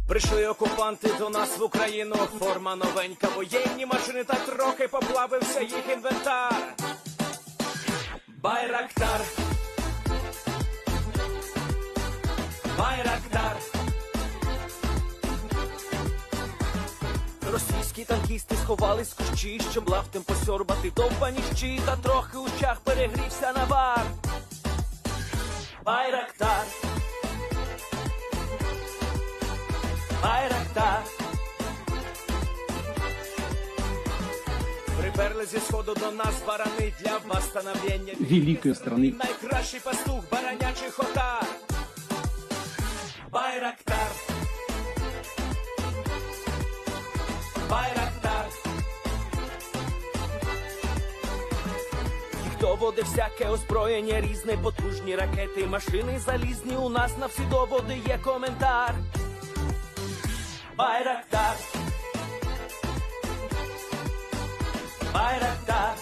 Прийшли окупанти до нас в Україну, форма новенька, воєнні машини та трохи поплавився їх інвентар. Байрактар, Байрактар. Російські танкісти сховались з кущі, щоб лаптем посьорбати довбані щі, та трохи у чах перегрівся навар. Байрактар, Байрактар. Приперли зі сходу до нас барани для восстановлення великої страни. Найкращий пастух баранячих отар. Байрактар, Байрактар. Їх доводи всяке озброєння різне, потужні ракети, машини залізні, у нас на всі доводи є коментар. Байрактар, Байрактар.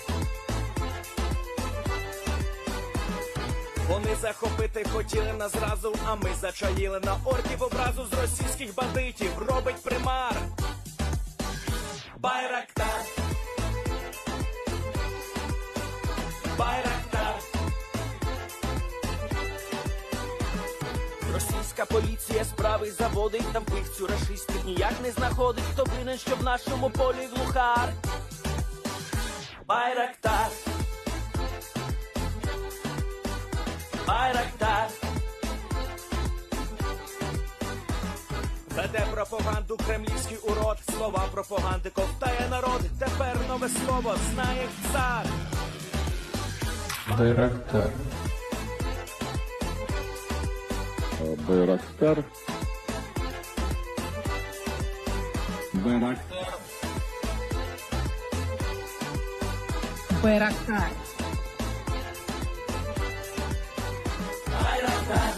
Вони захопити хотіли нас зразу, а ми зачаїли на орків образу з російських бандитів, робить примар. Байрактар, Байрактар. Російська поліція справи заводить, там вбивцю рашистів ніяк не знаходить, хто винен, що в нашому полі глухар. Байрактар, Байрактар. Веде пропаганду кремлівський урод, слова пропаганди ковтає народ, тепер нове слово знає цар. Байрактар. Байрактар. Байрактар. Байрактар. Байрактар.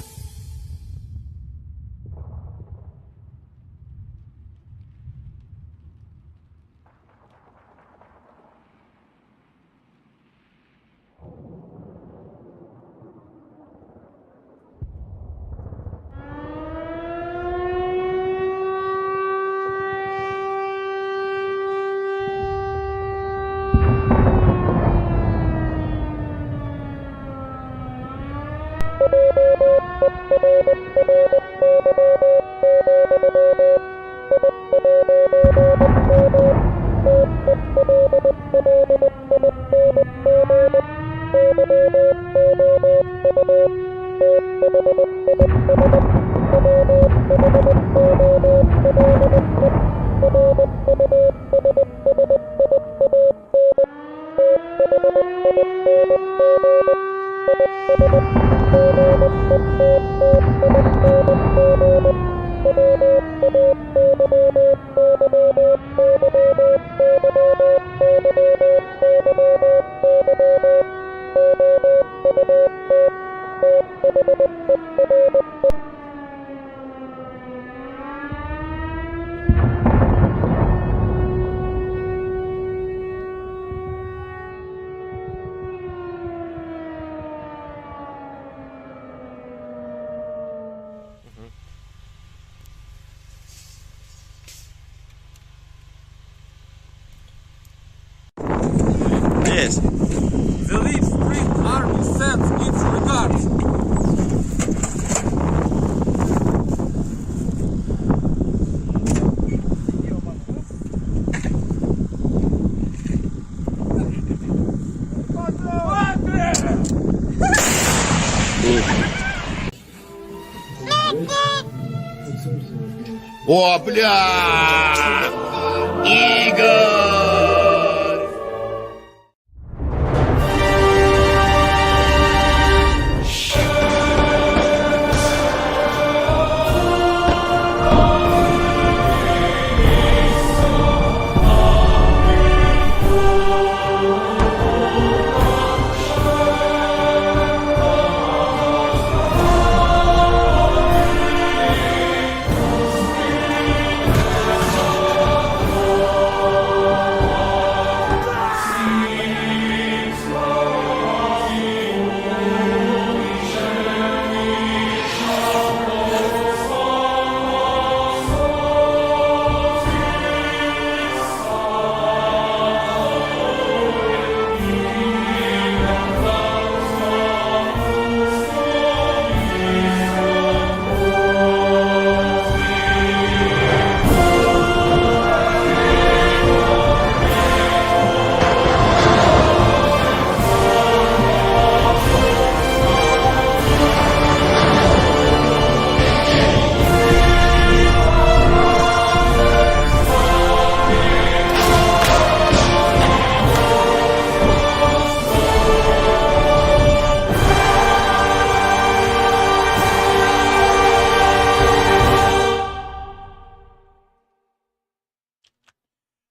Yes. The Leaf Street Army sends its regards. О, бля! Игорь!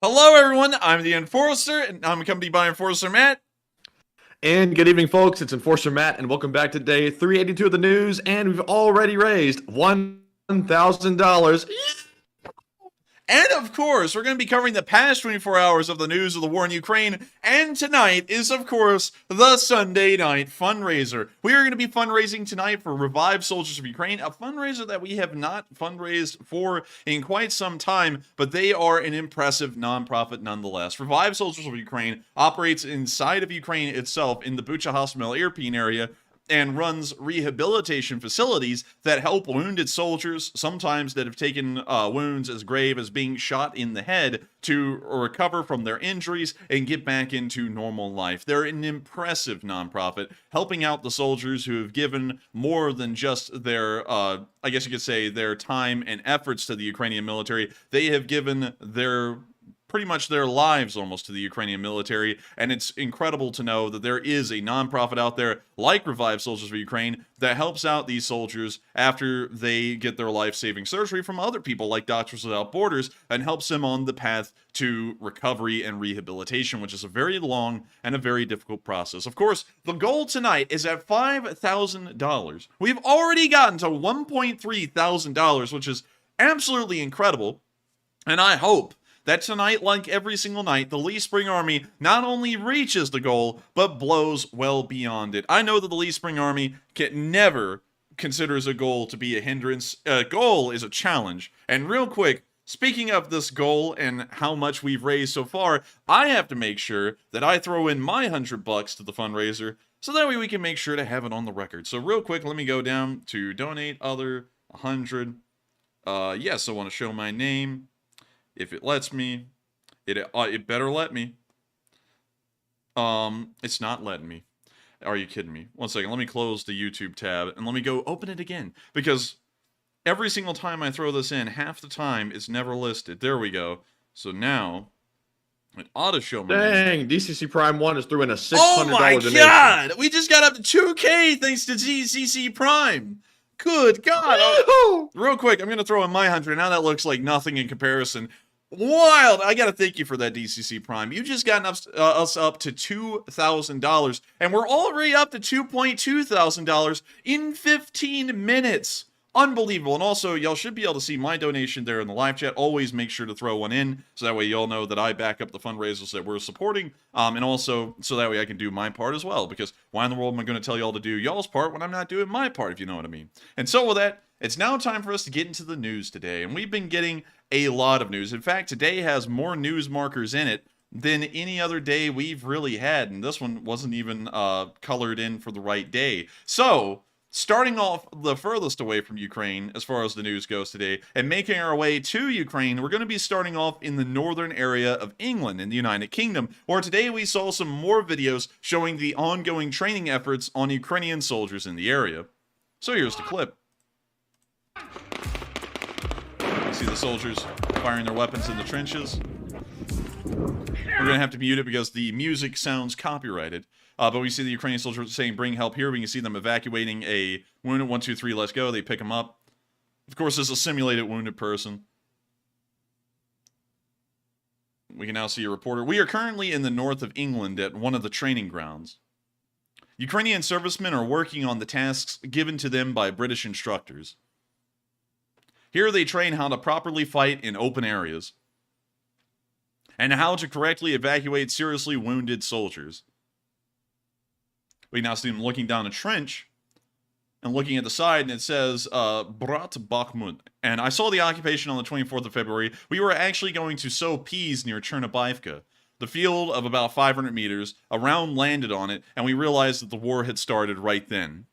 Hello, everyone. I'm the Enforcer, and I'm accompanied by Enforcer Matt. And good evening, folks. It's Enforcer Matt, and welcome back to day 382 of the news. And we've already raised $1,000. And of course, we're going to be covering the past 24 hours of the news of the war in Ukraine. And tonight is, of course, the Sunday night fundraiser. We are going to be fundraising tonight for Revive Soldiers of Ukraine, a fundraiser that we have not fundraised for in quite some time, but they are an impressive nonprofit nonetheless. Revive Soldiers of Ukraine operates inside of Ukraine itself in the Bucha Hospital Irpin area, and runs rehabilitation facilities that help wounded soldiers, sometimes that have taken wounds as grave as being shot in the head, to recover from their injuries and get back into normal life. They're an impressive nonprofit, helping out the soldiers who have given more than just their, I guess you could say, their time and efforts to the Ukrainian military. They have given pretty much their lives almost to the Ukrainian military, and it's incredible to know that there is a nonprofit out there like Revive Soldiers of Ukraine that helps out these soldiers after they get their life-saving surgery from other people like Doctors Without Borders, and helps them on the path to recovery and rehabilitation, which is a very long and a very difficult process. Of course, the goal tonight is at $5,000. We've already gotten to $1.3 thousand, which is absolutely incredible, and I hope that tonight, like every single night, the Lee Spring Army not only reaches the goal, but blows well beyond it. I know that the Lee Spring Army never considers a goal to be a hindrance. A goal is a challenge. And real quick, speaking of this goal and how much we've raised so far, I have to make sure that I throw in my $100 to the fundraiser, so that way we can make sure to have it on the record. So real quick, let me go down to donate other 100. Yes, I want to show my name. If it lets me, it better let me. It's not letting me. Are you kidding me? One second, let me close the YouTube tab and let me go open it again, because every single time I throw this in, half the time it's never listed. There we go. So now it ought to show my name. Dang, DCC Prime 1 is through in a $600 Oh my donation. god! We just got up to 2K thanks to DCC Prime. Good God. Real quick, I'm going to throw in my 100. Now that looks like nothing in comparison. Wild. I got to thank you for that, DCC Prime. You just gotten us up to $2,000. And we're already up to $2.2 thousand in 15 minutes. Unbelievable. And also, y'all should be able to see my donation there in the live chat. Always make sure to throw one in, so that way y'all know that I back up the fundraisers that we're supporting. And also, so that way I can do my part as well. Because why in the world am I going to tell y'all to do y'all's part when I'm not doing my part, if you know what I mean? And so with that, it's now time for us to get into the news today. And we've been getting a lot of news. In fact, today has more news markers in it than any other day we've really had. And this one wasn't even colored in for the right day. So starting off the furthest away from Ukraine as far as the news goes today, and making our way to Ukraine, we're going to be starting off in the northern area of England in the United Kingdom, where today we saw some more videos showing the ongoing training efforts on Ukrainian soldiers in the area. So here's the clip. You see the soldiers firing their weapons in the trenches. We're going to have to mute it because the music sounds copyrighted. But we see the Ukrainian soldiers saying, "Bring help here." We can see them evacuating a wounded 1, 2, 3, let's go. They pick him up. Of course, this is a simulated wounded person. We can now see a reporter. We are currently in the north of England at one of the training grounds. Ukrainian servicemen are working on the tasks given to them by British instructors. Here they train how to properly fight in open areas, and how to correctly evacuate seriously wounded soldiers. We now see them looking down a trench and looking at the side, and it says, Bakhmut. And I saw the occupation on the 24th of February. We were actually going to sow peas near Chernobyivka. The field of about 500 meters, a round landed on it, and we realized that the war had started right then.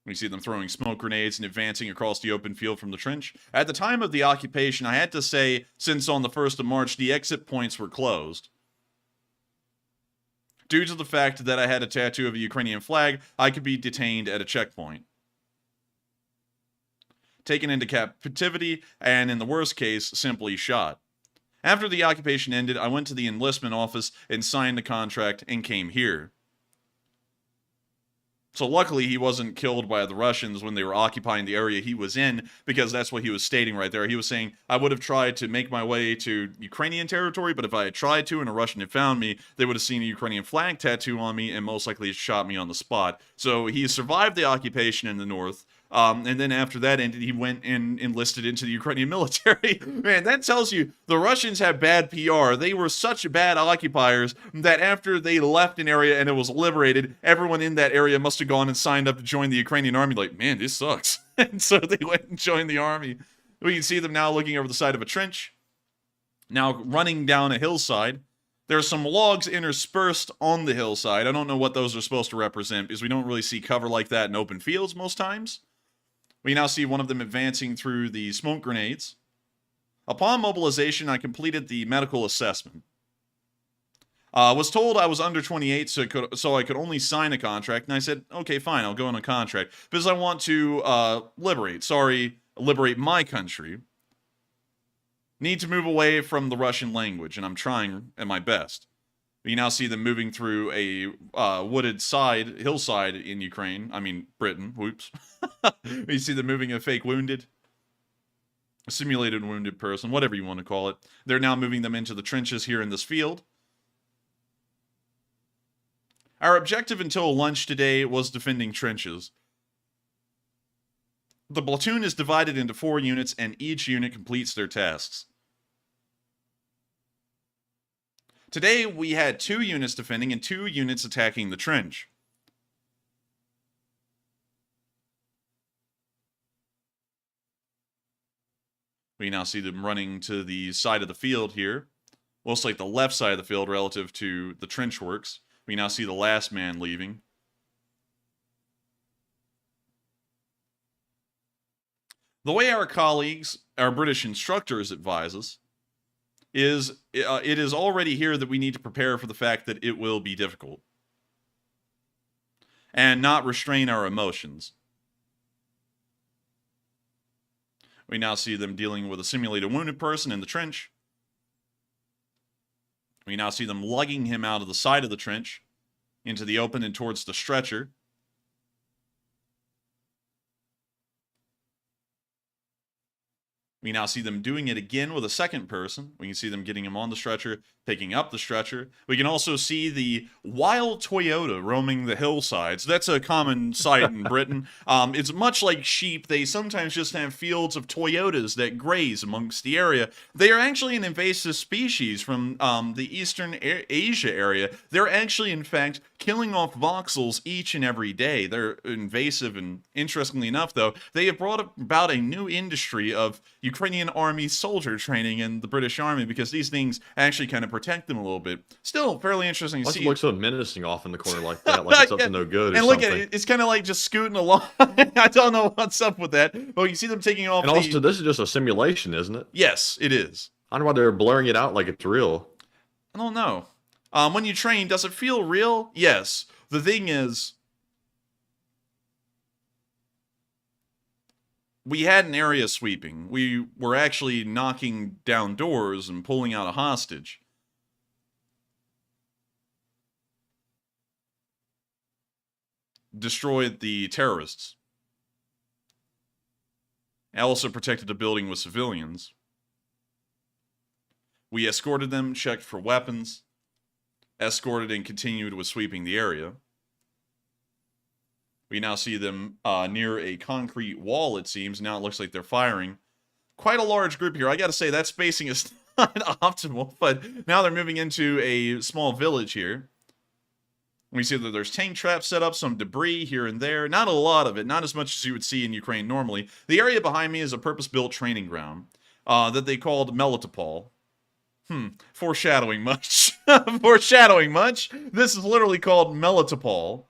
We see them throwing smoke grenades and advancing across the open field from the trench. At the time of the occupation, I had to say, since on the 1st of March, the exit points were closed. Due to the fact that I had a tattoo of a Ukrainian flag, I could be detained at a checkpoint, taken into captivity, and in the worst case, simply shot. After the occupation ended, I went to the enlistment office and signed the contract and came here. So luckily he wasn't killed by the Russians when they were occupying the area he was in, because that's what he was stating right there. He was saying, I would have tried to make my way to Ukrainian territory, but if I had tried to and a Russian had found me, they would have seen a Ukrainian flag tattoo on me and most likely shot me on the spot. So he survived the occupation in the north. And then after that ended, he went and enlisted into the Ukrainian military. Man, that tells you the Russians have bad PR. They were such bad occupiers that after they left an area and it was liberated, everyone in that area must have gone and signed up to join the Ukrainian army. Like, man, this sucks. And so they went and joined the army. We can see them now looking over the side of a trench, now running down a hillside. There are some logs interspersed on the hillside. I don't know what those are supposed to represent, because we don't really see cover like that in open fields most times. We now see one of them advancing through the smoke grenades. Upon mobilization, I completed the medical assessment. Was told I was under 28, so I could only sign a contract, and I said, okay, fine, I'll go on a contract, because I want to liberate my country. Need to move away from the Russian language, and I'm trying at my best. You now see them moving through a wooded hillside in Ukraine. I mean, Britain. Whoops. You see them moving a fake wounded, a simulated wounded person, whatever you want to call it. They're now moving them into the trenches here in this field. Our objective until lunch today was defending trenches. The platoon is divided into 4 units, and each unit completes their tasks. Today, we had 2 units defending and 2 units attacking the trench. We now see them running to the side of the field here. Most like the left side of the field relative to the trench works. We now see the last man leaving. The way our colleagues, our British instructors advise us, is it is already here that we need to prepare for the fact that it will be difficult. And not restrain our emotions. We now see them dealing with a simulated wounded person in the trench. We now see them lugging him out of the side of the trench into the open and towards the stretcher. We now see them doing it again with a second person. We can see them getting him on the stretcher, picking up the stretcher. We can also see the wild Toyota roaming the hillsides. That's a common sight in Britain. It's much like sheep. They sometimes just have fields of Toyotas that graze amongst the area. They are actually an invasive species from the Eastern Asia area. They're actually, in fact, killing off voxels each and every day. They're invasive, and interestingly enough, though, they have brought about a new industry of Ukrainian army soldier training in the British Army, because these things actually kind of protect them a little bit. Still fairly interesting to see. It looks so menacing off in the corner like that, like it's up to no good or and look something. at it, it's kind of like just scooting along. I don't know what's up with that, but you see them taking off. And also, this is just a simulation, isn't it? Yes, it is. I don't know why they're blurring it out like it's real. I don't know. When you train, does it feel real? Yes. The thing is, we had an area sweeping. We were actually knocking down doors and pulling out a hostage. Destroyed the terrorists. I also protected a building with civilians. We escorted them, checked for weapons, escorted and continued with sweeping the area. We now see them near a concrete wall, it seems. Now it looks like they're firing. Quite a large group here. I gotta say, that spacing is not optimal, but now they're moving into a small village here. We see that there's tank traps set up, some debris here and there. Not a lot of it, not as much as you would see in Ukraine normally. The area behind me is a purpose-built training ground that they called Melitopol. Foreshadowing much. Foreshadowing much. This is literally called Melitopol.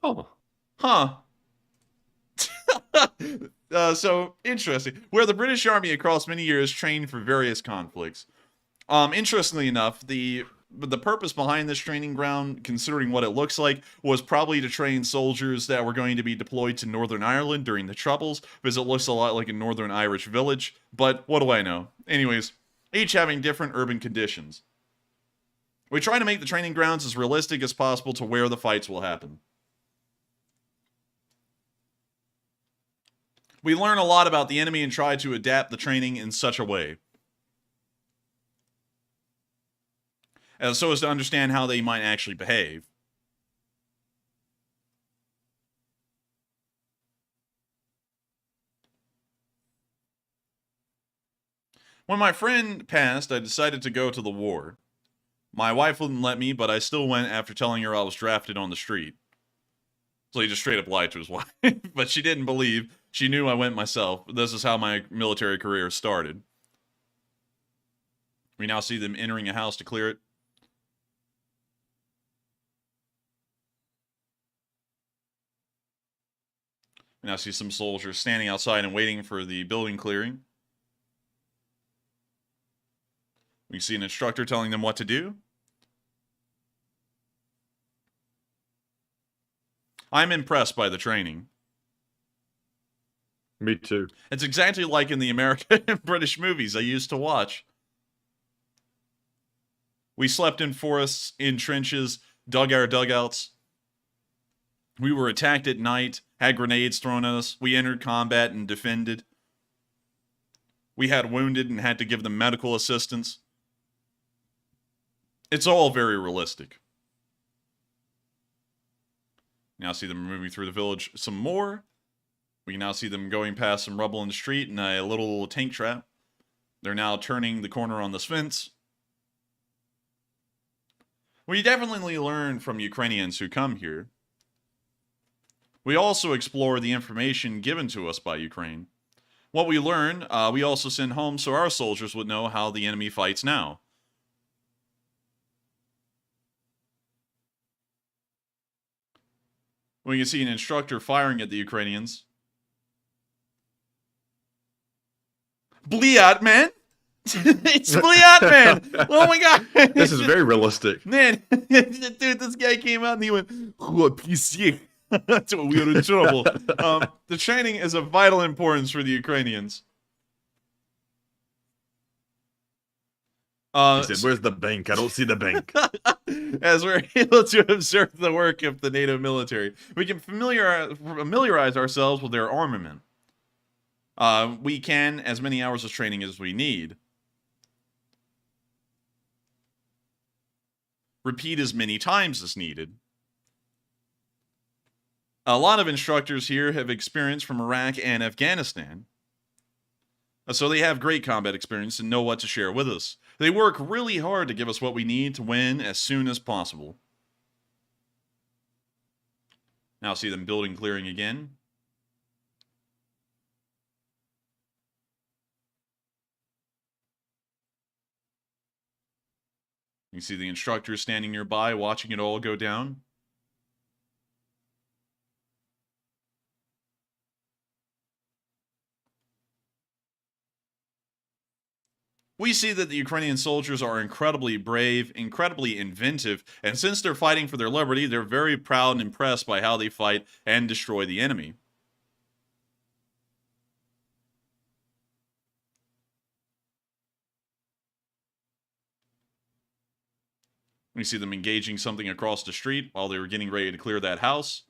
Oh. Huh. So, interesting. Where the British Army across many years trained for various conflicts. Interestingly enough, the purpose behind this training ground, considering what it looks like, was probably to train soldiers that were going to be deployed to Northern Ireland during the Troubles, because it looks a lot like a Northern Irish village, but what do I know? Anyways, each having different urban conditions. We try to make the training grounds as realistic as possible to where the fights will happen. We learn a lot about the enemy and try to adapt the training in such a way so as to understand how they might actually behave. When my friend passed, I decided to go to the war. My wife wouldn't let me, but I still went after telling her I was drafted on the street. So he just straight up lied to his wife. But she didn't believe. She knew I went myself. This is how my military career started. We now see them entering a house to clear it. We now see some soldiers standing outside and waiting for the building clearing. We see an instructor telling them what to do. I'm impressed by the training. Me too. It's exactly like in the American and British movies I used to watch. We slept in forests, in trenches, dug our dugouts. We were attacked at night, had grenades thrown at us. We entered combat and defended. We had wounded and had to give them medical assistance. It's all very realistic. Now see them moving through the village some more. We can now see them going past some rubble in the street and a little tank trap. They're now turning the corner on this fence. We definitely learn from Ukrainians who come here. We also explore the information given to us by Ukraine. What we learn, we also send home so our soldiers would know how the enemy fights now. We can see an instructor firing at the Ukrainians. Bliat, man! It's Bliat, man! Oh my god! This is very realistic. Man, dude, this guy came out and he went, that's what we are in trouble. The training is of vital importance for the Ukrainians. He said, "Where's the bank? I don't see the bank." As we're able to observe the work of the NATO military, we can familiarize ourselves with their armament. We can, as many hours of training as we need. Repeat as many times as needed. A lot of instructors here have experience from Iraq and Afghanistan. So they have great combat experience and know what to share with us. They work really hard to give us what we need to win as soon as possible. Now see them building clearing again. You see the instructor standing nearby watching it all go down. We see that the Ukrainian soldiers are incredibly brave, incredibly inventive, and since they're fighting for their liberty, they're very proud and impressed by how they fight and destroy the enemy. We see them engaging something across the street while they were getting ready to clear that house.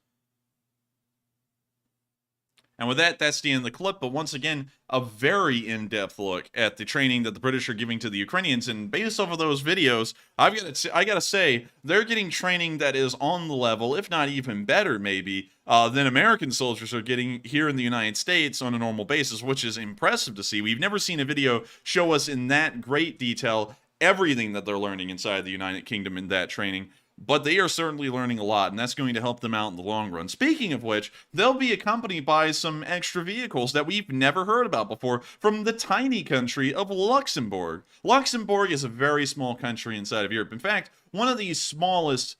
And with that, that's the end of the clip. But once again, a very in-depth look at the training that the British are giving to the Ukrainians. And based off of those videos, I gotta say, they're getting training that is on the level, if not even better, maybe, than American soldiers are getting here in the United States on a normal basis, which is impressive to see. We've never seen a video show us in that great detail everything that they're learning inside the United Kingdom in that training. But they are certainly learning a lot, and that's going to help them out in the long run. Speaking of which, they'll be accompanied by some extra vehicles that we've never heard about before from the tiny country of Luxembourg. Luxembourg is a very small country inside of Europe. In fact, one of the smallest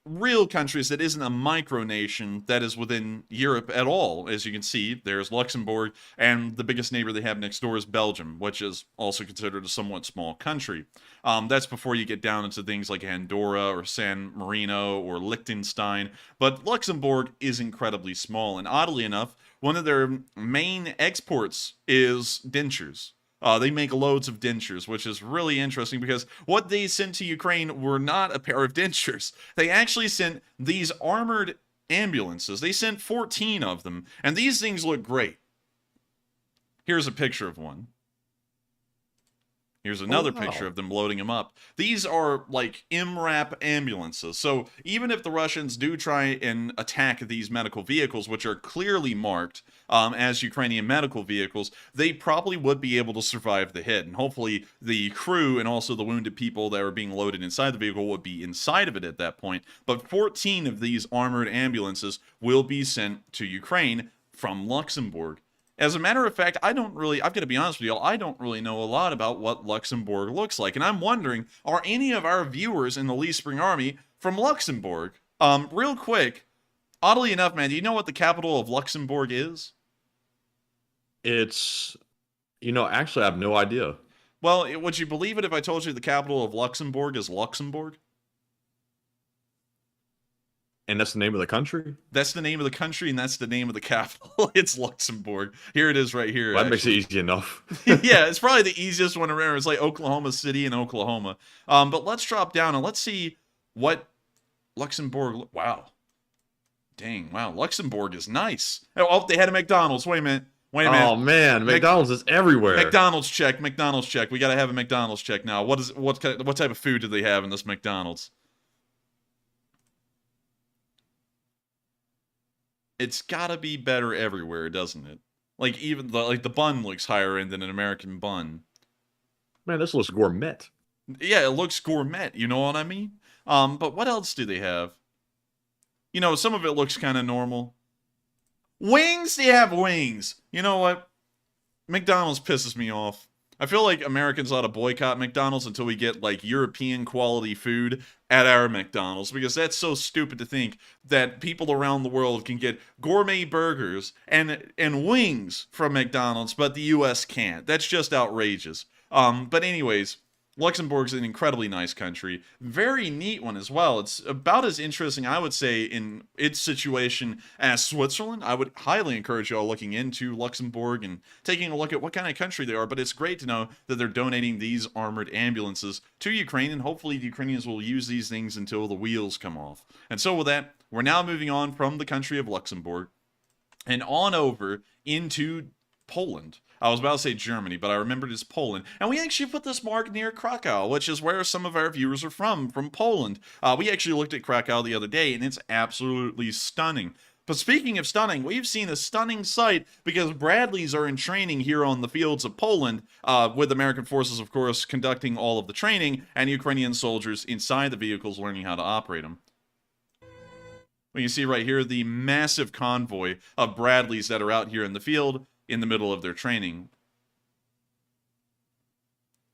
real countries that isn't a micronation that is within Europe at all. As you can see, there's Luxembourg, and the biggest neighbor they have next door is Belgium, which is also considered a somewhat small country. That's before you get down into things like Andorra or San Marino or Liechtenstein. But Luxembourg is incredibly small, and oddly enough, one of their main exports is dentures. They make loads of dentures, which is really interesting because what they sent to Ukraine were not a pair of dentures. They actually sent these armored ambulances. They sent 14 of them, and these things look great. Here's a picture of one. Here's another wow. picture of them loading them up. These are like MRAP ambulances. So even if the Russians do try and attack these medical vehicles, which are clearly marked as Ukrainian medical vehicles, they probably would be able to survive the hit. And hopefully the crew and also the wounded people that are being loaded inside the vehicle would be inside of it at that point. But 14 of these armored ambulances will be sent to Ukraine from Luxembourg. As a matter of fact, I've got to be honest with y'all, I don't really know a lot about what Luxembourg looks like. And I'm wondering, are any of our viewers in the Lee Spring Army from Luxembourg? Real quick, oddly enough, man, do you know what the capital of Luxembourg is? It's, actually, I have no idea. Well, would you believe it if I told you the capital of Luxembourg is Luxembourg? And that's the name of the country? That's the name of the country, and that's the name of the capital. It's Luxembourg. Here it is right here. Well, that makes it easy enough. Yeah, it's probably the easiest one to remember. It's like Oklahoma City and Oklahoma. But let's drop down and let's see what Luxembourg... Wow. Dang, wow. Luxembourg is nice. Oh, they had a McDonald's. Wait a minute. Oh, man. McDonald's is everywhere. McDonald's check. We got to have a McDonald's check now. What type of food do they have in this McDonald's? It's gotta be better everywhere, doesn't it? Like even the bun looks higher end than an American bun. Man, this looks gourmet. Yeah, it looks gourmet. You know what I mean? But what else do they have? Some of it looks kind of normal. Wings? They have wings. You know what? McDonald's pisses me off. I feel like Americans ought to boycott McDonald's until we get like European quality food at our McDonald's, because that's so stupid to think that people around the world can get gourmet burgers and wings from McDonald's, but the US can't. That's just outrageous. But anyways, Luxembourg's an incredibly nice country. Very neat one as well. It's about as interesting, I would say, in its situation as Switzerland. I would highly encourage y'all looking into Luxembourg and taking a look at what kind of country they are. But it's great to know that they're donating these armored ambulances to Ukraine, and hopefully the Ukrainians will use these things until the wheels come off. And so with that, we're now moving on from the country of Luxembourg and on over into Poland. I was about to say Germany, but I remembered it's Poland. And we actually put this mark near Krakow, which is where some of our viewers are from Poland. We actually looked at Krakow the other day, and it's absolutely stunning. But speaking of stunning, we've seen a stunning sight because Bradleys are in training here on the fields of Poland, with American forces, of course, conducting all of the training, and Ukrainian soldiers inside the vehicles learning how to operate them. Well, you see right here the massive convoy of Bradleys that are out here in the field in the middle of their training.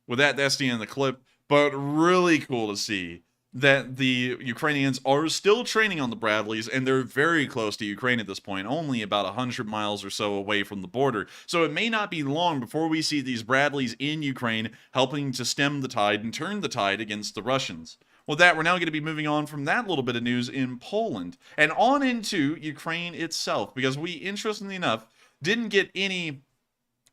With that, that's the end of the clip, but really cool to see that the Ukrainians are still training on the Bradleys, and they're very close to Ukraine at this point, only about 100 miles or so away from the border. So it may not be long before we see these Bradleys in Ukraine helping to stem the tide and turn the tide against the Russians. With that, we're now going to be moving on from that little bit of news in Poland and on into Ukraine itself, because we, interestingly enough, didn't get any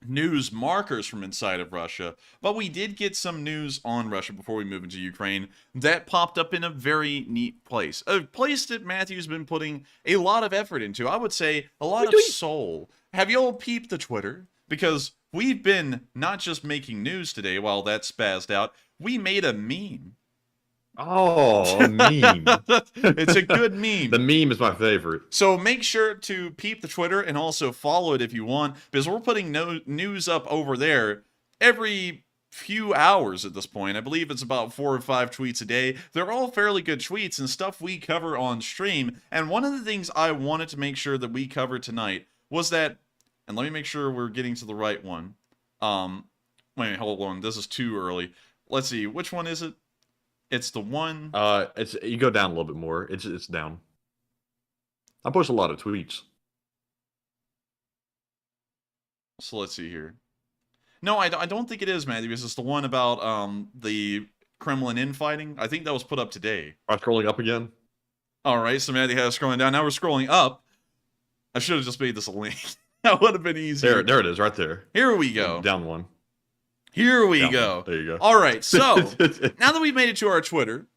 news markers from inside of Russia, but we did get some news on Russia before we move into Ukraine that popped up in a very neat place. A place that Matthew's been putting a lot of effort into. I would say a lot of soul. Have you all peeped the Twitter? Because we've been not just making news today while that spazzed out, we made a meme. Oh, a meme. It's a good meme. The meme is my favorite. So make sure to peep the Twitter and also follow it if you want, because we're putting news up over there every few hours at this point. I believe it's about 4 or 5 tweets a day. They're all fairly good tweets and stuff we cover on stream. And one of the things I wanted to make sure that we covered tonight was that, and let me make sure we're getting to the right one. Wait, hold on. This is too early. Let's see. Which one is it? It's the one. You go down a little bit more. It's down. I post a lot of tweets. So let's see here. No, I don't think it is, Matthew. It's the one about the Kremlin infighting. I think that was put up today. Am I scrolling up again? All right, so Matthew has scrolling down. Now we're scrolling up. I should have just made this a link. That would have been easier. There it is, right there. Here we go. Down one. Here we Down go. one. There you go. All right, so now that we've made it to our Twitter,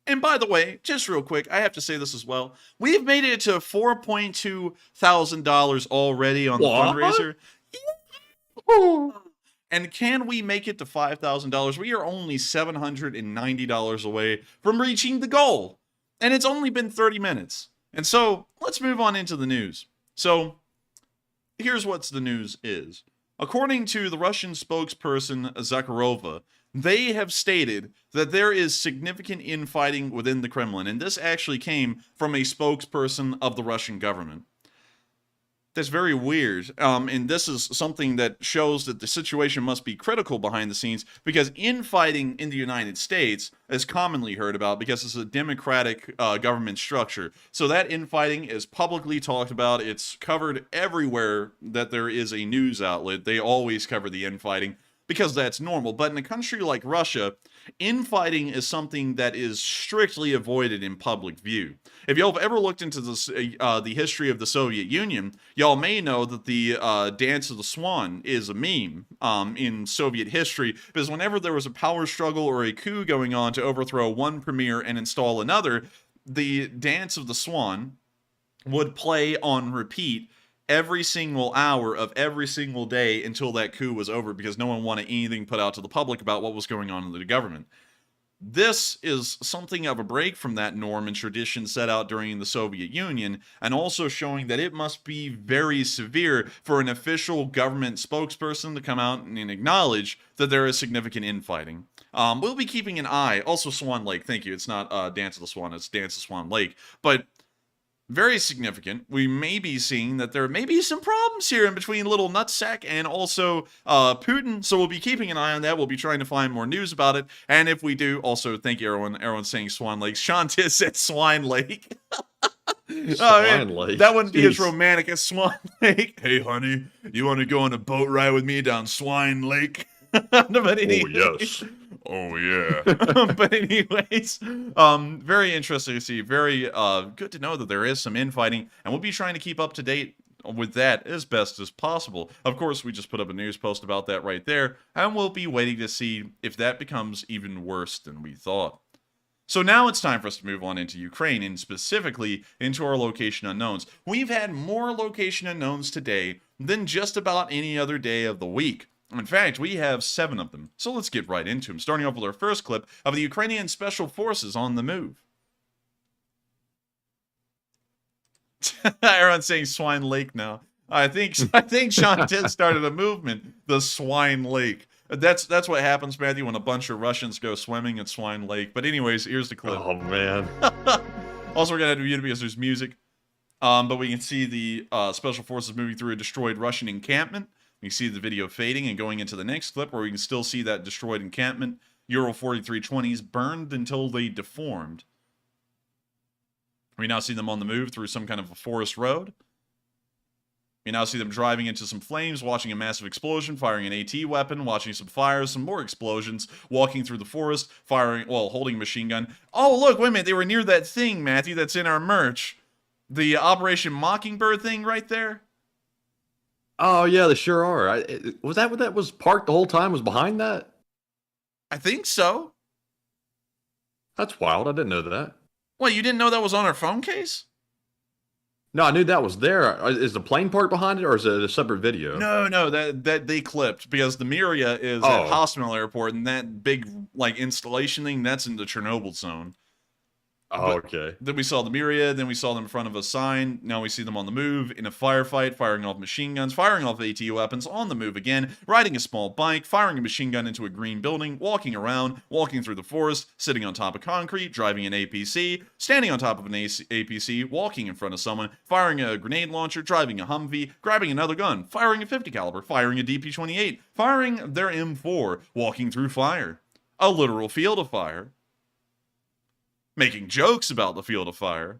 and by the way, just real quick, I have to say this as well. We've made it to $4,200 already on the fundraiser. And can we make it to $5,000? We are only $790 away from reaching the goal. And it's only been 30 minutes. And so let's move on into the news. So here's what the news is. According to the Russian spokesperson Zakharova, they have stated that there is significant infighting within the Kremlin. And this actually came from a spokesperson of the Russian government. That's very weird, and this is something that shows that the situation must be critical behind the scenes, because infighting in the United States is commonly heard about because it's a democratic government structure. So that infighting is publicly talked about. It's covered everywhere that there is a news outlet. They always cover the infighting because that's normal. But in a country like Russia, infighting is something that is strictly avoided in public view. If y'all have ever looked into this, the history of the Soviet Union, y'all may know that the Dance of the Swan is a meme in Soviet history, because whenever there was a power struggle or a coup going on to overthrow one premier and install another, the Dance of the Swan would play on repeat every single hour of every single day until that coup was over, because no one wanted anything put out to the public about what was going on in the government. This is something of a break from that norm and tradition set out during the Soviet Union, and also showing that it must be very severe for an official government spokesperson to come out and acknowledge that there is significant infighting. We'll be keeping an eye. Also, Swan Lake, thank you. It's not Dance of the Swan, it's Dance of Swan Lake. But very significant. We may be seeing that there may be some problems here in between Little Nutsack and also Putin, so we'll be keeping an eye on that. We'll be trying to find more news about it, and if we do, also, thank you, everyone. Everyone's saying Swan Lake. Shantis said Swine Lake. Swine Lake. That wouldn't be Jeez. as romantic as Swan Lake. Hey, honey, you want to go on a boat ride with me down Swine Lake? Oh, yes. Oh, yeah. But anyways, very interesting to see. Very good to know that there is some infighting, and we'll be trying to keep up to date with that as best as possible. Of course, we just put up a news post about that right there, and we'll be waiting to see if that becomes even worse than we thought. So now it's time for us to move on into Ukraine, and specifically into our location unknowns. We've had more location unknowns today than just about any other day of the week. In fact, we have 7 of them. So let's get right into them, starting off with our first clip of the Ukrainian Special Forces on the move. Everyone's saying Swine Lake now. I think Sean Titt started a movement, the Swine Lake. That's what happens, Matthew, when a bunch of Russians go swimming at Swine Lake. But anyways, here's the clip. Oh, man. Also, we're going to have to mute it because there's music. But we can see the Special Forces moving through a destroyed Russian encampment. We see the video fading and going into the next clip where we can still see that destroyed encampment. Euro 4320s burned until they deformed. We now see them on the move through some kind of a forest road. We now see them driving into some flames, watching a massive explosion, firing an AT weapon, watching some fires, some more explosions, walking through the forest, firing, well, holding a machine gun. Oh, look, wait a minute, they were near that thing, Matthew, that's in our merch. The Operation Mockingbird thing right there. Oh, yeah, they sure are. Was that what that was parked the whole time? Was behind that? I think so. That's wild. I didn't know that. What, you didn't know that was on our phone case? No, I knew that was there. Is the plane parked behind it, or is it a separate video? No, that they clipped, because the mdeia is at Hospital Airport, and that big like installation thing, that's in the Chernobyl zone. Oh, okay. Then we saw the mdeia, then we saw them in front of a sign. Now we see them on the move, in a firefight, firing off machine guns, firing off AT weapons, on the move again, riding a small bike, firing a machine gun into a green building, walking around, walking through the forest, sitting on top of concrete, driving an APC, standing on top of an APC, walking in front of someone, firing a grenade launcher, driving a Humvee, grabbing another gun, firing a 50 caliber, firing a DP-28, firing their M4, walking through fire. A literal field of fire. Making jokes about the field of fire.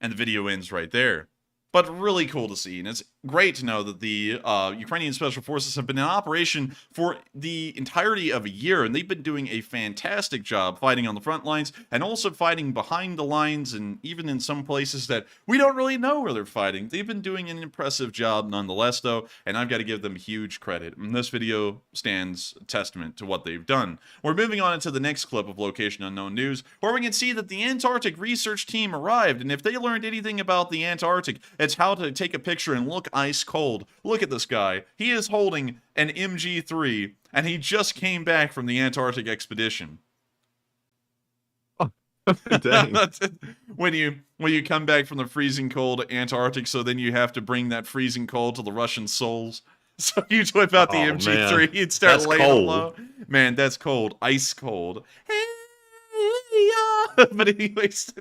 And the video ends right there. But really cool to see, and it's great to know that the Ukrainian Special Forces have been in operation for the entirety of a year, and they've been doing a fantastic job fighting on the front lines, and also fighting behind the lines, and even in some places that we don't really know where they're fighting. They've been doing an impressive job nonetheless, though, and I've got to give them huge credit, and this video stands testament to what they've done. We're moving on into the next clip of Location Unknown News, where we can see that the Antarctic research team arrived, and if they learned anything about the Antarctic, it's how to take a picture and look ice cold. Look at this guy. He is holding an MG3, and he just came back from the Antarctic expedition. Dang. when you come back from the freezing cold Antarctic, so then you have to bring that freezing cold to the Russian sols. So you whip out the MG3 man. and start That's laying them cold. low. Man, that's cold. Ice cold. But anyways,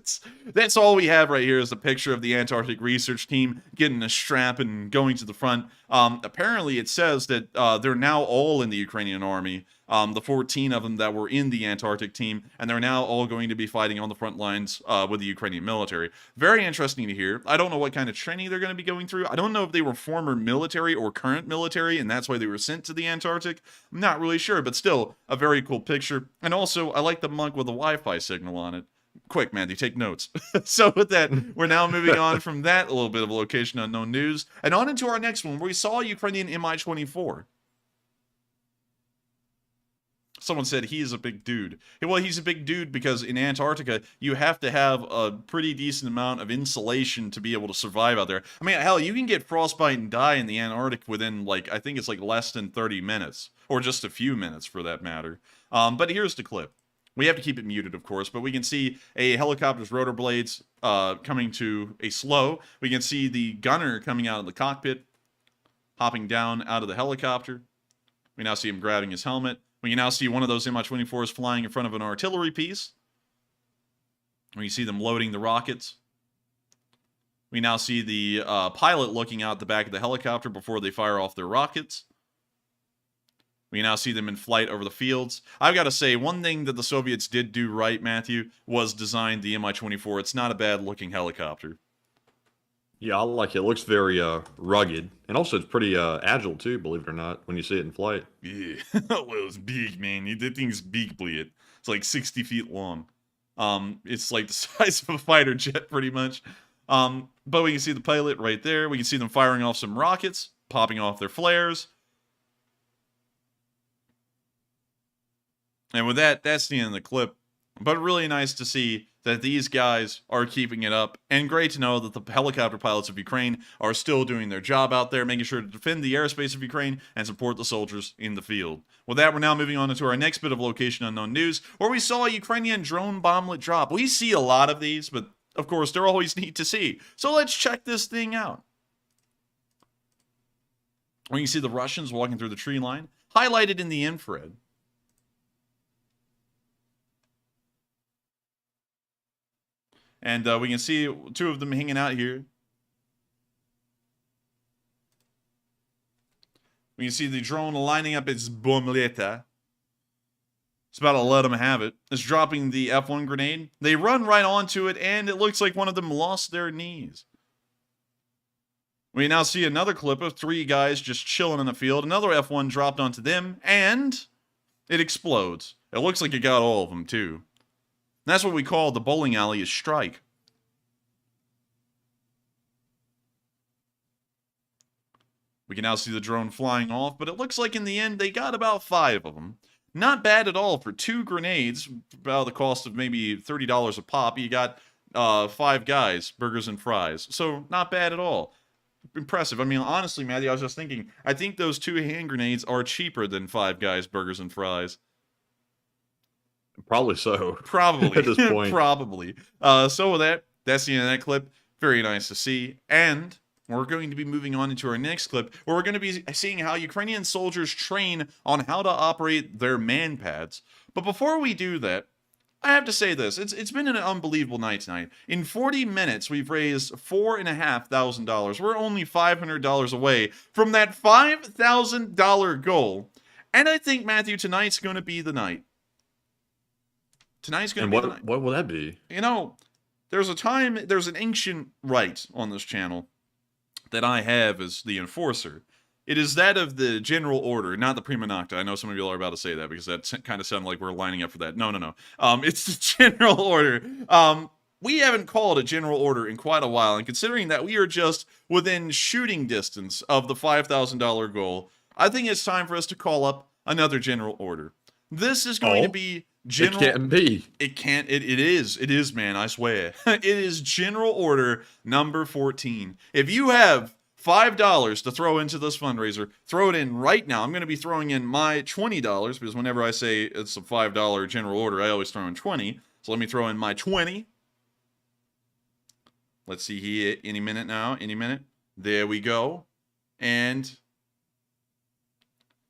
that's all we have right here is a picture of the Antarctic research team getting a strap and going to the front. Apparently, it says that they're now all in the Ukrainian army. The 14 of them that were in the Antarctic team, and they're now all going to be fighting on the front lines with the Ukrainian military. Very interesting to hear. I don't know what kind of training they're going to be going through. I don't know if they were former military or current military, and that's why they were sent to the Antarctic. I'm not really sure, but still, a very cool picture. And also, I like the mug with a Wi-Fi signal on it. Quick, Mandy, take notes. So with that, we're now moving on from that little bit of location unknown news, and on into our next one, where we saw a Ukrainian Mi-24. Someone said he is a big dude. Well, he's a big dude because in Antarctica, you have to have a pretty decent amount of insulation to be able to survive out there. I mean, hell, you can get frostbite and die in the Antarctic within, like, I think it's like less than 30 minutes. Or just a few minutes, for that matter. But here's the clip. We have to keep it muted, of course, but we can see a helicopter's rotor blades coming to a slow. We can see the gunner coming out of the cockpit, hopping down out of the helicopter. We now see him grabbing his helmet. We can now see one of those Mi-24s flying in front of an artillery piece. We can see them loading the rockets. We now see the pilot looking out the back of the helicopter before they fire off their rockets. We now see them in flight over the fields. I've got to say, one thing that the Soviets did do right, Matthew, was design the Mi-24. It's not a bad-looking helicopter. Yeah, I like it. It looks very rugged. And also, it's pretty agile, too, believe it or not, when you see it in flight. Yeah, well, it's big, man. That thing's big, bleed. It's like 60 feet long. It's like the size of a fighter jet, pretty much. But we can see the pilot right there. We can see them firing off some rockets, popping off their flares. And with that, that's the end of the clip. But really nice to see that these guys are keeping it up. And great to know that the helicopter pilots of Ukraine are still doing their job out there, making sure to defend the airspace of Ukraine and support the soldiers in the field. With that, we're now moving on into our next bit of location unknown news, where we saw a Ukrainian drone bomblet drop. We see a lot of these, but of course, they're always neat to see. So let's check this thing out. We can see the Russians walking through the tree line, highlighted in the infrared. And we can see two of them hanging out here. We can see the drone lining up its bombetta. It's about to let them have it. It's dropping the F1 grenade. They run right onto it, and it looks like one of them lost their knees. We now see another clip of three guys just chilling in the field. Another F1 dropped onto them, and it explodes. It looks like it got all of them, too. That's what we call the bowling alley is strike. We can now see the drone flying off, but it looks like in the end they got about 5 of them. Not bad at all for 2 grenades, about the cost of maybe $30 a pop. You got 5 guys, burgers and fries. So not bad at all. Impressive. I mean, honestly, Matthew, I was just thinking, I think those 2 hand grenades are cheaper than 5 guys, burgers and fries. Probably so. Probably. At this point. Probably. So with that, that's the end of that clip. Very nice to see. And we're going to be moving on into our next clip, where we're going to be seeing how Ukrainian soldiers train on how to operate their man pads. But before we do that, I have to say this. It's been an unbelievable night tonight. In 40 minutes, we've raised $4,500. We're only $500 away from that $5,000 goal. And I think, Matthew, tonight's going to be the night. Tonight's going to be the night. What will that be? You know, there's an ancient rite on this channel that I have as the enforcer. It is that of the general order, not the prima nocta. I know some of you are about to say that because that kind of sounded like we're lining up for that. No. It's the general order. We haven't called a general order in quite a while, and considering that we are just within shooting distance of the $5,000 goal, I think it's time for us to call up another general order. This is going to be general. It can't be. It can't. It is, man. I swear. It is general order number 14. If you have $5 to throw into this fundraiser, throw it in right now. I'm going to be throwing in my $20 because whenever I say it's a $5 general order, I always throw in 20. So let me throw in my 20. Let's see here. Any minute now. Any minute. There we go. And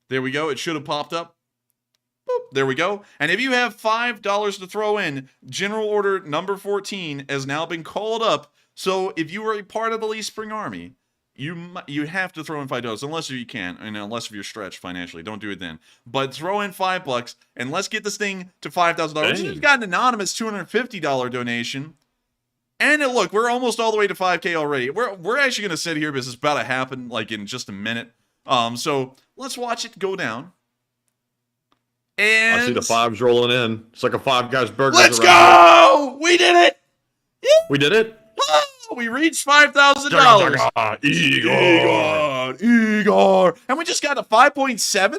there we go. It should have popped up. Boop, there we go. And if you have $5 to throw in, General Order number 14 has now been called up. So if you were a part of the Lee Spring Army, you have to throw in $5 unless you can, and unless you're stretched financially. Don't do it then. But throw in $5 and let's get this thing to $5,000. We've got an anonymous $250 donation. And look, we're almost all the way to 5K already. We're actually going to sit here because it's about to happen like in just a minute. So let's watch it go down. And I see the fives rolling in. It's like a Five Guys burger. Let's go! We did it! We did it. Oh, we reached $5,000. Igor. And we just got to 5.7?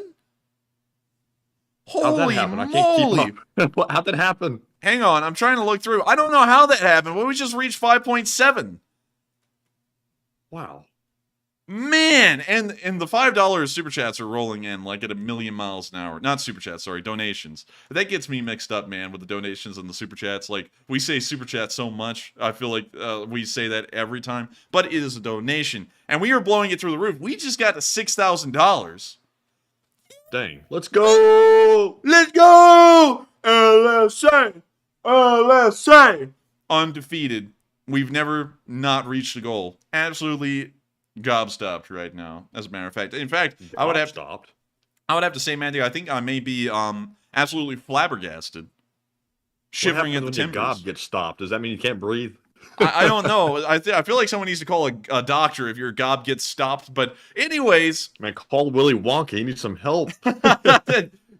How'd that Holy happen? I moly. can't keep up. How'd that happen? Hang on, I'm trying to look through. I don't know how that happened, but we just reached 5.7. Wow. Man, and the $5 super chats are rolling in like at 1,000,000 miles an hour. Not super chats, sorry, donations. That gets me mixed up, man, with the donations and the super chats. Like, we say super chat so much. I feel like we say that every time. But it is a donation. And we are blowing it through the roof. We just got to $6,000. Dang. Let's go. Let's go! LSA! LSA! Undefeated. We've never not reached the goal. Absolutely gobstopped right now, as a matter of fact. In fact, I would have to say, Matthew, I think I may be absolutely flabbergasted. Shivering at the timbers. When your gob gets stopped, does that mean you can't breathe? I don't know. I feel like someone needs to call a doctor if your gob gets stopped. But anyways. Man, call Willy Wonka. He needs some help.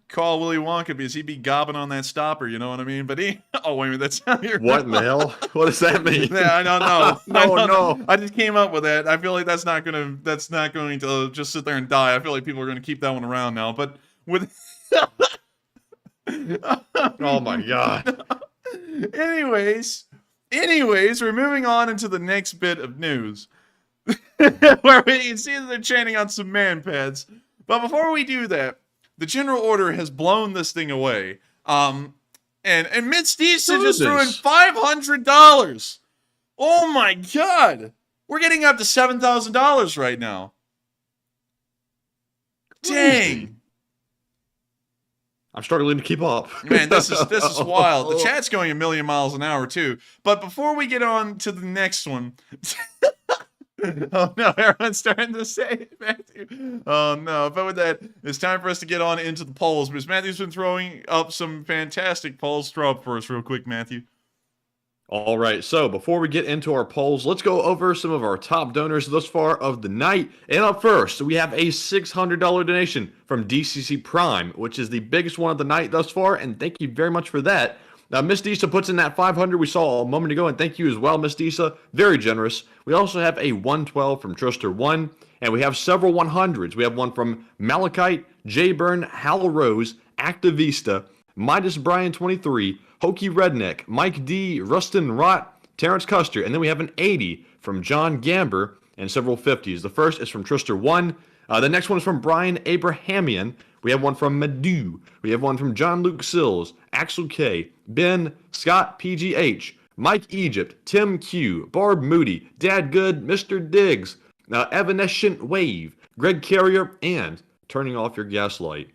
Call Willy Wonka because he'd be gobbing on that stopper, you know what I mean? But oh, wait a minute, that's not your... What in the hell? What does that mean? Yeah, I don't know. No. I just came up with that. I feel like that's not going to just sit there and die. I feel like people are going to keep that one around now. But with... Oh, my God. Anyways, we're moving on into the next bit of news. Where we can see that they're chanting on some man pads. But before we do that, the General Order has blown this thing away. And mdeia just threw in $500. Oh my God. We're getting up to $7,000 right now. Dang. I'm struggling to keep up. Man, this is wild. The chat's going 1,000,000 miles an hour too. But before we get on to the next one... Oh no, everyone's starting to say it, Matthew. Oh no, but with that, it's time for us to get on into the polls. Because Matthew's been throwing up some fantastic polls. Throw up for us real quick, Matthew. All right, so before we get into our polls, let's go over some of our top donors thus far of the night. And up first, we have a $600 donation from DCC Prime, which is the biggest one of the night thus far, and thank you very much for that. Now, mdeia puts in that 500 we saw a moment ago, and thank you as well, mdeia. Very generous. We also have a 112 from Truster1, and we have several 100s. We have one from Malachite, Jay Byrne, Hal Rose, Activista, Midas Brian 23, Hokey Redneck, Mike D, Rustin Rott, Terrence Custer, and then we have an 80 from John Gamber and several 50s. The first is from Truster1. The next one is from Brian Abrahamian. We have one from Madu. We have one from John Luke Sills, Axel K, Ben, Scott PGH, Mike Egypt, Tim Q, Barb Moody, Dad Good, Mr. Diggs, Evanescent Wave, Greg Carrier, and Turning Off Your Gaslight.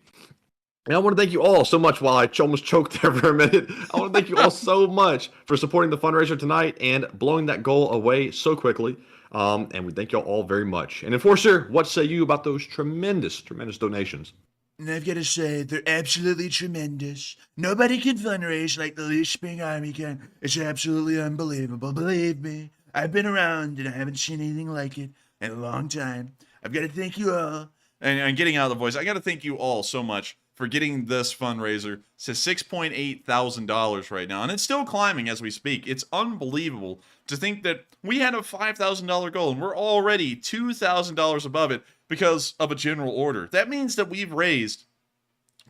And I want to thank you all so much. While I almost choked there for a minute, I want to thank you all so much for supporting the fundraiser tonight and blowing that goal away so quickly. And we thank you all very much. And Enforcer, what say you about those tremendous donations? And I've got to say, they're absolutely tremendous. Nobody can fundraise like the Lee Spring Army can. It's absolutely unbelievable. Believe me, I've been around and I haven't seen anything like it in a long time. I've got to thank you all. And getting out of the voice, I got to thank you all so much for getting this fundraiser to $6.8 thousand right now. And it's still climbing as we speak. It's unbelievable to think that we had a $5,000 goal and we're already $2,000 above it because of a general order. That means that we've raised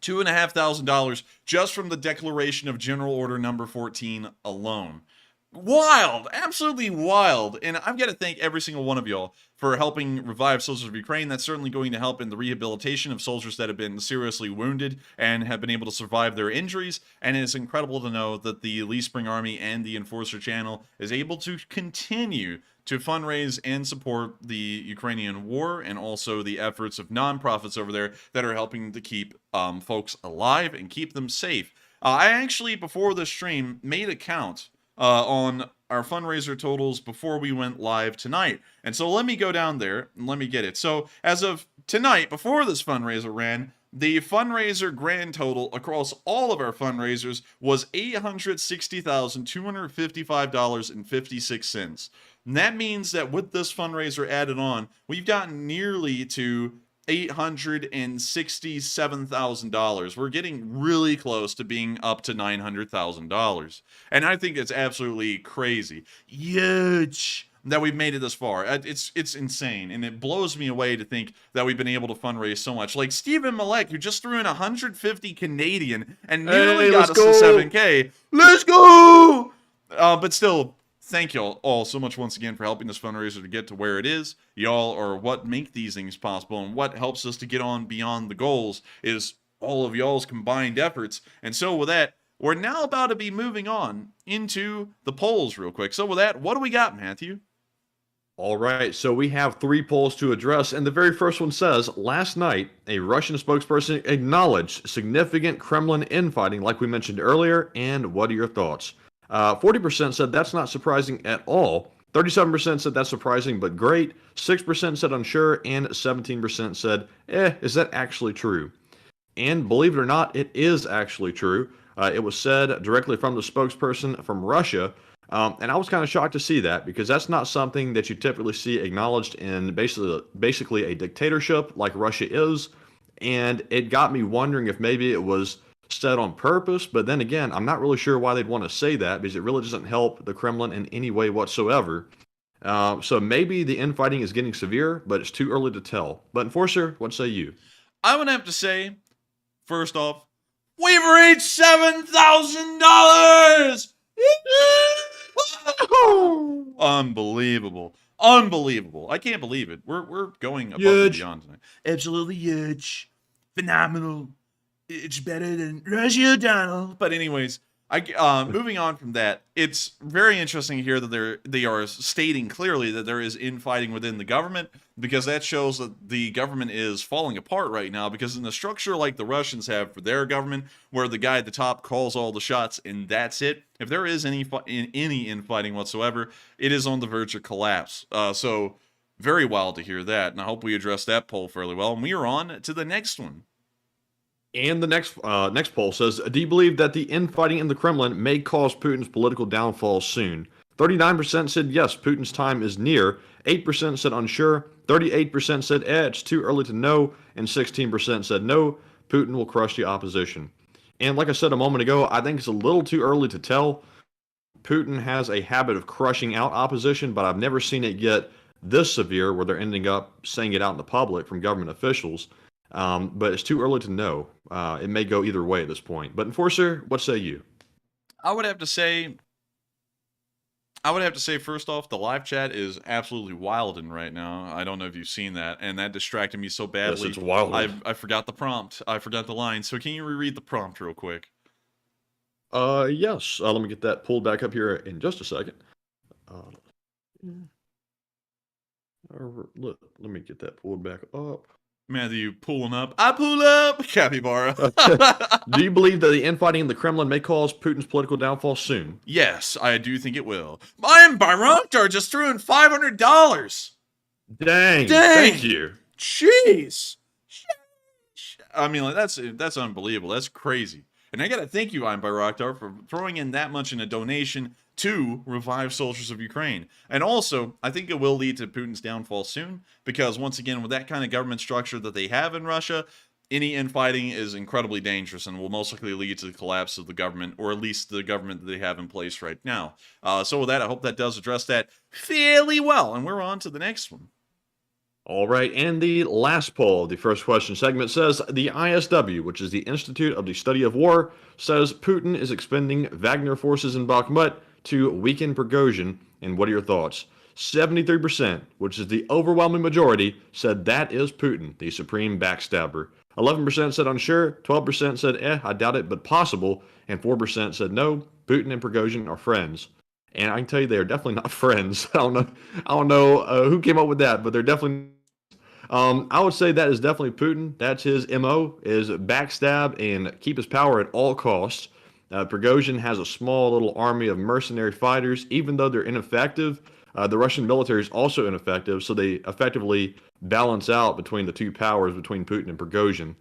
$2,500 just from the declaration of General Order number 14 alone. Wild, absolutely wild. And I've got to thank every single one of y'all for helping revive soldiers of Ukraine. That's certainly going to help in the rehabilitation of soldiers that have been seriously wounded and have been able to survive their injuries. And it's incredible to know that the Lee Spring Army and the Enforcer channel is able to continue to fundraise and support the Ukrainian war and also the efforts of nonprofits over there that are helping to keep folks alive and keep them safe. I actually, before the stream, made a count on our fundraiser totals before we went live tonight. And so let me go down there and let me get it. So as of tonight, before this fundraiser ran, the fundraiser grand total across all of our fundraisers was $860,255.56. And that means that with this fundraiser added on, we've gotten nearly to $867,000. We're getting really close to being up to $900,000. And I think it's absolutely crazy. Huge that we've made it this far. It's insane. And it blows me away to think that we've been able to fundraise so much. Like Stephen Malek, who just threw in 150 Canadian and nearly got us to 7K. Let's go! But still, thank y'all all so much once again for helping this fundraiser to get to where it is. Y'all are what make these things possible, and what helps us to get on beyond the goals is all of y'all's combined efforts. And so with that, we're now about to be moving on into the polls real quick. So with that, what do we got, Matthew? All right, so we have 3 polls to address, and the very first one says, last night, a Russian spokesperson acknowledged significant Kremlin infighting like we mentioned earlier, and what are your thoughts? 40% said that's not surprising at all, 37% said that's surprising but great, 6% said unsure, and 17% said, is that actually true? And believe it or not, it is actually true. It was said directly from the spokesperson from Russia. And I was kind of shocked to see that, because that's not something that you typically see acknowledged in basically a dictatorship like Russia is. And it got me wondering if maybe it was said on purpose. But then again, I'm not really sure why they'd want to say that, because it really doesn't help the Kremlin in any way whatsoever. So maybe the infighting is getting severe, but it's too early to tell. But Enforcer, what say you? I would have to say, first off, we've reached $7,000! Unbelievable. Unbelievable. I can't believe it. We're going above and beyond tonight. Absolutely huge. Phenomenal. It's better than Rosie O'Donnell. But anyways, moving on from that, it's very interesting here that they are stating clearly that there is infighting within the government, because that shows that the government is falling apart right now, because in the structure like the Russians have for their government, where the guy at the top calls all the shots and that's it, if there is any infighting whatsoever, it is on the verge of collapse. So very wild to hear that, and I hope we address that poll fairly well. And we are on to the next one. And the next poll says, do you believe that the infighting in the Kremlin may cause Putin's political downfall soon? 39% said yes, Putin's time is near. 8% said unsure. 38% said it's too early to know. And 16% said no, Putin will crush the opposition. And like I said a moment ago, I think it's a little too early to tell. Putin has a habit of crushing out opposition, but I've never seen it get this severe where they're ending up saying it out in the public from government officials. But it's too early to know. It may go either way at this point. But Enforcer, what say you? I would have to say, first off, the live chat is absolutely wilding right now. I don't know if you've seen that, and that distracted me so badly. Yes, it's wild. I forgot the prompt. I forgot the line. So can you reread the prompt real quick? Yes. Let me get that pulled back up here in just a second. Let me get that pulled back up. Matthew pulling up. I pull up, capybara. Do you believe that the infighting in the Kremlin may cause Putin's political downfall soon? Yes, I do think it will. Mine Bayraktar just threw in $500. Dang. Thank you. Jeez. I mean, like, that's unbelievable. That's crazy. And I gotta thank you, I'm Bayraktar, for throwing in that much in a donation to revive soldiers of Ukraine. And also, I think it will lead to Putin's downfall soon, because once again, with that kind of government structure that they have in Russia, any infighting is incredibly dangerous and will most likely lead to the collapse of the government, or at least the government that they have in place right now. So with that, I hope that does address that fairly well. And we're on to the next one. All right, and the last poll of the first question segment says, the ISW, which is the Institute of the Study of War, says Putin is expending Wagner forces in Bakhmut to weaken Prigozhin, and what are your thoughts? 73%, which is the overwhelming majority, said that is Putin, the supreme backstabber. 11% said unsure, 12% said I doubt it, but possible, and 4% said no, Putin and Prigozhin are friends. And I can tell you they are definitely not friends. I don't know who came up with that, but they're definitely. I would say that is definitely Putin. That's his MO, is backstab and keep his power at all costs. Prigozhin has a small little army of mercenary fighters. Even though they're ineffective, the Russian military is also ineffective, so they effectively balance out between the two powers, between Putin and Prigozhin.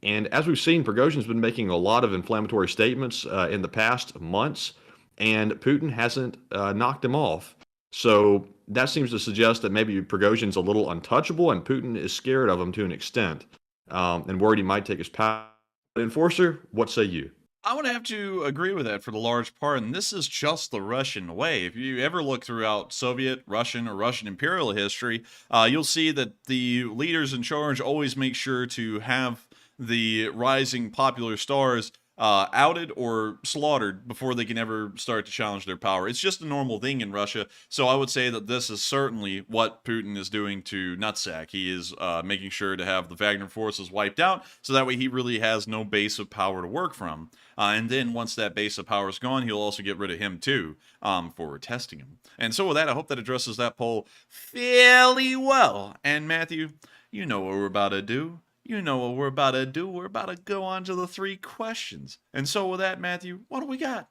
And as we've seen, Prigozhin's been making a lot of inflammatory statements in the past months, and Putin hasn't knocked him off. So that seems to suggest that maybe Prigozhin's a little untouchable, and Putin is scared of him to an extent, and worried he might take his power. Enforcer, what say you? I would have to agree with that for the large part, and this is just the Russian way. If you ever look throughout Soviet, Russian, or Russian imperial history, you'll see that the leaders in charge always make sure to have the rising popular stars outed or slaughtered before they can ever start to challenge their power. It's just a normal thing in Russia, so I would say that this is certainly what Putin is doing to Nutsack. He is making sure to have the Wagner forces wiped out, so that way he really has no base of power to work from. And then once that base of power is gone, he'll also get rid of him too, for testing him. And so with that, I hope that addresses that poll fairly well. And Matthew, you know what we're about to do. You know what we're about to do. We're about to go on to the 3 questions. And so with that, Matthew, what do we got?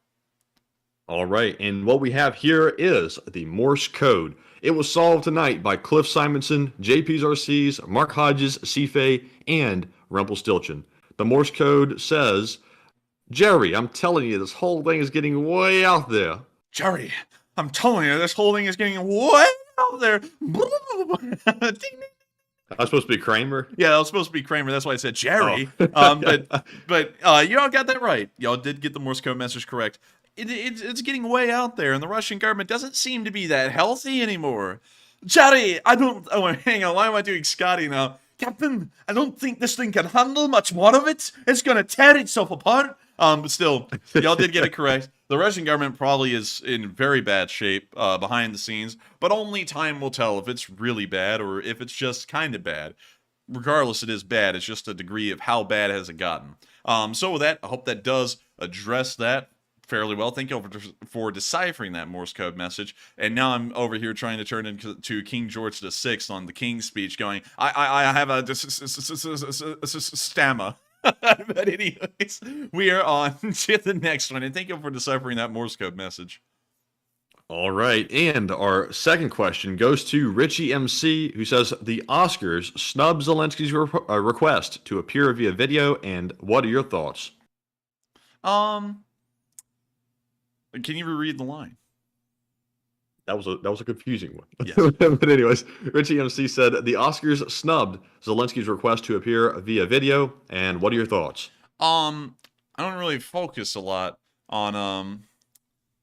All right, and what we have here is the Morse code. It was solved tonight by Cliff Simonson, JP's RCs, Mark Hodges, Cife, and Rumpelstiltskin. The Morse code says, Jerry, I'm telling you, this whole thing is getting way out there. Jerry, I'm telling you, this whole thing is getting way out there. I was supposed to be Kramer? Yeah, that was supposed to be Kramer. That's why I said Jerry. But y'all got that right. Y'all did get the Morse code message correct. It's getting way out there, and the Russian government doesn't seem to be that healthy anymore. Jerry, I don't... Oh, hang on. Why am I doing Scotty now? Captain, I don't think this thing can handle much more of it. It's going to tear itself apart. But still, y'all did get it correct. The Russian government probably is in very bad shape behind the scenes, but only time will tell if it's really bad or if it's just kind of bad. Regardless, it is bad. It's just a degree of how bad has it gotten. So with that, I hope that does address that fairly well. Thank you for deciphering that Morse code message. And now I'm over here trying to turn into King George VI on the King's speech going, I have a stammer. But anyways, we are on to the next one. And thank you for deciphering that Morse code message. All right, and our second question goes to Richie MC, who says, the Oscars snub Zelensky's request to appear via video, and what are your thoughts? Can you reread the line? That was a confusing one. Yes. But anyways, Richie MC said the Oscars snubbed Zelensky's request to appear via video, and what are your thoughts? I don't really focus a lot on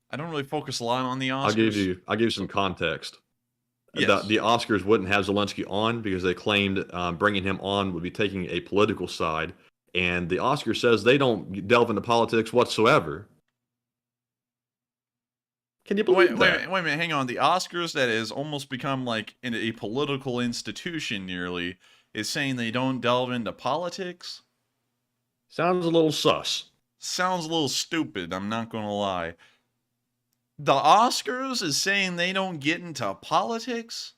the Oscars. I'll give you some context. Yes. The Oscars wouldn't have Zelensky on because they claimed bringing him on would be taking a political side, and the Oscars says they don't delve into politics whatsoever. Can you believe that? Wait a minute, hang on. The Oscars, that has almost become like a political institution nearly, is saying they don't delve into politics? Sounds a little sus. Sounds a little stupid, I'm not gonna lie. The Oscars is saying they don't get into politics?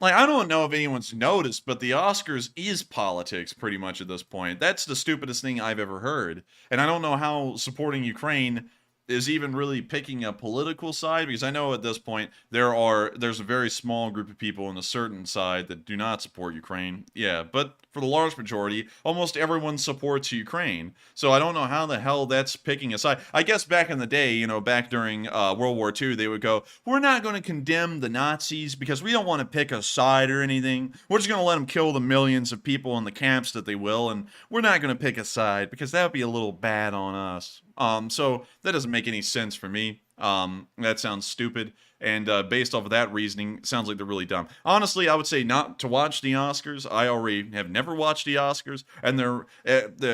Like, I don't know if anyone's noticed, but the Oscars is politics pretty much at this point. That's the stupidest thing I've ever heard. And I don't know how supporting Ukraine is even really picking a political side, because I know at this point there's a very small group of people on a certain side that do not support Ukraine. Yeah, but for the large majority, almost everyone supports Ukraine. So I don't know how the hell that's picking a side. I guess back in the day, back during World War II, they would go, we're not going to condemn the Nazis because we don't want to pick a side or anything. We're just going to let them kill the millions of people in the camps that they will, and we're not going to pick a side because that would be a little bad on us. So that doesn't make any sense for me. That sounds stupid. And based off of that reasoning, it sounds like they're really dumb. Honestly, I would say not to watch the Oscars. I already have never watched the Oscars. And they're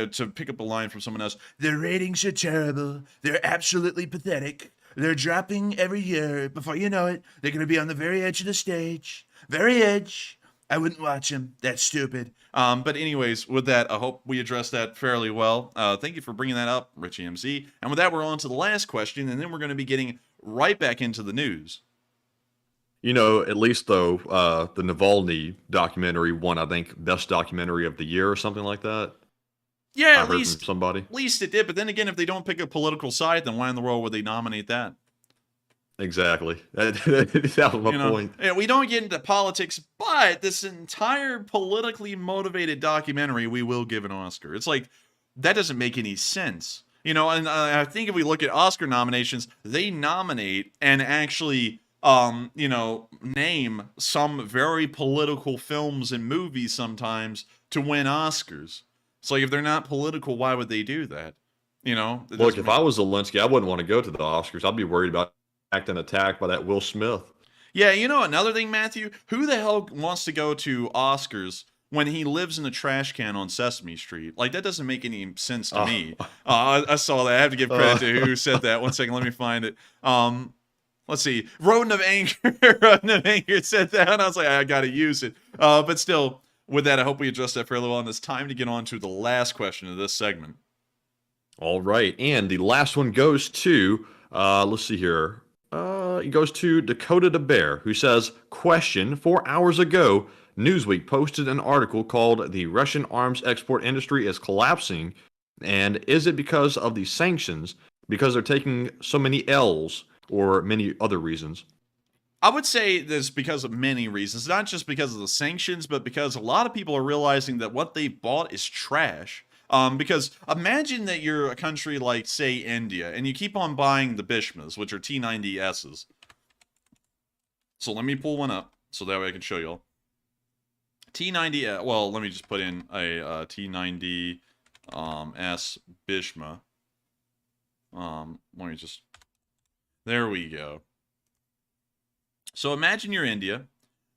to pick up a line from someone else, Their ratings are terrible. They're absolutely pathetic. They're dropping every year. Before you know it, they're going to be on the very edge of the stage. Very edge. I wouldn't watch them. That's stupid. But anyways, with that, I hope we addressed that fairly well. Thank you for bringing that up, Richie MC. And with that, we're on to the last question, and then we're going to be getting right back into the news. You know, at least though, the Navalny documentary won, I think, best documentary of the year or something like that. Yeah, I at heard least from somebody. At least it did. But then again, if they don't pick a political side, then why in the world would they nominate that? Exactly. That was my point. Yeah, we don't get into politics, but this entire politically motivated documentary, we will give an Oscar. It's like, that doesn't make any sense. You know, and I think if we look at Oscar nominations, they nominate and actually, name some very political films and movies sometimes to win Oscars. It's like, if they're not political, why would they do that? You know? Look, if I was Zelensky, I wouldn't want to go to the Oscars. I'd be worried about acting attacked by that Will Smith. Yeah, you know, another thing, Matthew, who the hell wants to go to Oscars when he lives in a trash can on Sesame Street? Like, that doesn't make any sense to me. I saw that. I have to give credit to who said that. One second, let me find it. Let's see. Rodent of Anger. Rodent of Anger said that, and I was like, I gotta use it. But still, with that, I hope we addressed that fairly well, and it's time to get on to the last question of this segment. All right, and the last one goes to, let's see here. It goes to Dakota the Bear, who says, question, 4 hours ago, Newsweek posted an article called The Russian Arms Export Industry is Collapsing, and is it because of the sanctions, because they're taking so many L's, or many other reasons? I would say this because of many reasons, not just because of the sanctions, but because a lot of people are realizing that what they bought is trash. Because imagine that you're a country like, say, India, and you keep on buying the Bishmas, which are T90Ss. So let me pull one up, so that way I can show you all. T90, well, let me just put in a T90 S Bishma. Let me just, there we go. So imagine you're India,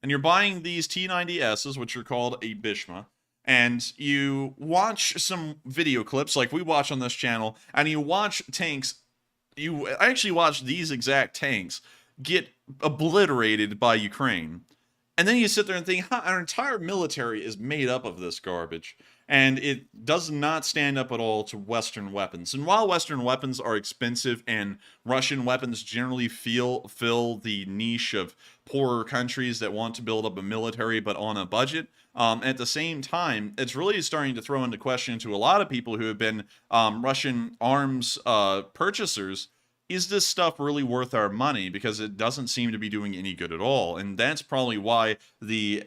and you're buying these T90Ss, which are called a Bishma, and you watch some video clips like we watch on this channel, and you watch tanks, you actually watch these exact tanks get obliterated by Ukraine. And then you sit there and think, our entire military is made up of this garbage. And it does not stand up at all to Western weapons. And while Western weapons are expensive and Russian weapons generally fill the niche of poorer countries that want to build up a military but on a budget, at the same time, it's really starting to throw into question to a lot of people who have been Russian arms purchasers. Is this stuff really worth our money? Because it doesn't seem to be doing any good at all. And that's probably why the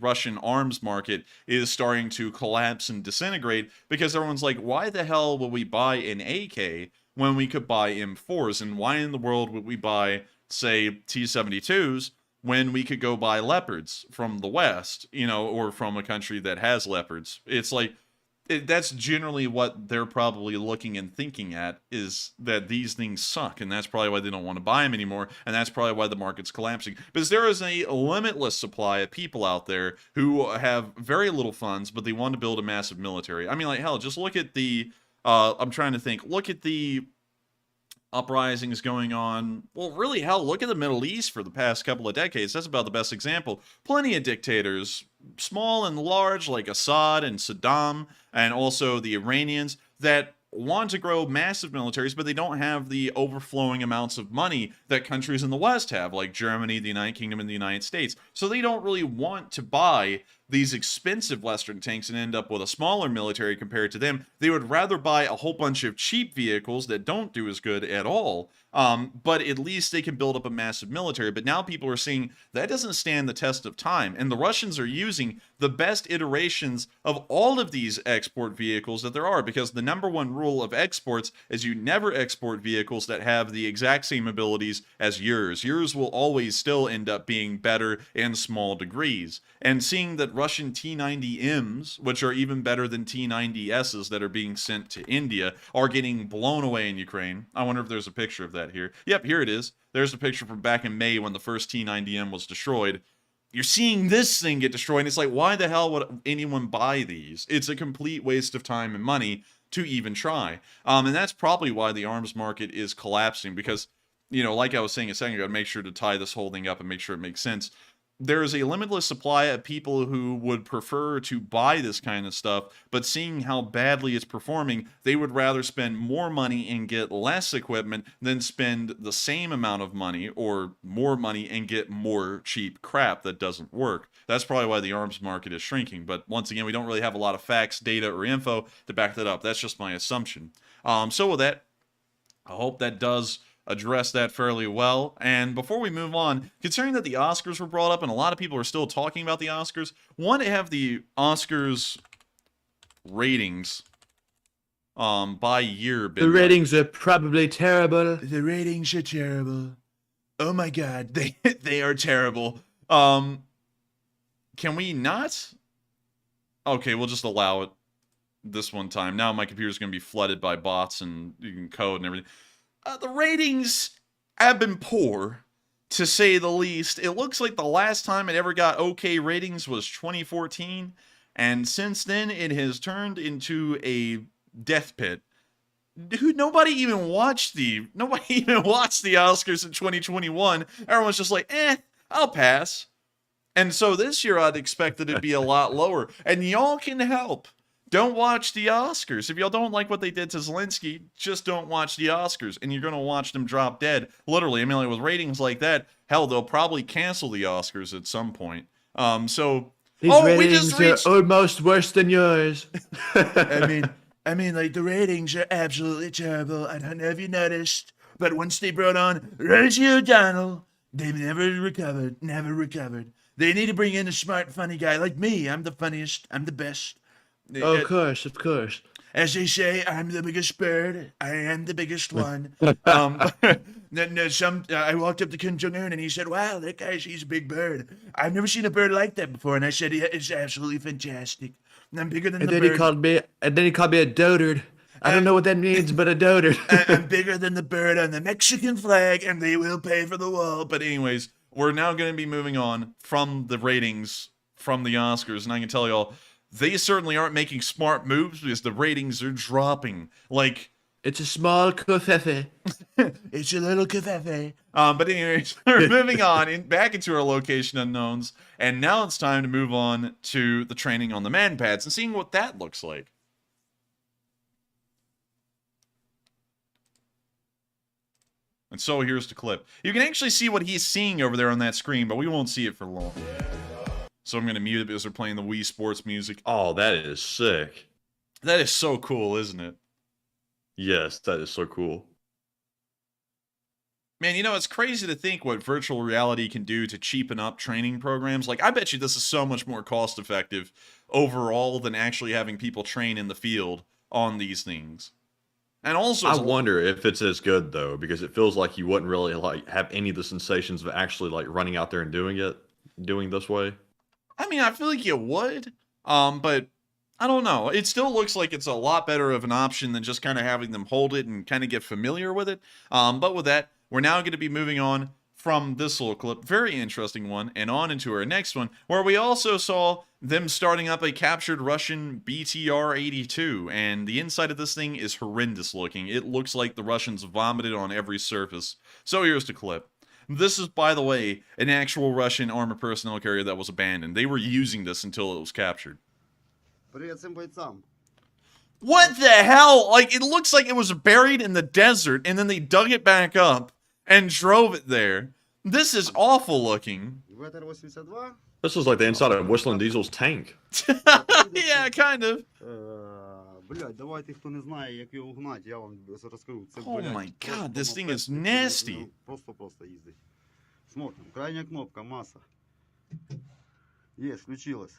Russian arms market is starting to collapse and disintegrate, because everyone's like, why the hell would we buy an AK when we could buy M4s? And why in the world would we buy, say, T-72s when we could go buy Leopards from the West, you know, or from a country that has Leopards? It's like, that's generally what they're probably looking and thinking at, is that these things suck, and that's probably why they don't want to buy them anymore, and that's probably why the market's collapsing. Because there is a limitless supply of people out there who have very little funds, but they want to build a massive military. I mean, like, hell, just look at the, I'm trying to think, look at the uprisings going on. Well, really, hell, look at the Middle East for the past couple of decades. That's about the best example. Plenty of dictators, small and large, like Assad and Saddam, and also the Iranians, that want to grow massive militaries, but they don't have the overflowing amounts of money that countries in the West have, like Germany, the United Kingdom, and the United States. So they don't really want to buy these expensive Western tanks and end up with a smaller military compared to them. They would rather buy a whole bunch of cheap vehicles that don't do as good at all, but at least they can build up a massive military. But now people are seeing that doesn't stand the test of time, and the Russians are using the best iterations of all of these export vehicles that there are, because the number one rule of exports is you never export vehicles that have the exact same abilities as yours. Yours will always still end up being better in small degrees. And seeing that Russian T-90Ms, which are even better than T-90Ss that are being sent to India, are getting blown away in Ukraine. I wonder if there's a picture of that here. Yep, here it is. There's a picture from back in May when the first T-90M was destroyed. You're seeing this thing get destroyed, and it's like, why the hell would anyone buy these? It's a complete waste of time and money to even try. And that's probably why the arms market is collapsing, because, you know, like I was saying a second ago, make sure to tie this whole thing up and make sure it makes sense. There is a limitless supply of people who would prefer to buy this kind of stuff, but seeing how badly it's performing, they would rather spend more money and get less equipment than spend the same amount of money or more money and get more cheap crap that doesn't work. That's probably why the arms market is shrinking. But once again, we don't really have a lot of facts, data, or info to back that up. That's just my assumption. So with that, I hope that does address that fairly well. And before we move on, considering that the Oscars were brought up and a lot of people are still talking about the Oscars, want to have the Oscars ratings by year been The ratings are probably terrible. The ratings are terrible. Oh my god, they are terrible. Can we not? Okay, we'll just allow it this one time. Now my computer's going to be flooded by bots and code and everything. The ratings have been poor, to say the least. It looks like the last time it ever got okay ratings was 2014, and since then it has turned into a death pit. Dude, nobody even watched the Oscars in 2021. Everyone's just like, I'll pass. And so this year I'd expect it to be a lot lower. And y'all can help. Don't watch the Oscars. If y'all don't like what they did to Zelensky, just don't watch the Oscars, and you're going to watch them drop dead. Literally, I mean, like with ratings like that, hell, they'll probably cancel the Oscars at some point. These ratings are almost worse than yours. I mean, like, the ratings are absolutely terrible. I don't know if you noticed, but once they brought on Rosie O'Donnell, they've never recovered. They need to bring in a smart, funny guy like me. I'm the funniest. I'm the best. Of course. As they say, I'm the biggest bird. I am the biggest one. I walked up to Kim Jong-un and he said, "Wow, he's a big bird. I've never seen a bird like that before." And I said, "Yeah, it's absolutely fantastic. And I'm bigger than the bird." And then he called me a dotard. I don't know what that means, but a dotard. I'm bigger than the bird on the Mexican flag, and they will pay for the wall. But anyways, we're now going to be moving on from the ratings from the Oscars, and I can tell y'all, they certainly aren't making smart moves because the ratings are dropping. Like, it's a small covfefe. It's a little covfefe. But anyways, we're moving on back into our location unknowns, and now it's time to move on to the training on the man pads and seeing what that looks like. And so here's the clip. You can actually see what he's seeing over there on that screen, but we won't see it for long. So I'm going to mute it because they're playing the Wii Sports music. Oh, that is sick. That is so cool, isn't it? Yes, that is so cool. Man, you know, it's crazy to think what virtual reality can do to cheapen up training programs. Like, I bet you this is so much more cost-effective overall than actually having people train in the field on these things. And also, I wonder if it's as good, though, because it feels like you wouldn't really, like, have any of the sensations of actually, like, running out there and doing this way. I mean, I feel like you would, but I don't know. It still looks like it's a lot better of an option than just kind of having them hold it and kind of get familiar with it. But with that, we're now going to be moving on from this little clip, very interesting one, and on into our next one, where we also saw them starting up a captured Russian BTR-82, and the inside of this thing is horrendous looking. It looks like the Russians vomited on every surface. So here's the clip. This is, by the way, an actual Russian armored personnel carrier that was abandoned. They were using this until it was captured. What the hell? Like, it looks like it was buried in the desert, and then they dug it back up and drove it there. This is awful looking. This is like the inside of Whistling Diesel's tank. Yeah, kind of. Oh my god, this thing is nasty. Смотрим. Крайняя кнопка, масса. Есть, включилась.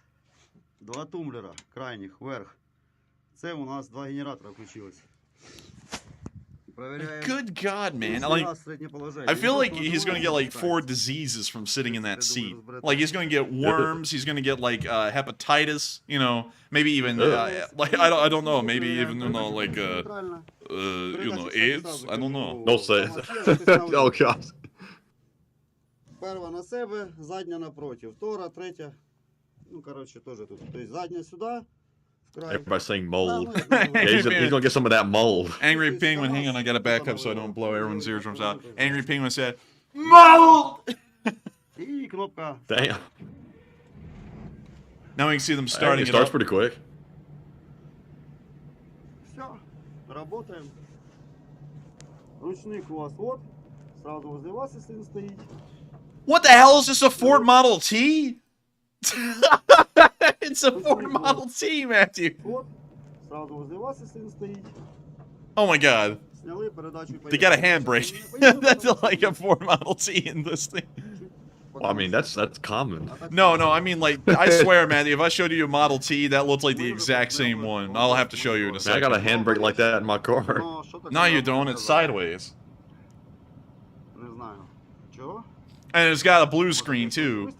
Два тумблера крайних вверх. Це у нас два генератора включилось. Good God, man. I feel like he's going to get like 4 diseases from sitting in that seat. Like he's going to get worms. He's going to get like hepatitis. You know, maybe even like I don't know. Maybe even like AIDS. I don't know. No say. Oh God. Перва на себе, задня напротив. Втора, третя. Ну, короче, тоже тут. То есть задня сюда. Everybody's saying mold. Yeah, he's gonna get some of that mold. Angry Penguin, hang on, I gotta back up so I don't blow everyone's eardrums out. Angry Penguin said, MOLD! И кнопка. Damn. Now we can see them starting It starts up. pretty quick. Все, работаем. Ручник у вас вот. Сразу возле вас, если он стоит. What the hell is this, a Ford Model T? It's a Ford Model T, Matthew. Вот. Сразу возле вас, если он стоит. Oh my God. Сняли передачу. They got a handbrake. That's like a Ford Model T in this thing. Well, I mean, that's common. No, I mean, like, I swear, Matthew, if I showed you a Model T, that looked like the exact same one. I'll have to show you in a Man, I second. got a handbrake like that in my car. No, you don't. It's sideways. Не знаю. Чего? And it's got a blue screen, too.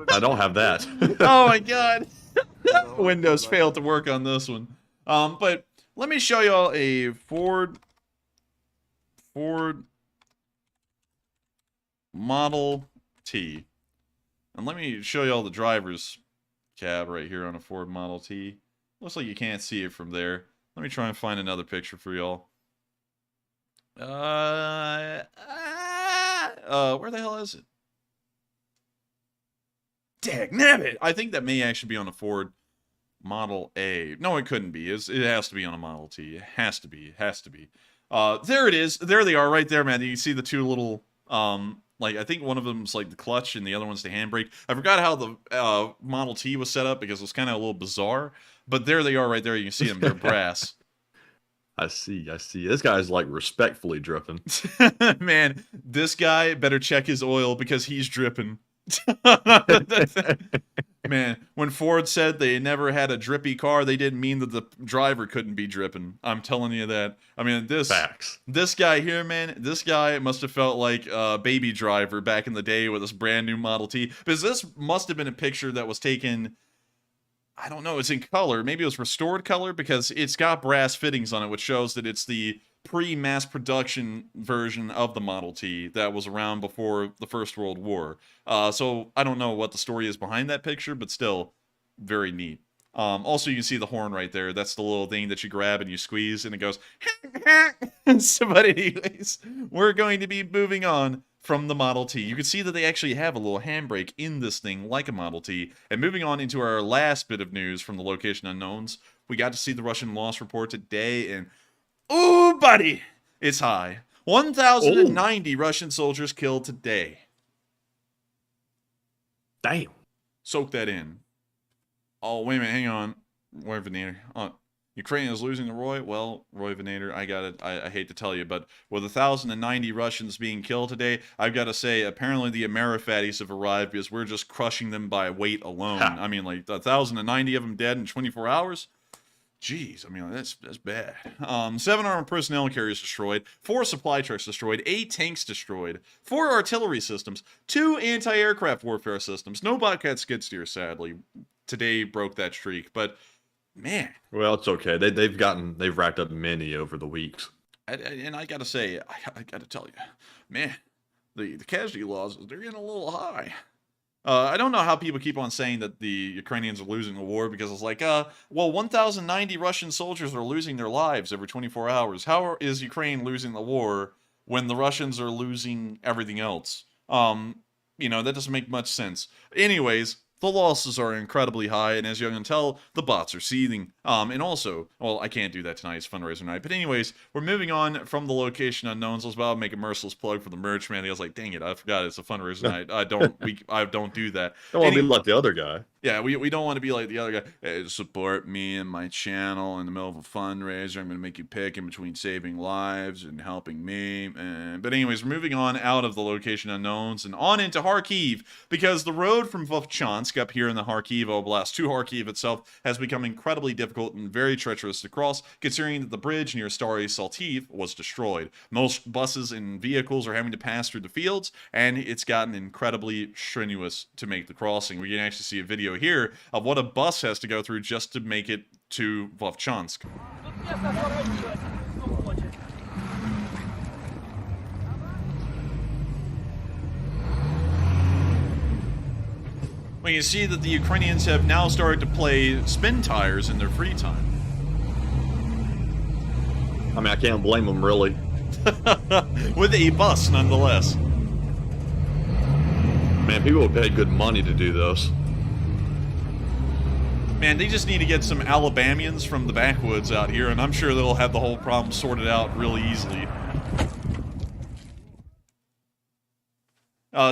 I don't have that. Oh my God. Windows failed to work on this one. But let me show y'all a Ford Model T. And let me show y'all the driver's cab right here on a Ford Model T. Looks like you can't see it from there. Let me try and find another picture for y'all. Where the hell is it? Dagnabbit! I think that may actually be on a Ford Model A. No, it couldn't be. It has to be on a Model T. It has to be. It has to be. There it is. There they are right there, man. You can see the two little, like, I think one of them's like the clutch and the other one's the handbrake. I forgot how the Model T was set up because it was kind of a little bizarre. But there they are right there. You can see them. They're brass. I see. This guy's like respectfully dripping. Man, this guy better check his oil because he's dripping. Man, when Ford said they never had a drippy car, they didn't mean that the driver couldn't be dripping. I'm telling you that. I mean, this guy here, man, this guy must have felt like a baby driver back in the day with this brand new Model T. Because this must have been a picture that was taken, I don't know, it's in color. Maybe it was restored color because it's got brass fittings on it, which shows that it's the pre-mass production version of the Model T that was around before the First World War. So I don't know what the story is behind that picture, but still very neat. Also, you can see the horn right there. That's the little thing that you grab and you squeeze, and it goes. So, but anyways, we're going to be moving on from the Model T. You can see that they actually have a little handbrake in this thing like a Model T. And moving on into our last bit of news from the location unknowns, we got to see the Russian loss report today, and ooh, buddy, it's high. 1,090 Russian soldiers killed today. Damn. Soak that in. Oh, wait a minute, hang on. Roy Venator. Ukraine is losing to Roy. Well, Roy Venator, I got it. I hate to tell you, but with 1,090 Russians being killed today, I've got to say, apparently the Amerifatties have arrived because we're just crushing them by weight alone. I mean, like 1,090 of them dead in 24 hours. Jeez, I mean, that's bad. 7 armored personnel carriers destroyed, 4 supply trucks destroyed, 8 tanks destroyed, 4 artillery systems, 2 anti-aircraft warfare systems. No Bobcat skid steer, sadly. Today broke that streak, but man. Well, it's okay. They've racked up many over the weeks. And I gotta say, I gotta tell you, man, the casualty losses, they're getting a little high. I don't know how people keep on saying that the Ukrainians are losing the war because it's like, well, 1,090 Russian soldiers are losing their lives every 24 hours. How is Ukraine losing the war when the Russians are losing everything else? That doesn't make much sense. Anyways, the losses are incredibly high, and as you can tell, the bots are seething. And also, well, I can't do that tonight, it's fundraiser night. But anyways, we're moving on from the location unknowns. I was about to make a merciless plug for the merch, man. I was like, dang it, I forgot it's a fundraiser night. I don't do that. Don't want to be like the other guy. Yeah, we don't want to be like the other guy. Hey, support me and my channel in the middle of a fundraiser. I'm going to make you pick in between saving lives and helping me. But anyways, we're moving on out of the location unknowns and on into Kharkiv, because the road from Vovchansk up here in the Kharkiv Oblast to Kharkiv itself has become incredibly difficult and very treacherous to cross, considering that the bridge near Stary Saltiv was destroyed. Most buses and vehicles are having to pass through the fields, and it's gotten incredibly strenuous to make the crossing. We can actually see a video here of what a bus has to go through just to make it to Vovchansk. We can see that the Ukrainians have now started to play spin tires in their free time. I mean, I can't blame them, really. With a bus, nonetheless. Man, people have paid good money to do those. Man, they just need to get some Alabamians from the backwoods out here, and I'm sure they'll have the whole problem sorted out really easily.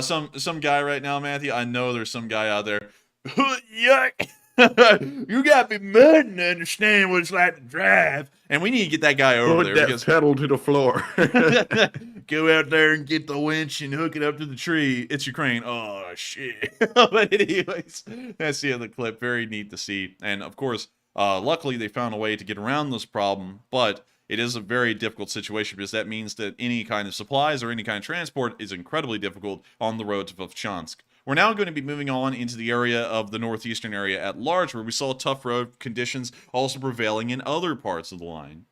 Some guy right now, Matthew, I know there's some guy out there. Yuck! You got me mud to understand what it's like to drive. And we need to get that guy over there. Put that pedal to the floor. Go out there and get the winch and hook it up to the tree. It's Ukraine. Oh, shit. But anyways, that's the other clip. Very neat to see. And, of course, luckily they found a way to get around this problem. But it is a very difficult situation, because that means that any kind of supplies or any kind of transport is incredibly difficult on the road to Vovchansk. We're now going to be moving on into the area of the northeastern area at large, where we saw tough road conditions also prevailing in other parts of the line.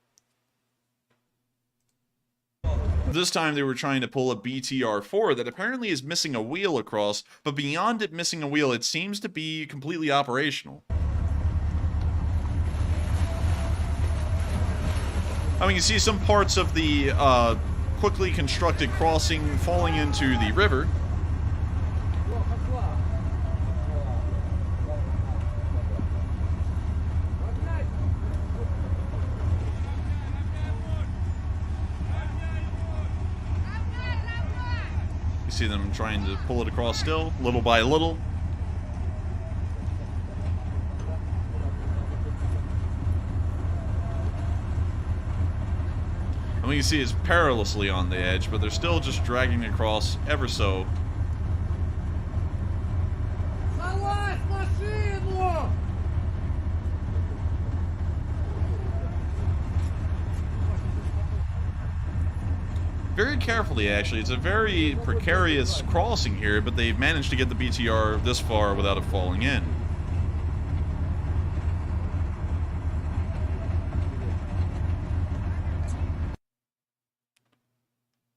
This time they were trying to pull a BTR-4 that apparently is missing a wheel across, but beyond it missing a wheel, it seems to be completely operational. I mean, you see some parts of the quickly constructed crossing falling into the river. You see them trying to pull it across still, little by little. And we can see it's perilously on the edge, but they're still just dragging it across ever so. Very carefully, actually. It's a very precarious crossing here, but they've managed to get the BTR this far without it falling in.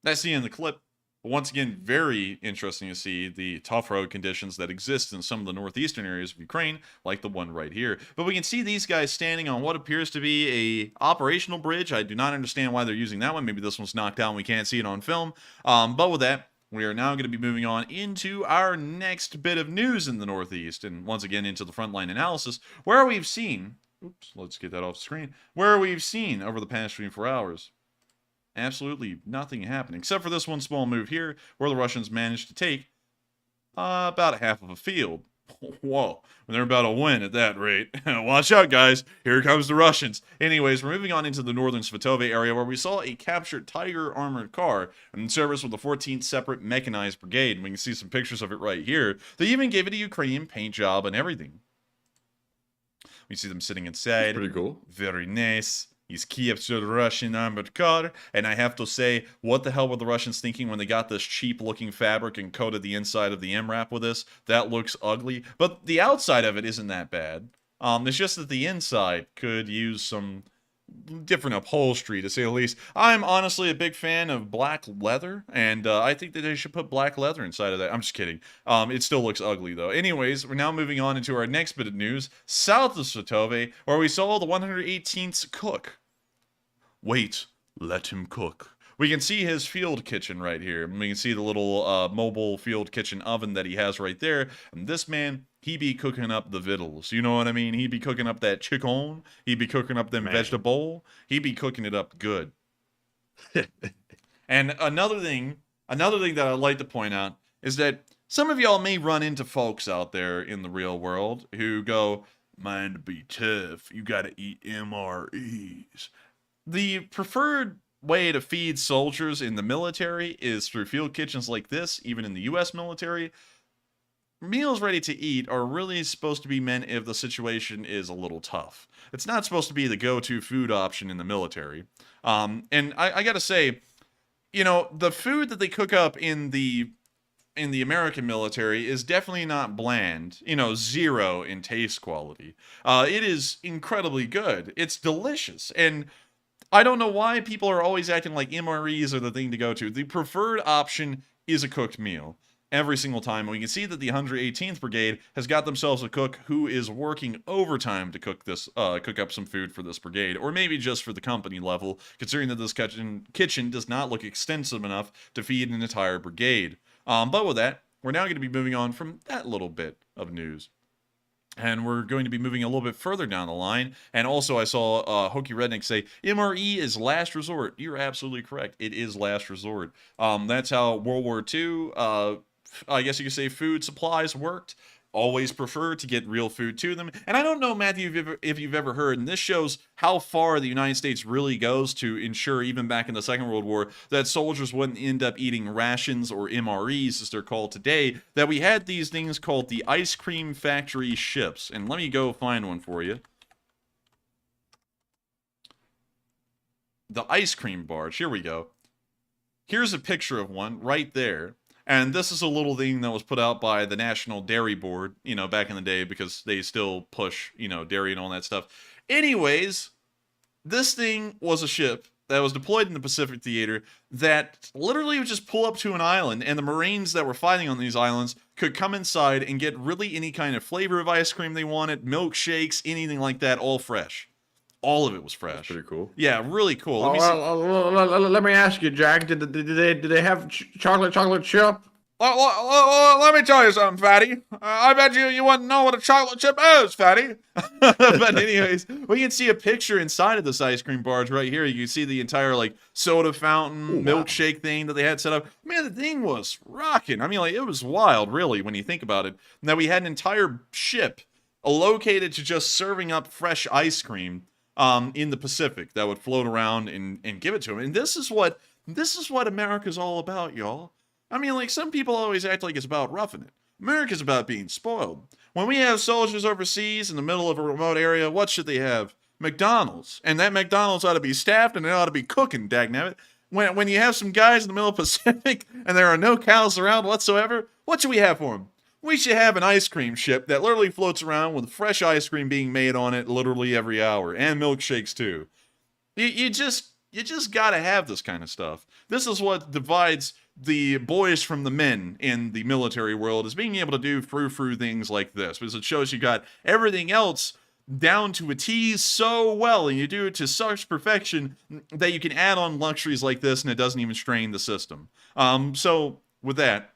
That's the end of the clip. But once again, very interesting to see the tough road conditions that exist in some of the northeastern areas of Ukraine, like the one right here. But we can see these guys standing on what appears to be a operational bridge. I do not understand why they're using that one. Maybe this one's knocked out and we can't see it on film. But with that, we are now going to be moving on into our next bit of news in the Northeast, and once again into the frontline analysis, where we've seen, oops, let's get that off the screen, where we've seen over the past 24 hours, absolutely nothing happening, except for this one small move here, where the Russians managed to take about half of a field. Whoa, they're about to win at that rate. Watch out, guys. Here comes the Russians. Anyways, we're moving on into the northern Svatove area, where we saw a captured Tiger armored car in service with the 14th Separate Mechanized Brigade. And we can see some pictures of it right here. They even gave it a Ukrainian paint job and everything. We see them sitting inside. That's pretty cool. Very nice. He's captured a Russian armored car, and I have to say, what the hell were the Russians thinking when they got this cheap-looking fabric and coated the inside of the MRAP with this? That looks ugly, but the outside of it isn't that bad. It's just that the inside could use some different upholstery, to say the least. I'm honestly a big fan of black leather, and I think that they should put black leather inside of that. I'm just kidding. It still looks ugly, though. Anyways, we're now moving on into our next bit of news, south of Svatove, where we saw the 118th cook. Wait, let him cook. We can see his field kitchen right here. We can see the little mobile field kitchen oven that he has right there. And this man, he be cooking up the victuals. You know what I mean? He be cooking up that chicken. He be cooking up them vegetable. He be cooking it up good. And another thing that I'd like to point out is that Some of y'all may run into folks out there in the real world who go, "Mind to be tough, you gotta eat MREs." The preferred way to feed soldiers in the military is through field kitchens like this, even in the US military. Meals ready to eat are really supposed to be meant if the situation is a little tough. It's not supposed to be the go-to food option in the military. And I gotta say, you know, the food that they cook up in the American military is definitely not bland. You know, zero in taste quality. It is incredibly good. It's delicious. And I don't know why people are always acting like MREs are the thing to go to. The preferred option is a cooked meal every single time. And we can see that the 118th Brigade has got themselves a cook who is working overtime to cook up some food for this brigade, or maybe just for the company level, considering that this kitchen does not look extensive enough to feed an entire brigade. But with that, we're now going to be moving on from that little bit of news. And we're going to be moving a little bit further down the line. And also, I saw Hokey Redneck say, MRE is last resort. You're absolutely correct. It is last resort. That's how World War II, I guess you could say, food supplies worked. Always prefer to get real food to them. And I don't know, Matthew, if you've ever heard, and this shows how far the United States really goes to ensure, even back in the Second World War, that soldiers wouldn't end up eating rations, or MREs as they're called today, that we had these things called the ice cream factory ships. And let me go find one for you. The ice cream barge. Here we go. Here's a picture of one right there. And this is a little thing that was put out by the National Dairy Board, you know, back in the day, because they still push, you know, dairy and all that stuff. Anyways, this thing was a ship that was deployed in the Pacific Theater that literally would just pull up to an island, and the Marines that were fighting on these islands could come inside and get really any kind of flavor of ice cream they wanted, milkshakes, anything like that, all fresh. All of it was fresh. That's pretty cool. Yeah, really cool. Let me ask you, Jack. Did they have chocolate chip? Let me tell you something, Fatty. I bet you wouldn't know what a chocolate chip is, Fatty. But anyways, we can see a picture inside of this ice cream barge right here. You can see the entire, like, soda fountain, milkshake thing that they had set up. Man, the thing was rocking. I mean, like, it was wild, really, when you think about it. Now, we had an entire ship located to just serving up fresh ice cream in the Pacific that would float around and give it to them. And this is what America's all about, y'all. I mean, like, some people always act like it's about roughing it. America's about being spoiled. When we have soldiers overseas in the middle of a remote area, what should they have? McDonald's. And that McDonald's ought to be staffed, and it ought to be cooking, dagnabbit. When you have some guys in the middle of the Pacific and there are no cows around whatsoever, what should we have for them? We should have an ice cream ship that literally floats around with fresh ice cream being made on it literally every hour, and milkshakes too. You just gotta have this kind of stuff. This is what divides the boys from the men in the military world, is being able to do frou-frou things like this, because it shows you got everything else down to a T so well, and you do it to such perfection that you can add on luxuries like this and it doesn't even strain the system. So with that,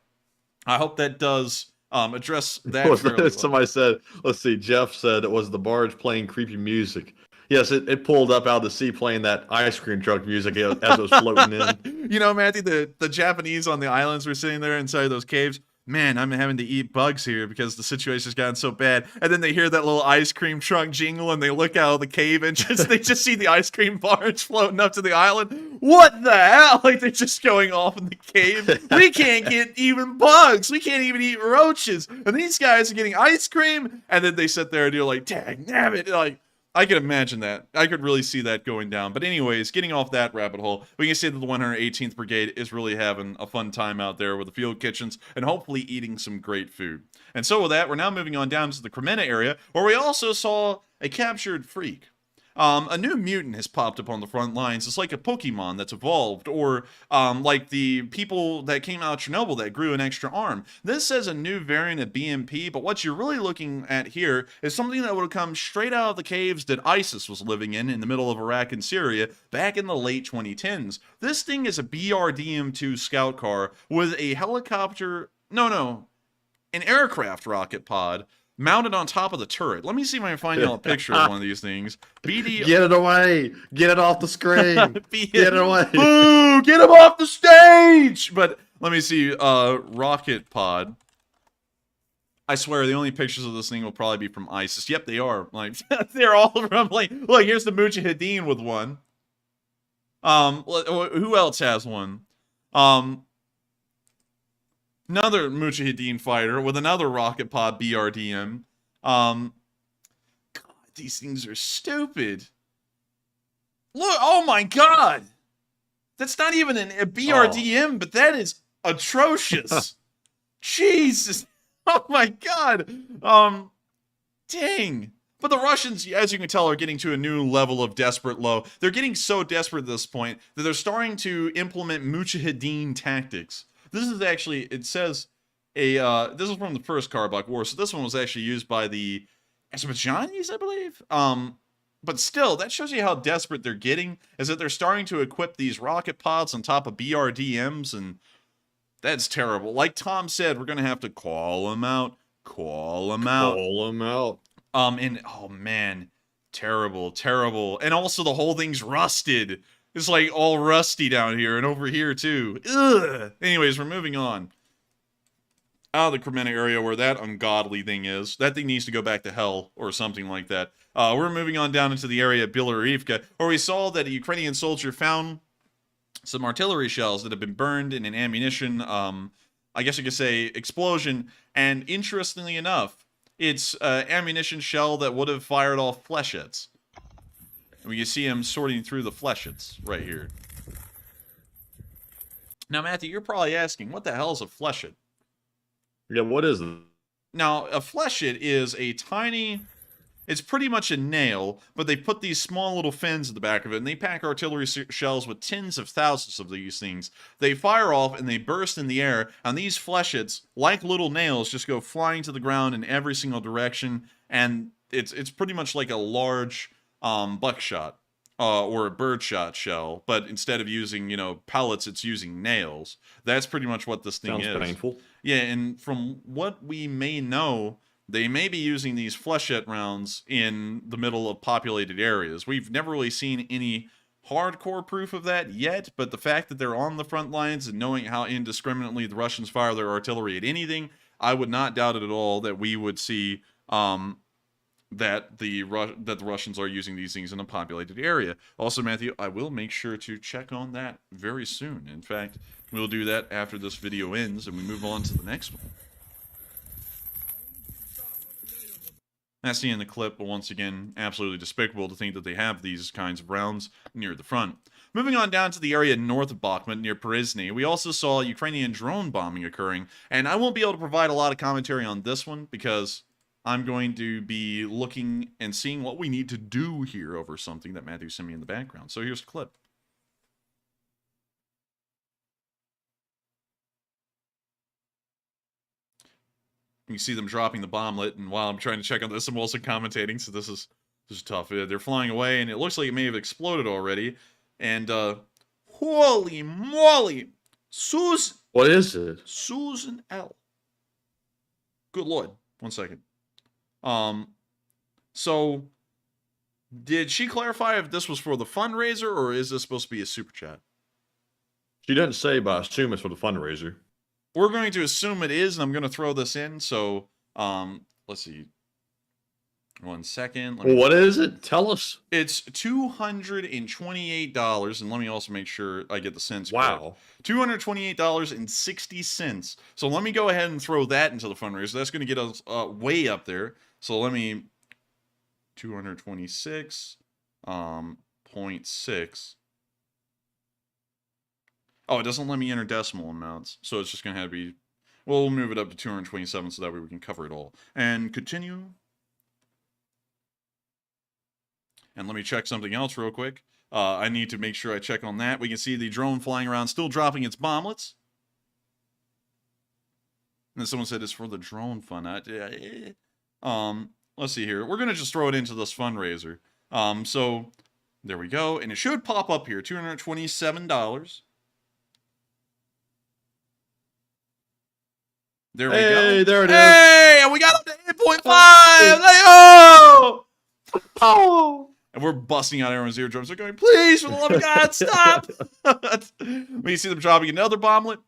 I hope that does address that fairly well. Somebody said, let's see, Jeff said it was the barge playing creepy music. Yes, it pulled up out of the sea playing that ice cream truck music as it was floating in. You know, Matthew, the Japanese on the islands were sitting there inside those caves. Man, I'm having to eat bugs here because the situation's gotten so bad. And then they hear that little ice cream truck jingle, and they look out of the cave and they just see the ice cream barge floating up to the island. What the hell? Like, they're just going off in the cave. We can't get even bugs. We can't even eat roaches. And these guys are getting ice cream, and then they sit there and do like, dang, damn it. Like, I could imagine that. I could really see that going down. But anyways, getting off that rabbit hole, we can see that the 118th Brigade is really having a fun time out there with the field kitchens and hopefully eating some great food. And so with that, we're now moving on down to the Kremlin area, where we also saw a captured freak. A new mutant has popped up on the front lines. It's like a Pokemon that's evolved, or like the people that came out of Chernobyl that grew an extra arm. This says a new variant of BMP, but what you're really looking at here is something that would have come straight out of the caves that ISIS was living in the middle of Iraq and Syria back in the late 2010s. This thing is a BRDM-2 scout car with a helicopter, an aircraft rocket pod mounted on top of the turret. Let me see if I can find y'all a picture of one of these things. Get it away. Get it off the screen. Get it away. Boo! Get him off the stage! But let me see. Rocket pod. I swear, the only pictures of this thing will probably be from ISIS. Yep, they are. Like, they're all from, like, look, here's the Mujahideen with one. Who else has one? Another Mujahideen fighter with another rocket pod BRDM. God, these things are stupid. Look, oh my god! That's not even a BRDM, but that is atrocious. Jesus. Oh my god. Dang. But the Russians, as you can tell, are getting to a new level of desperate low. They're getting so desperate at this point that they're starting to implement Mujahideen tactics. This is actually, it says, this is from the first Karabakh War, so this one was actually used by the Azerbaijanis, I believe? But still, that shows you how desperate they're getting, is that they're starting to equip these rocket pods on top of BRDMs, and that's terrible. Like Tom said, we're going to have to call them out. Call them out. Call them out. And, oh man, terrible, terrible. And also the whole thing's rusted. It's like all rusty down here and over here too. Ugh. Anyways, we're moving on. Out of the Kremlin area where that ungodly thing is. That thing needs to go back to hell or something like that. We're moving on down into the area of Bilarivka, where we saw that a Ukrainian soldier found some artillery shells that have been burned in an ammunition, I guess you could say, explosion. And interestingly enough, it's an ammunition shell that would have fired off flechets. And we can see him sorting through the flechets right here. Now, Matthew, you're probably asking, what the hell is a flechet? Yeah, what is it? Now, a flechet is a tiny... It's pretty much a nail, but they put these small little fins at the back of it, and they pack artillery shells with tens of thousands of these things. They fire off, and they burst in the air, and these flechets, like little nails, just go flying to the ground in every single direction, and it's pretty much like a large buckshot, or a birdshot shell, but instead of using, you know, pellets, it's using nails. That's pretty much what this thing is. Sounds painful. Yeah, and from what we may know, they may be using these flechette rounds in the middle of populated areas. We've never really seen any hardcore proof of that yet, but the fact that they're on the front lines and knowing how indiscriminately the Russians fire their artillery at anything, I would not doubt it at all that we would see that the Russians are using these things in a populated area. Also, Matthew, I will make sure to check on that very soon. In fact, we'll do that after this video ends and we move on to the next one. That's the end of the clip, but once again, absolutely despicable to think that they have these kinds of rounds near the front. Moving on down to the area north of Bakhmut, near Prighozin, we also saw Ukrainian drone bombing occurring, and I won't be able to provide a lot of commentary on this one because I'm going to be looking and seeing what we need to do here over something that Matthew sent me in the background. So here's the clip. You see them dropping the bomblet, and while I'm trying to check on this, I'm also commentating, so this is tough. They're flying away, and it looks like it may have exploded already. And, holy moly! Susan! What is it? Susan L. Good lord. 1 second. So, did she clarify if this was for the fundraiser, or is this supposed to be a super chat? She didn't say, but I assume it's for the fundraiser. We're going to assume it is, and I'm going to throw this in, so, let's see. 1 second. Well, what is it? Tell us. It's $228, and let me also make sure I get the cents Wow. correct. $228.60. So let me go ahead and throw that into the fundraiser. That's going to get us way up there. So let me... 226.6. Oh, it doesn't let me enter decimal amounts, so it's just going to have to be... Well, we'll move it up to 227 so that way we can cover it all. And continue. And let me check something else real quick. I need to make sure I check on that. We can see the drone flying around, still dropping its bomblets. And then someone said it's for the drone fund. Let's see here. We're going to just throw it into this fundraiser. So, there we go. And it should pop up here, $227. There we go. Hey, there it is. Hey, and we got up to 8.5. Oh! Oh! And we're busting out everyone's eardrums. They're going, please, for the love of God, stop! We see them dropping another bomblet.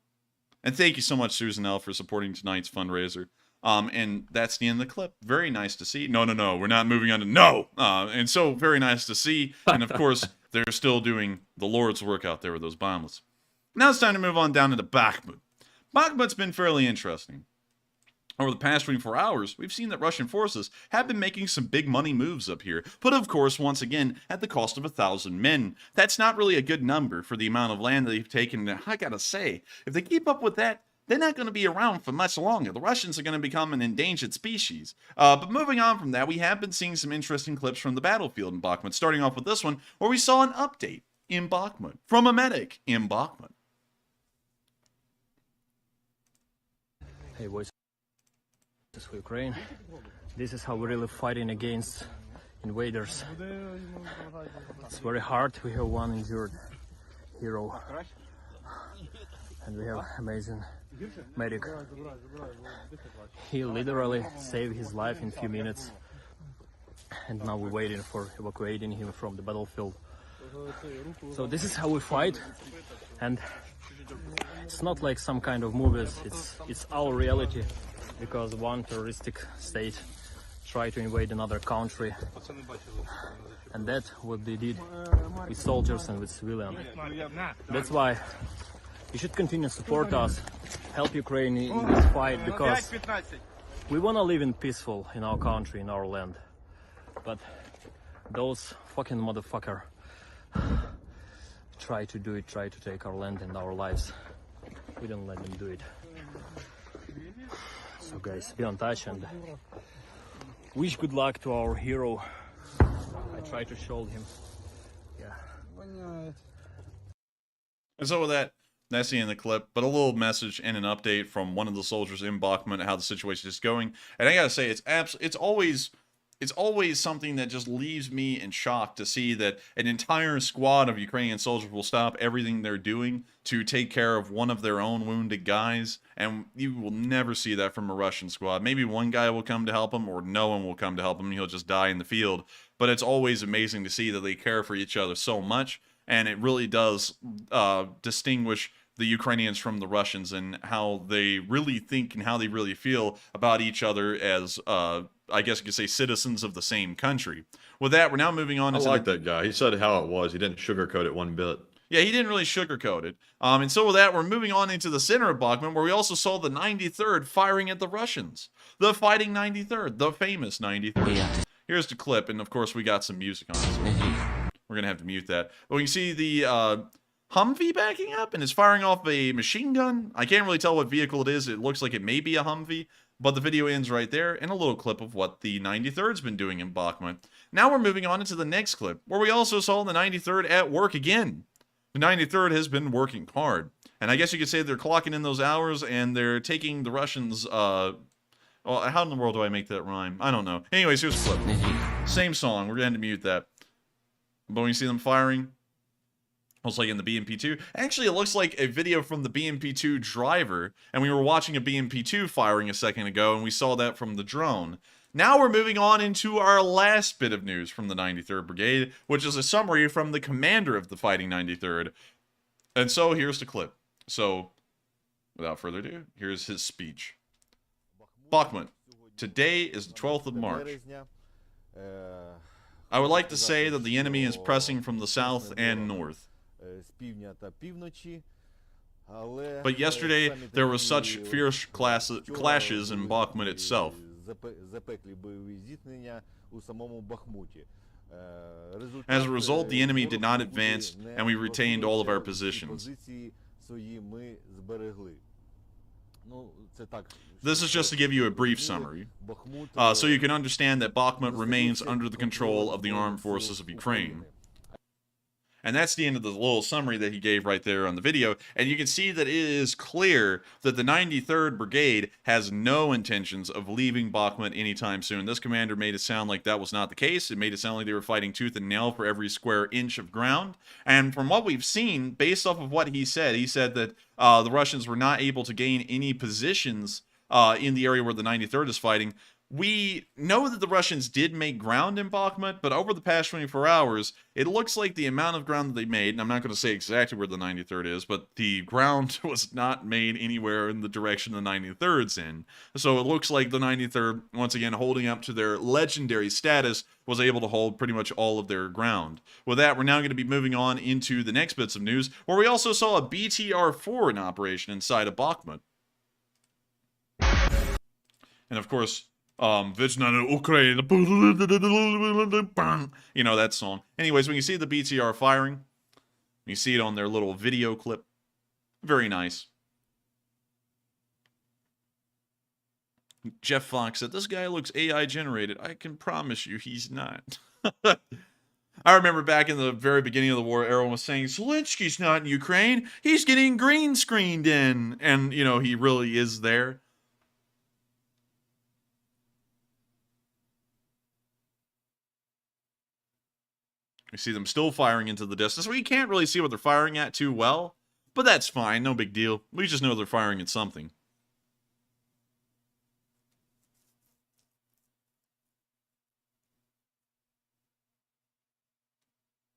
And thank you so much, Susan L., for supporting tonight's fundraiser. And that's the end of the clip. Very nice to see. No, we're not moving on to no. And so very nice to see. And of course, they're still doing the Lord's work out there with those bomblets. Now it's time to move on down into Bakhmut. Bakhmut's been fairly interesting. Over the past 24 hours, we've seen that Russian forces have been making some big money moves up here, but of course, once again, at the cost of 1,000 men. That's not really a good number for the amount of land that they've taken. I gotta say, if they keep up with that, they're not going to be around for much longer. The Russians are going to become an endangered species. But moving on from that, we have been seeing some interesting clips from the battlefield in Bakhmut, starting off with this one, where we saw an update in Bakhmut from a medic in Bakhmut. Hey, voice for Ukraine. This is how we're really fighting against invaders. It's very hard. We have one injured hero, and we have amazing medic. He literally saved his life in a few minutes, and now we're waiting for evacuating him from the battlefield. So this is how we fight, and it's not like some kind of movies. It's our reality, because one terroristic state tried to invade another country, and that's what they did with soldiers and with civilians. That's why you should continue to support us, help Ukraine in this fight, because we want to live in peaceful in our country, in our land. But those fucking motherfucker try to do it, try to take our land and our lives. We don't let them do it. So guys, be on touch and wish good luck to our hero. I try to show him. Yeah. And so with that, that's the end of the clip, but a little message and an update from one of the soldiers in Bakhmut, how the situation is going. And I gotta say, it's always something that just leaves me in shock to see that an entire squad of Ukrainian soldiers will stop everything they're doing to take care of one of their own wounded guys, and you will never see that from a Russian squad. Maybe one guy will come to help him, or no one will come to help him, he'll just die in the field. But it's always amazing to see that they care for each other so much, and it really does distinguish the Ukrainians from the Russians and how they really think and how they really feel about each other as, I guess you could say, citizens of the same country. With that, we're now moving on. I like that guy. He said how it was. He didn't sugarcoat it one bit. Yeah, he didn't really sugarcoat it. And so with that, we're moving on into the center of Bakhmut, where we also saw the 93rd firing at the Russians. The fighting 93rd, the famous 93rd. Here's the clip, and of course we got some music on it. We're going to have to mute that. But we can see the Humvee backing up and is firing off a machine gun. I can't really tell what vehicle it is. It looks like it may be a Humvee, but the video ends right there, and a little clip of what the 93rd's been doing in Bakhmut. Now we're moving on into the next clip, where we also saw the 93rd at work again. The 93rd has been working hard, and I guess you could say they're clocking in those hours, and they're taking the Russians, well, how in the world do I make that rhyme? I don't know. Anyways, here's the clip. Same song. We're going to mute that. But when you see them firing, looks like in the BMP-2. Actually, it looks like a video from the BMP-2 driver, and we were watching a BMP-2 firing a second ago, and we saw that from the drone. Now we're moving on into our last bit of news from the 93rd Brigade, which is a summary from the commander of the fighting 93rd. And so here's the clip. So, without further ado, here's his speech. Bakhmut, today is the 12th of March. I would like to say that the enemy is pressing from the south and north. But yesterday, there were such fierce clashes in Bakhmut itself. As a result, the enemy did not advance, and we retained all of our positions. This is just to give you a brief summary, so you can understand that Bakhmut remains under the control of the armed forces of Ukraine. And that's the end of the little summary that he gave right there on the video. And you can see that it is clear that the 93rd Brigade has no intentions of leaving Bakhmut anytime soon. This commander made it sound like that was not the case. It made it sound like they were fighting tooth and nail for every square inch of ground. And from what we've seen, based off of what he said that the Russians were not able to gain any positions in the area where the 93rd is fighting. we know that the Russians did make ground in Bakhmut, but over the past 24 hours, it looks like the amount of ground that they made, and I'm not going to say exactly where the 93rd is, but the ground was not made anywhere in the direction the 93rd's in. So it looks like the 93rd, once again, holding up to their legendary status, was able to hold pretty much all of their ground. With that, we're now going to be moving on into the next bits of news, where we also saw a BTR-4 in operation inside of Bakhmut. And of course, Vecna Ukraine, you know that song. Anyways, when you see the BTR firing, you see it on their little video clip. Very nice. Jeff Fox said, "This guy looks AI generated. I can promise you he's not." I remember back in the very beginning of the war, everyone was saying, Zelensky's not in Ukraine. He's getting green screened in. And, you know, he really is there. We see them still firing into the distance. We can't really see what they're firing at too well, but that's fine. No big deal. We just know they're firing at something.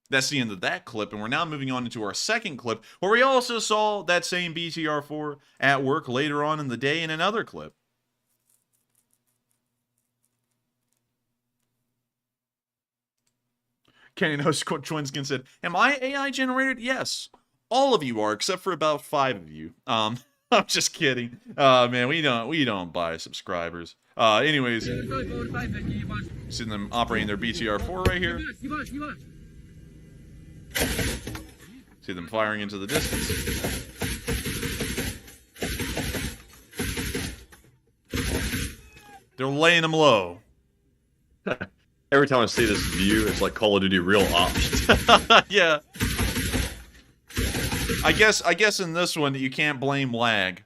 That's the end of that clip, and we're now moving on into our second clip, where we also saw that same BTR-4 at work later on in the day in another clip. Kenny Knows Twinskin said, "Am I AI generated? Yes. All of you are, except for about 5 of you." I'm just kidding. Man, we don't buy subscribers. Anyways, seeing them operating their BTR-4 right here. See them firing into the distance. They're laying them low. Every time I see this view, it's like Call of Duty Real Ops. Yeah. I guess in this one you can't blame lag.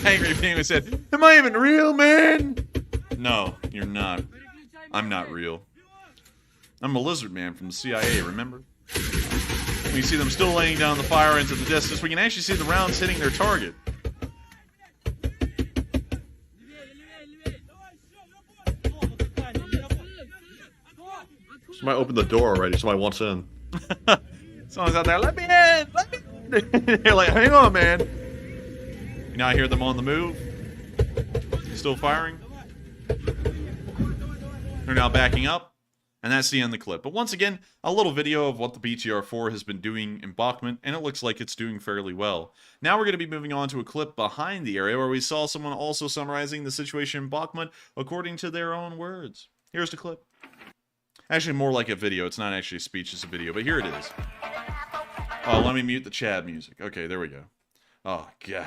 Angry Penguin said, "Am I even real, man?" No, you're not. I'm not real. I'm a lizard man from the CIA, remember? We see them still laying down the fire into the distance. We can actually see the rounds hitting their target. Somebody opened the door already. Somebody wants in. Someone's out there, "Let me in! Let me in!" You're like, "Hang on, man." You now hear them on the move. Still firing. They're now backing up. And that's the end of the clip. But once again, a little video of what the BTR-4 has been doing in Bakhmut, and it looks like it's doing fairly well. Now we're going to be moving on to a clip behind the area where we saw someone also summarizing the situation in Bakhmut according to their own words. Here's the clip. Actually, more like a video. It's not actually a speech, it's a video, but here it is. Oh, let me mute the Chad music. Okay, there we go. Oh, God.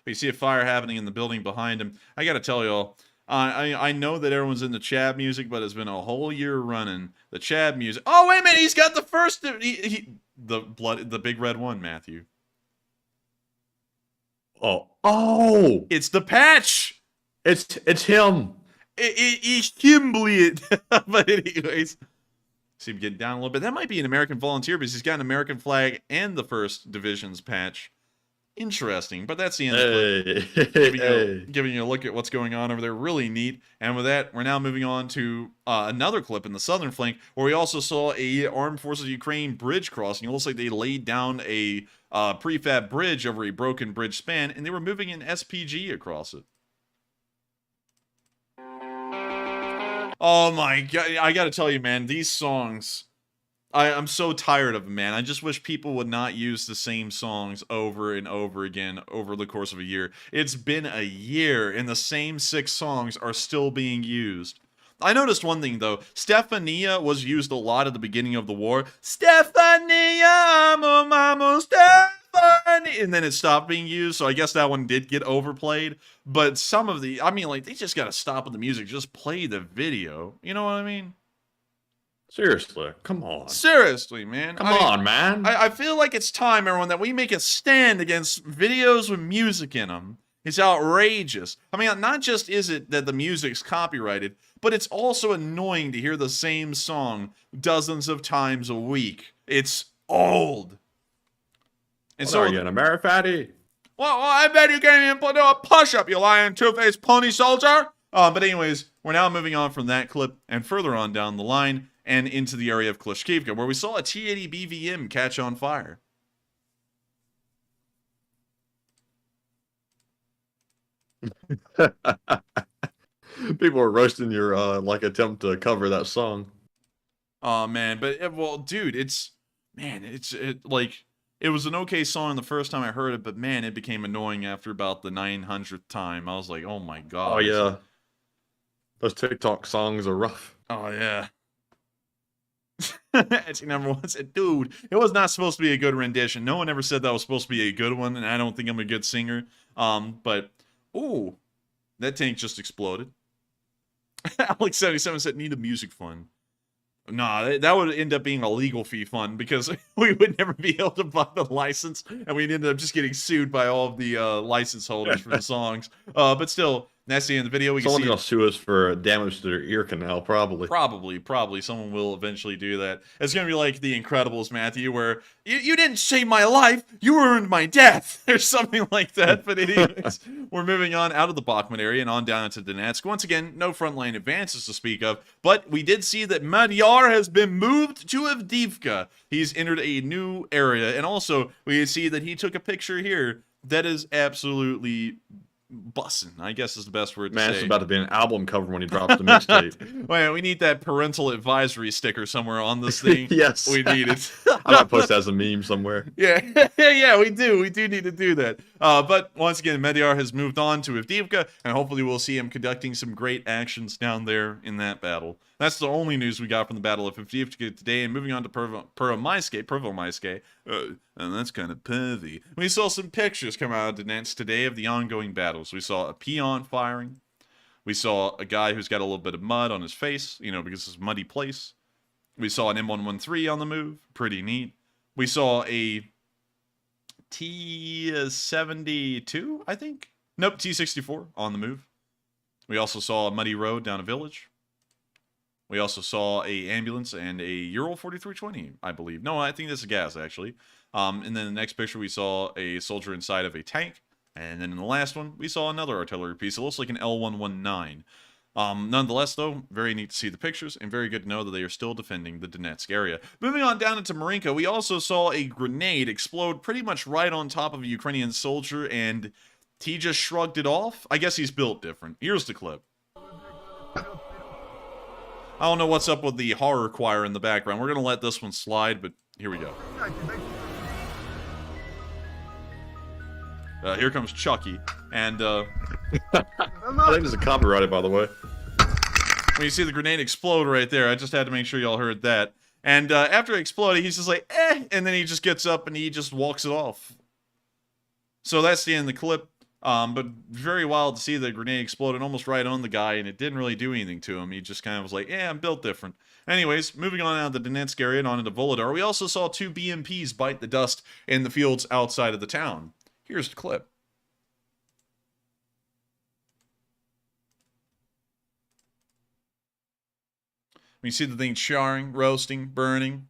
But you see a fire happening in the building behind him. I got to tell y'all, I know that everyone's into Chad music, but it's been a whole year running. The Chad music. Oh, wait a minute. He's got the first. The big red one, Matthew. Oh! It's the patch. It's him. It's him, bleed. But anyways, see him getting down a little bit. That might be an American volunteer because he's got an American flag and the 1st Division's patch. Interesting, but that's the end of the clip. Giving you a look at what's going on over there. Really neat. And with that, we're now moving on to another clip in the southern flank where we also saw a Armed Forces of Ukraine bridge crossing. It looks like they laid down a prefab bridge over a broken bridge span, and they were moving an SPG across it. Oh my God. I gotta tell you, man, these songs... I'm so tired of them, man. I just wish people would not use the same songs over and over again over the course of a year. It's been a year, and the same 6 songs are still being used. I noticed one thing, though. Stefania was used a lot at the beginning of the war. Stefania, amo, mamo, Stefania. And then it stopped being used, so I guess that one did get overplayed. But some of the... I mean, like, they just gotta stop with the music. Just play the video. You know what I mean? Seriously, come on. Seriously, man. Come on, man. I feel like it's time, everyone, that we make a stand against videos with music in them. It's outrageous. I mean, not just is it that the music's copyrighted, but it's also annoying to hear the same song dozens of times a week. It's old. And What are you, an American fatty? Well, I bet you can't even do a push-up, you lying two-faced pony soldier. But anyways, we're now moving on from that clip and further on down the line and into the area of Klishkivka, where we saw a T-80 BVM catch on fire. People are roasting your like attempt to cover that song. Oh man, but well, dude, it was an okay song the first time I heard it, but man, it became annoying after about the 900th time. I was like, oh my god. Oh yeah, those TikTok songs are rough. Oh yeah. Actually, number one said, dude, it was not supposed to be a good rendition. No one ever said that was supposed to be a good one, and I don't think I'm a good singer. But ooh, that tank just exploded. Alex77 said, need a music fund. Nah, that would end up being a legal fee fund because we would never be able to buy the license, and we'd end up just getting sued by all of the license holders for the songs. But still, that's the end of the video. We Someone's can see gonna sue us for damage to their ear canal, probably. Probably someone will eventually do that. It's gonna be like The Incredibles, Matthew, where you didn't save my life, you earned my death, or something like that. But anyways, we're moving on out of the Bakhmut area and on down into Donetsk. Once again, no frontline advances to speak of, but we did see that mdeia has been moved to Avdiivka. He's entered a new area, and also we see that he took a picture here that is absolutely bussin', I guess is the best word to say. Man, it's about to be an album cover when he drops the mixtape. Wait, we need that parental advisory sticker somewhere on this thing. Yes. We need it. I might post that as a meme somewhere. Yeah, yeah, we do. We do need to do that. But once again, mdeia has moved on to Avdiivka, and hopefully we'll see him conducting some great actions down there in that battle. That's the only news we got from the Battle of Avdiivka today. And moving on to Prvomaiske, and that's kind of pervy. We saw some pictures come out of Donetsk today of the ongoing battles. We saw a peon firing. We saw a guy who's got a little bit of mud on his face, you know, because it's a muddy place. We saw an M113 on the move. Pretty neat. We saw a T-72, I think? Nope, T-64 on the move. We also saw a muddy road down a village. We also saw a ambulance and a Ural 4320, I believe. No, I think this is gas, actually. And then the next picture, we saw a soldier inside of a tank. And then in the last one, we saw another artillery piece. It looks like an L119. Nonetheless, though, very neat to see the pictures, and very good to know that they are still defending the Donetsk area. Moving on down into Marinka, we also saw a grenade explode pretty much right on top of a Ukrainian soldier, and he just shrugged it off. I guess he's built different. Here's the clip. I don't know what's up with the horror choir in the background. We're going to let this one slide, but here we go. Here comes Chucky, and I think this is copyrighted, by the way. when you see the grenade explode right there, I just had to make sure y'all heard that. And after it exploded, he's just like, and then he just gets up and he just walks it off. So that's the end of the clip. But very wild to see the grenade exploded almost right on the guy, and it didn't really do anything to him. He just kind of was like, yeah, I'm built different. Anyways, moving on out of the Donetsk area and on into Volodar, we also saw 2 BMPs bite the dust in the fields outside of the town. Here's the clip. We see the thing charring, roasting, burning.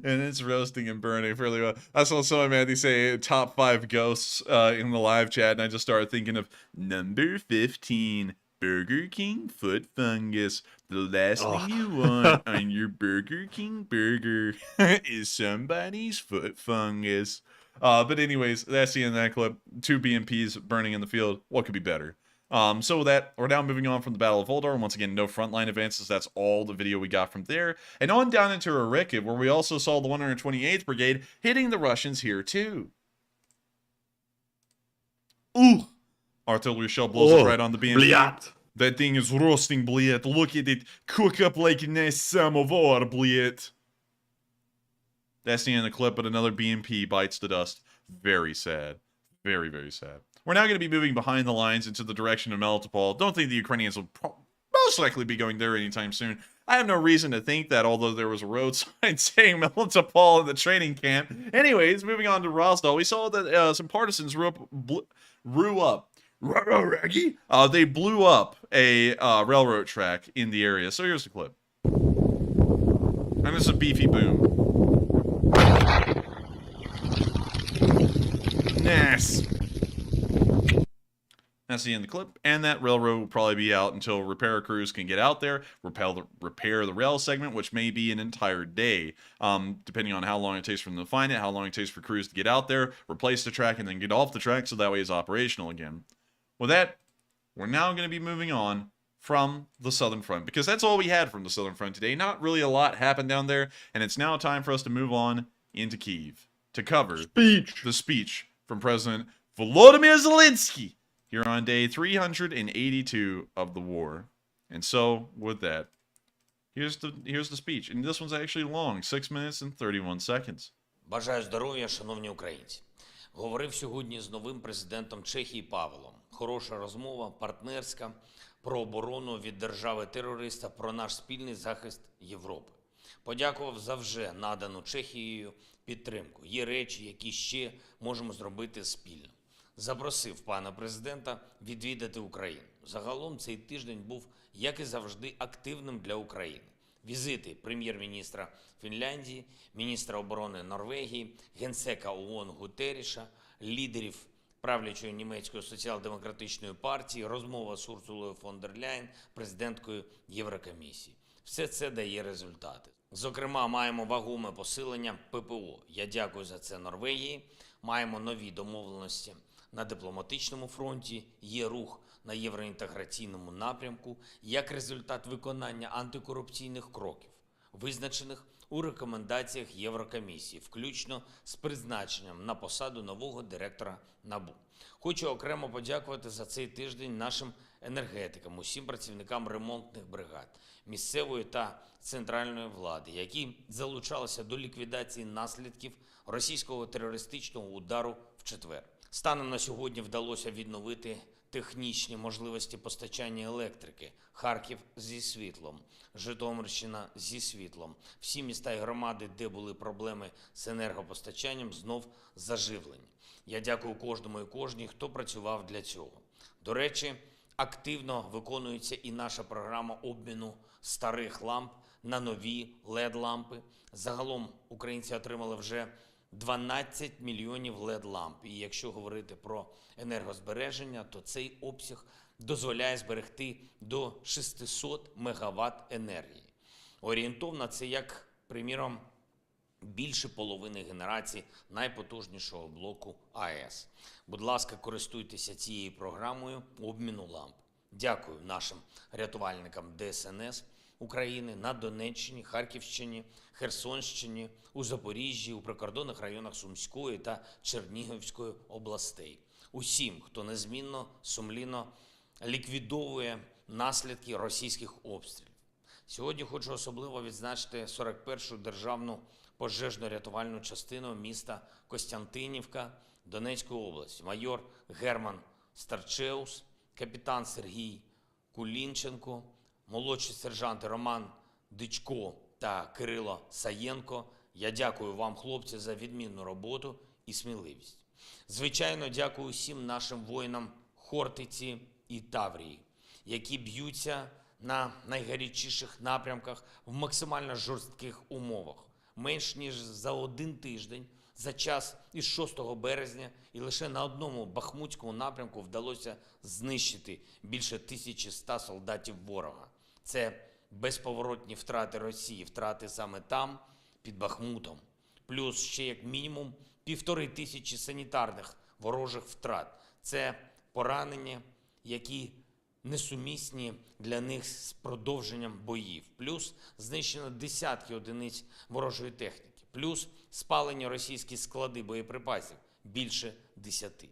And it's roasting and burning fairly well. I saw someone, man, they say top 5 ghosts in the live chat, and I just started thinking of number 15, Burger King foot fungus. The last thing you want on your Burger King burger is somebody's foot fungus. But anyways, that's the end of that clip. 2 BMPs burning in the field. What could be better? So with that, we're now moving on from the Battle of Volodar. Once again, no frontline advances. That's all the video we got from there. And on down into Irpin, where we also saw the 128th Brigade hitting the Russians here too. Ooh! Artillery shell blows up right on the BMP. Bliat. That thing is roasting, bliat. Look at it. Cook up like a nice samovar, bliat. That's the end of the clip, but another BMP bites the dust. Very sad. Very, very sad. We're now going to be moving behind the lines into the direction of Melitopol. Don't think the Ukrainians will most likely be going there anytime soon. I have no reason to think that, although there was a road sign saying Melitopol in the training camp. Anyways, moving on to Rostov, we saw that some partisans they blew up a railroad track in the area. So here's the clip. And this is a beefy boom. Nice. That's the end of the clip, and that railroad will probably be out until repair crews can get out there, repair the rail segment, which may be an entire day, depending on how long it takes for them to find it, how long it takes for crews to get out there, replace the track, and then get off the track, so that way it's operational again. With that, we're now going to be moving on from the Southern Front, because that's all we had from the Southern Front today. Not really a lot happened down there, and it's now time for us to move on into Kyiv to cover the speech from President Volodymyr Zelensky here on day 382 of the war. And so, with that, here's the speech. And this one's actually long, 6 minutes and 31 seconds. Бажаю здоров'я, шановні українці. Говорив сьогодні з новим президентом Чехії Павлом. Хороша розмова, партнерська, про оборону від держави-терориста, про наш спільний захист Європи. Подякував за вже надану Чехією підтримку. Є речі, які ще можемо зробити спільно. Запросив пана президента відвідати Україну. Загалом цей тиждень був, як і завжди, активним для України. Візити прем'єр-міністра Фінляндії, міністра оборони Норвегії, генсека ООН Гутеріша, лідерів правлячої німецької соціал-демократичної партії, розмова з Урсулою фон дер Ляєн, президенткою Єврокомісії. Все це дає результати. Зокрема, маємо вагоме посилення ППО. Я дякую за це Норвегії. Маємо нові домовленості на дипломатичному фронті, є рух на євроінтеграційному напрямку як результат виконання антикорупційних кроків, визначених у рекомендаціях Єврокомісії, включно з призначенням на посаду нового директора НАБУ. Хочу окремо подякувати за цей тиждень нашим енергетикам, усім працівникам ремонтних бригад, місцевої та центральної влади, які залучалися до ліквідації наслідків російського терористичного удару в четвер. Станом на сьогодні вдалося відновити технічні можливості постачання електрики. Харків зі світлом, Житомирщина зі світлом. Всі міста і громади, де були проблеми з енергопостачанням, знов заживлені. Я дякую кожному і кожній, хто працював для цього. До речі, активно виконується і наша програма обміну старих ламп на нові LED-лампи. Загалом українці отримали вже 12 мільйонів LED-ламп. І якщо говорити про енергозбереження, то цей обсяг дозволяє зберегти до 600 МВт енергії. Орієнтовно це як, приміром, більше половини генерації найпотужнішого блоку АЕС. Будь ласка, користуйтеся цією програмою обміну ламп. Дякую нашим рятувальникам ДСНС України на Донеччині, Харківщині, Херсонщині, у Запоріжжі, у прикордонних районах Сумської та Чернігівської областей. Усім, хто незмінно, сумлінно ліквідовує наслідки російських обстрілів. Сьогодні хочу особливо відзначити 41-шу державну пожежно-рятувальну частину міста Костянтинівка Донецької області. Майор Герман Старчеус, капітан Сергій Кулінченко, молодші сержанти Роман Дичко та Кирило Саєнко. Я дякую вам, хлопці, за відмінну роботу і сміливість. Звичайно, дякую всім нашим воїнам Хортиці і Таврії, які б'ються на найгарячіших напрямках в максимально жорстких умовах. Менш ніж за один тиждень, за час із 6 березня, і лише на одному Бахмутському напрямку вдалося знищити більше 1100 солдатів ворога. Це безповоротні втрати Росії, втрати саме там, під Бахмутом. Плюс ще як мінімум 1500 санітарних ворожих втрат. Це поранення, які несумісні для них з продовженням боїв. Плюс знищено десятки одиниць ворожої техніки. Плюс спалені російські склади боєприпасів. Більше 10.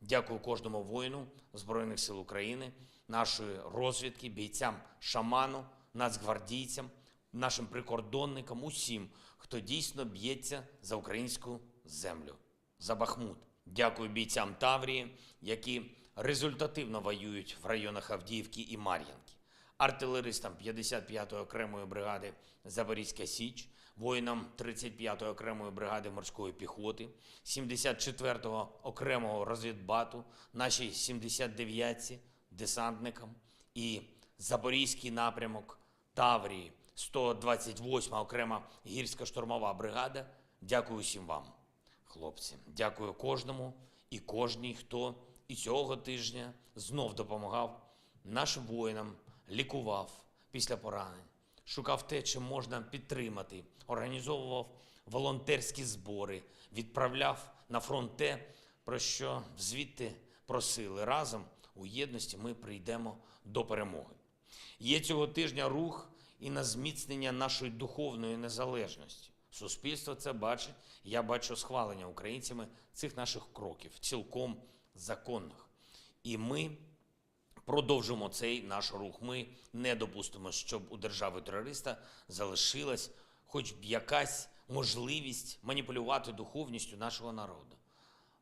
Дякую кожному воїну Збройних сил України, нашої розвідки, бійцям шаману, нацгвардійцям, нашим прикордонникам, усім, хто дійсно б'ється за українську землю, за Бахмут. Дякую бійцям Таврії, які результативно воюють в районах Авдіївки і Мар'їнки. артилеристам 55-ї окремої бригади Запорізька Січ, воїнам 35-ї окремої бригади морської піхоти, 74-го окремого розвідбату, нашій 79-ці, десантникам і Запорізький напрямок Таврії, 128-ма окрема гірсько-штурмова бригада. Дякую всім вам, хлопці. Дякую кожному і кожній, хто і цього тижня знов допомагав нашим воїнам, лікував після поранень, шукав те, чим можна підтримати, організовував волонтерські збори, відправляв на фронт те, про що звідти просили. Разом у єдності ми прийдемо до перемоги. Є цього тижня рух і на зміцнення нашої духовної незалежності. Суспільство це бачить, я бачу схвалення українцями цих наших кроків, цілком законних. І ми продовжимо цей наш рух. Ми не допустимо, щоб у держави-терориста залишилась хоч б якась можливість маніпулювати духовністю нашого народу,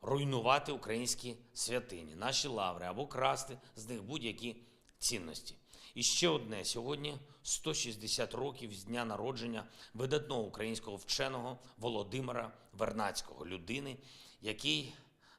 руйнувати українські святині, наші лаври або красти з них будь-які цінності. І ще одне. Сьогодні 160 років з дня народження видатного українського вченого Володимира Вернадського, людини, якій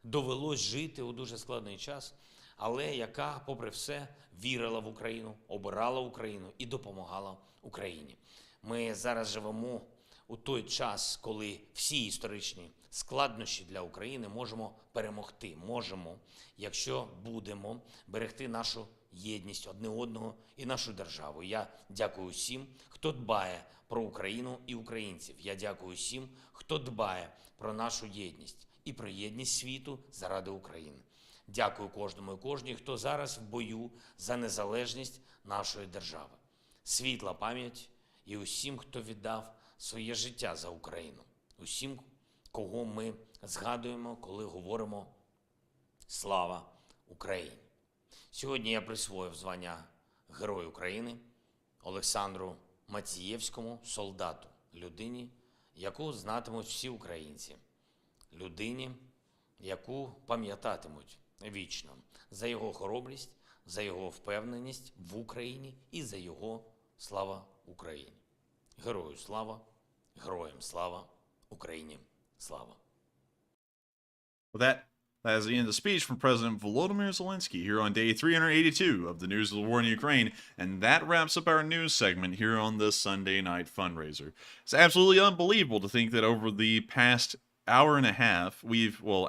довелось жити у дуже складний час, але яка, попри все, вірила в Україну, обирала Україну і допомагала Україні. Ми зараз живемо у той час, коли всі історичні складнощі для України можемо перемогти. Можемо, якщо будемо берегти нашу єдність одне одного і нашу державу. Я дякую всім, хто дбає про Україну і українців. Я дякую всім, хто дбає про нашу єдність і про єдність світу заради України. Дякую кожному і кожній, хто зараз в бою за незалежність нашої держави. Світла пам'ять і усім, хто віддав своє життя за Україну. Усім, кого ми згадуємо, коли говоримо «Слава Україні!». Сьогодні я присвоїв звання Герой України Олександру Мацієвському, солдату, людині, яку знатимуть всі українці, людині, яку пам'ятатимуть вічно за його хоробрість, за його впевненість в Україні і за його слава Україні. Герою слава, героям слава, Україні слава. That is the end of the speech from President Volodymyr Zelensky here on day 382 of the News of the War in Ukraine, and that wraps up our news segment here on this Sunday night fundraiser. It's absolutely unbelievable to think that over the past hour and a half,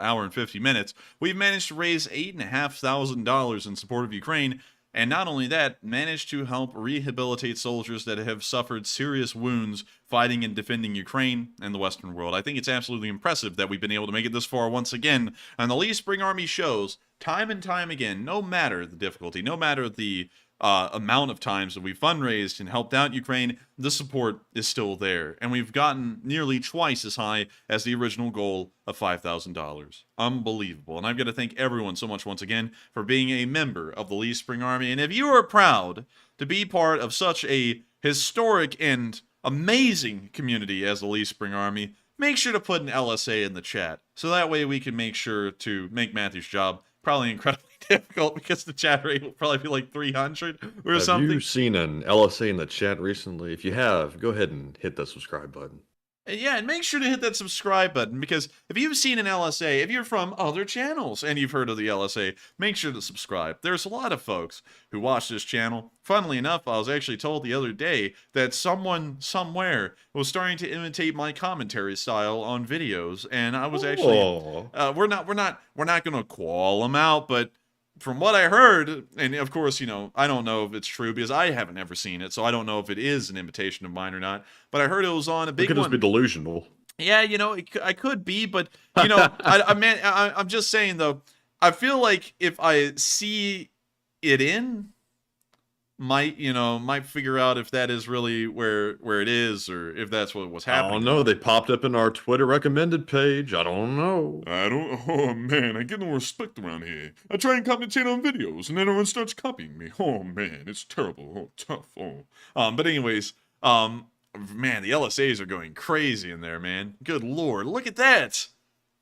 hour and 50 minutes, we've managed to raise $8,500 in support of Ukraine, and not only that, managed to help rehabilitate soldiers that have suffered serious wounds fighting and defending Ukraine and the Western world. I think it's absolutely impressive that we've been able to make it this far once again. And the Lee Spring Army shows, time and time again, no matter the difficulty, no matter the amount of times that we've fundraised and helped out Ukraine, the support is still there. And we've gotten nearly twice as high as the original goal of $5,000. Unbelievable. And I've got to thank everyone so much once again for being a member of the Lee Spring Army. And if you are proud to be part of such a historic and amazing community as the Lee Spring Army, make sure to put an LSA in the chat. So that way we can make sure to make Matthew's job probably incredibly difficult because the chat rate will probably be like 300 or something. Have you seen an LSA in the chat recently? If you have, go ahead and hit that subscribe button. Yeah, and make sure to hit that subscribe button, because if you've seen an LSA, if you're from other channels and you've heard of the LSA, make sure to subscribe. There's a lot of folks who watch this channel. Funnily enough, I was actually told the other day that someone somewhere was starting to imitate my commentary style on videos, and I was actually we're not going to call them out, but from what I heard, and of course, you know, I don't know if it's true because I haven't ever seen it, so I don't know if it is an imitation of mine or not. But I heard it was on a big one. It could just be delusional. Yeah, you know, I could be, but you know, I'm just saying though. I feel like if I see it might figure out if that is really where it is or if that's what was happening. I don't know. They popped up in our Twitter recommended page. I don't know. Oh man, I get no respect around here. I try and commentate on videos and then everyone starts copying me. Oh man, it's terrible. Oh, tough. Oh. But anyways, man, the LSAs are going crazy in there, man. Good lord, look at that.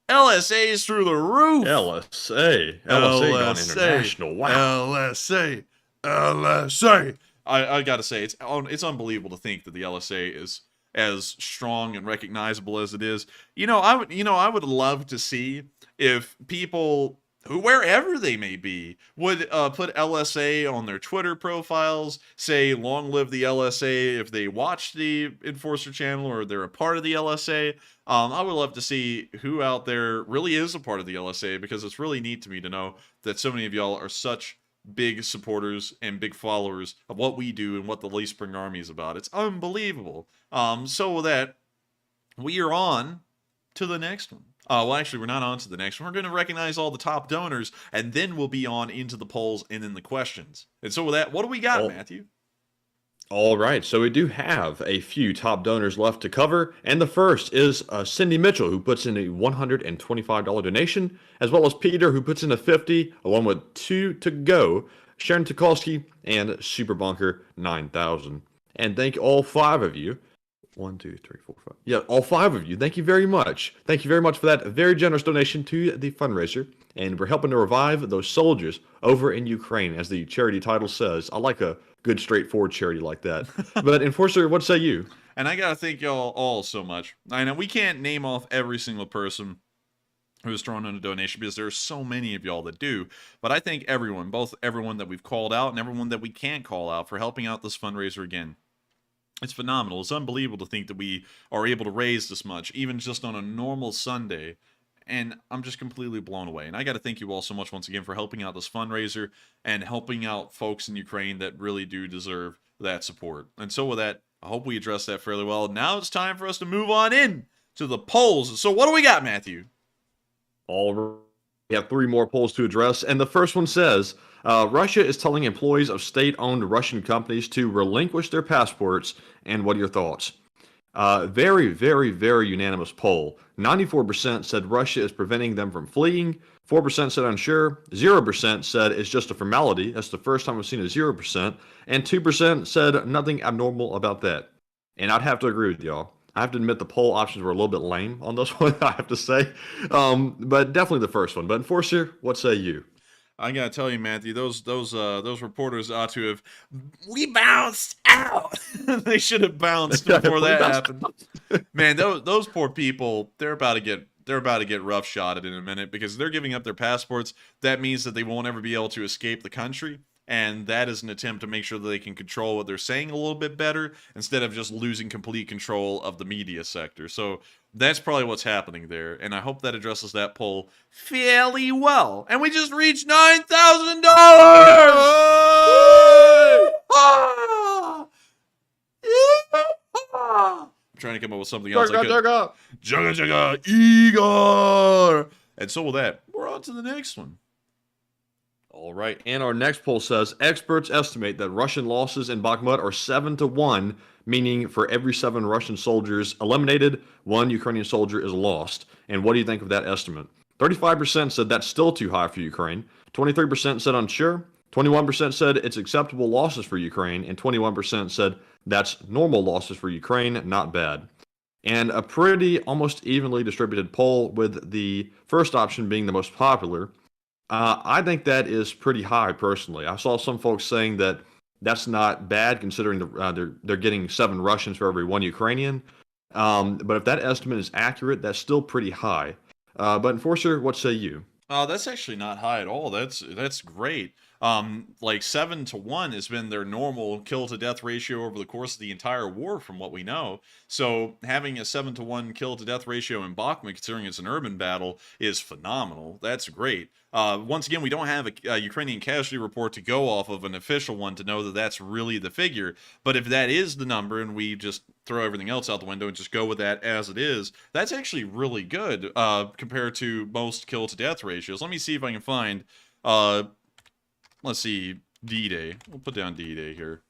LSAs through the roof. LSA gone international. Wow. LSA. I gotta say, it's unbelievable to think that the LSA is as strong and recognizable as it is. I would love to see if people, who wherever they may be, would put LSA on their Twitter profiles, say "Long live the LSA" if they watch the Enforcer channel or they're a part of the LSA. I would love to see who out there really is a part of the LSA, because it's really neat to me to know that so many of y'all are such big supporters and big followers of what we do and what the Leaf Spring Army is about. It's unbelievable. So with that, we are on to the next one. Well, actually, we're not on to the next one. We're going to recognize all the top donors, and then we'll be on into the polls and then the questions. And so with that, what do we got, Matthew? All right, so we do have a few top donors left to cover, and the first is Cindy Mitchell, who puts in a $125 donation, as well as Peter, who puts in a $50, along with 2 to go, Sharon Tukolsky, and Super Bunker 9000. And thank all 5 of you. 1, 2, 3, 4, 5. Yeah, all 5 of you. Thank you very much. Thank you very much for that very generous donation to the fundraiser. And we're helping to revive those soldiers over in Ukraine, as the charity title says. I like a good, straightforward charity like that. But Enforcer, what say you? And I gotta thank y'all all so much. I know we can't name off every single person who's thrown in a donation, because there are so many of y'all that do. But I thank everyone, both everyone that we've called out and everyone that we can't call out, for helping out this fundraiser again. It's phenomenal. It's unbelievable to think that we are able to raise this much, even just on a normal Sunday. And I'm just completely blown away. And I got to thank you all so much once again for helping out this fundraiser and helping out folks in Ukraine that really do deserve that support. And so with that, I hope we addressed that fairly well. Now it's time for us to move on in to the polls. So what do we got, Matthew? All right. We have 3 more polls to address. And the first one says, Russia is telling employees of state-owned Russian companies to relinquish their passports. And what are your thoughts? Very, very, very unanimous poll. 94% said Russia is preventing them from fleeing. 4% said unsure. 0% said it's just a formality. That's the first time we've seen a 0%. And 2% said nothing abnormal about that. And I'd have to agree with y'all. I have to admit the poll options were a little bit lame on this one, I have to say. But definitely the first one. But Enforcer, what say you? I gotta tell you, Matthew, those reporters ought to have. We bounced out. They should have bounced before that happened. Man, those poor people, they're about to get roughshotted in a minute, because they're giving up their passports. That means that they won't ever be able to escape the country. And that is an attempt to make sure that they can control what they're saying a little bit better, instead of just losing complete control of the media sector. So that's probably what's happening there. And I hope that addresses that poll fairly well. And we just reached $9,000! I'm trying to come up with something else. Jugga, Igor! And so with that, we're on to the next one. All right, and our next poll says experts estimate that Russian losses in Bakhmut are 7-1, meaning for every 7 Russian soldiers eliminated, 1 Ukrainian soldier is lost. And what do you think of that estimate? 35% said that's still too high for Ukraine. 23% said unsure. 21% said it's acceptable losses for Ukraine, and 21% said that's normal losses for Ukraine, not bad. And a pretty almost evenly distributed poll, with the first option being the most popular. I think that is pretty high, personally. I saw some folks saying that that's not bad, considering they're getting 7 Russians for every 1 Ukrainian. But if that estimate is accurate, that's still pretty high. But Enforcer, what say you? That's actually not high at all. That's great. Like 7-1 has been their normal kill-to-death ratio over the course of the entire war, from what we know. So having a 7-1 kill-to-death ratio in Bakhmut, considering it's an urban battle, is phenomenal. That's great. Once again, we don't have a Ukrainian casualty report to go off of, an official one, to know that that's really the figure. But if that is the number, and we just throw everything else out the window and just go with that as it is, that's actually really good compared to most kill-to-death ratios. Let me see if I can find... let's see, D-Day. We'll put down D-Day here.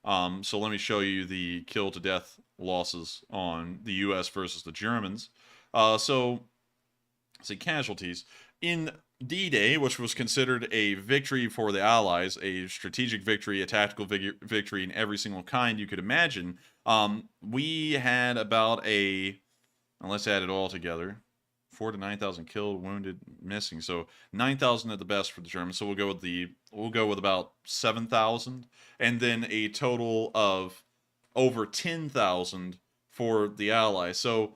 So let me show you the kill-to-death losses on the U.S. versus the Germans. So, let's see, casualties. In D-Day, which was considered a victory for the Allies, a strategic victory, a tactical victory in every single kind you could imagine, we had about let's add it all together, 4,000 to 9,000 killed, wounded, missing. So 9,000 at the best for the Germans. So we'll go with the we'll go with about 7,000, and then a total of over 10,000 for the Allies. So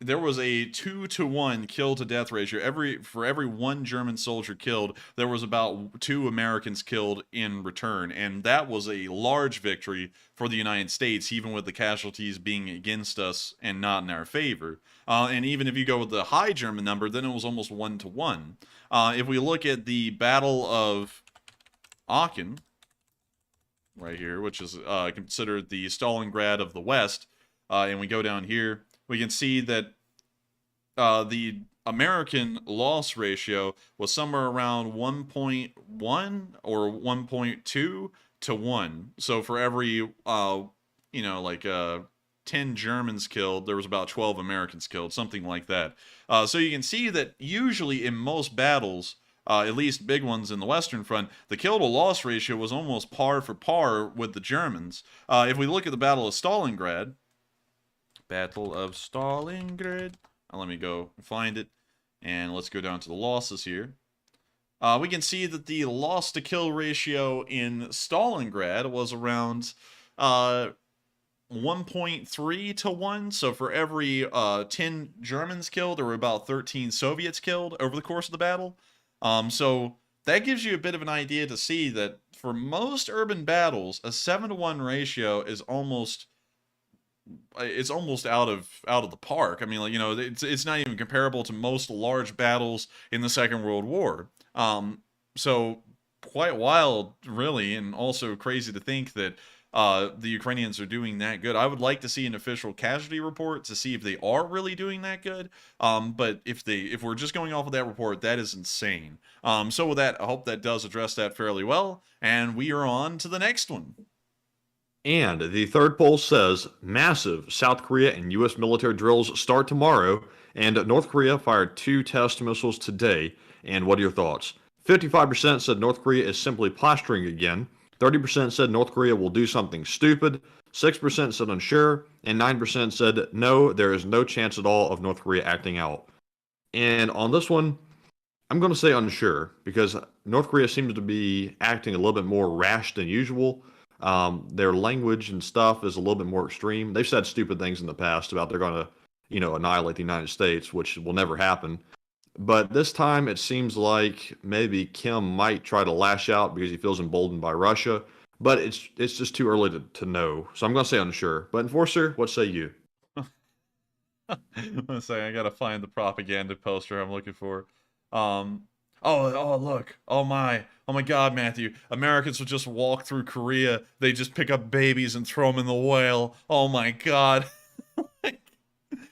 there was a 2-to-1 kill to death ratio. For every one German soldier killed, there was about 2 Americans killed in return, and that was a large victory for the United States, even with the casualties being against us and not in our favor. And even if you go with the high German number, then it was almost 1-to-1. If we look at the Battle of Aachen, right here, which is considered the Stalingrad of the West, and we go down here, we can see that the American loss ratio was somewhere around 1.1 or 1.2 to 1. So for every, 10 Germans killed, there was about 12 Americans killed, something like that. So you can see that usually in most battles, at least big ones in the Western Front, the kill to loss ratio was almost par for par with the Germans. If we look at the Battle of Stalingrad, let me go find it, and let's go down to the losses here. We can see that the loss to kill ratio in Stalingrad was around 1.3 to 1. So for every 10 Germans killed, there were about 13 Soviets killed over the course of the battle. So that gives you a bit of an idea to see that for most urban battles, a 7-to-1 ratio is almost out of the park. I mean, like, it's not even comparable to most large battles in the Second World War. So quite wild, really, and also crazy to think that the Ukrainians are doing that good. I would like to see an official casualty report to see if they are really doing that good. But if we're just going off of that report, that is insane. So with that, I hope that does address that fairly well, and we are on to the next one. And the third poll says massive South Korea and U.S. military drills start tomorrow, and North Korea fired 2 test missiles today. And what are your thoughts? 55% said North Korea is simply posturing again. 30% said North Korea will do something stupid. 6% said unsure. And 9% said no, there is no chance at all of North Korea acting out. And on this one, I'm going to say unsure, because North Korea seems to be acting a little bit more rash than usual. Their language and stuff is a little bit more extreme. They've said stupid things in the past about they're going to, annihilate the United States, which will never happen. But this time it seems like maybe Kim might try to lash out because he feels emboldened by Russia. But it's just too early to know. So I'm going to say unsure. But Enforcer, what say you? One second, I gotta find the propaganda poster I'm looking for. Look. Oh my God, Matthew. Americans would just walk through Korea. They just pick up babies and throw them in the whale. Oh my God.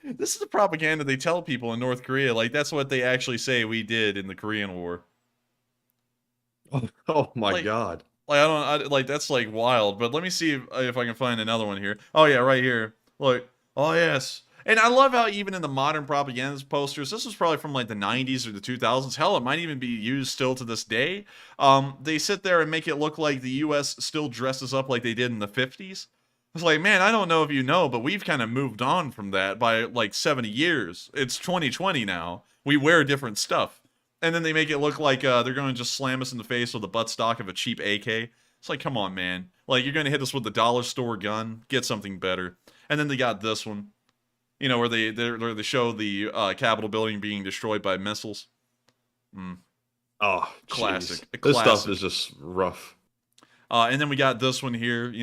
This is the propaganda they tell people in North Korea. Like, that's what they actually say we did in the Korean War. Oh my God. That's like wild. But let me see if I can find another one here. Oh yeah, right here. Look. Oh yes. And I love how even in the modern propaganda posters, this was probably from like the 90s or the 2000s. Hell, it might even be used still to this day. They sit there and make it look like the U.S. still dresses up like they did in the 50s. It's like, man, I don't know if you know, but we've kind of moved on from that by like 70 years. It's 2020 now. We wear different stuff. And then they make it look like they're going to just slam us in the face with the buttstock of a cheap AK. It's like, come on, man. Like, you're going to hit us with the dollar store gun. Get something better. And then they got this one. Where they show the Capitol building being destroyed by missiles. Oh, classic. This stuff is just rough. And then we got this one here,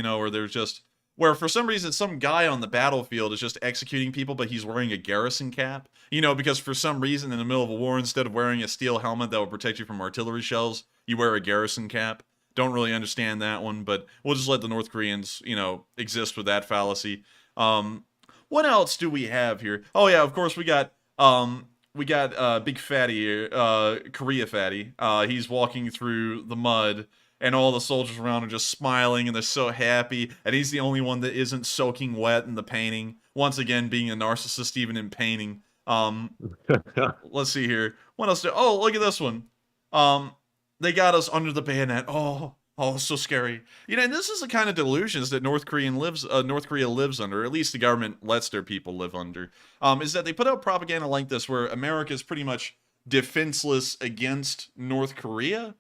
where for some reason some guy on the battlefield is just executing people, but he's wearing a garrison cap. Because for some reason in the middle of a war, instead of wearing a steel helmet that will protect you from artillery shells, you wear a garrison cap. Don't really understand that one, but we'll just let the North Koreans, exist with that fallacy. What else do we have here? Oh yeah, of course we got big fatty here, Korea fatty. He's walking through the mud, and all the soldiers around are just smiling and they're so happy, and he's the only one that isn't soaking wet in the painting. Once again, being a narcissist even in painting. Let's see here. What else? Oh, look at this one. They got us under the bayonet. Oh, so scary. And this is the kind of delusions that North Korea lives under, or at least the government lets their people live under, is that they put out propaganda like this where America is pretty much defenseless against North Korea.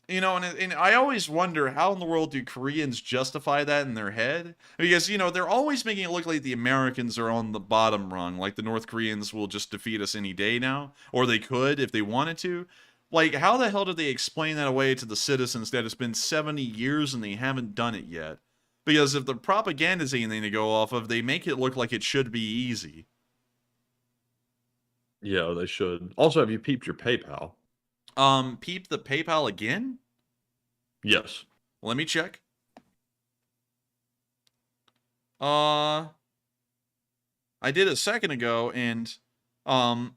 You know, and I always wonder, how in the world do Koreans justify that in their head? Because, you know, they're always making it look like the Americans are on the bottom rung, like the North Koreans will just defeat us any day now, or they could if they wanted to. Like, how the hell did they explain that away to the citizens that it's been 70 years and they haven't done it yet? Because if the propaganda is anything to go off of, they make it look like it should be easy. Yeah, they should. Also, have you peeped your PayPal? Peep the PayPal again? Yes. Let me check. I did a second ago, and, oh,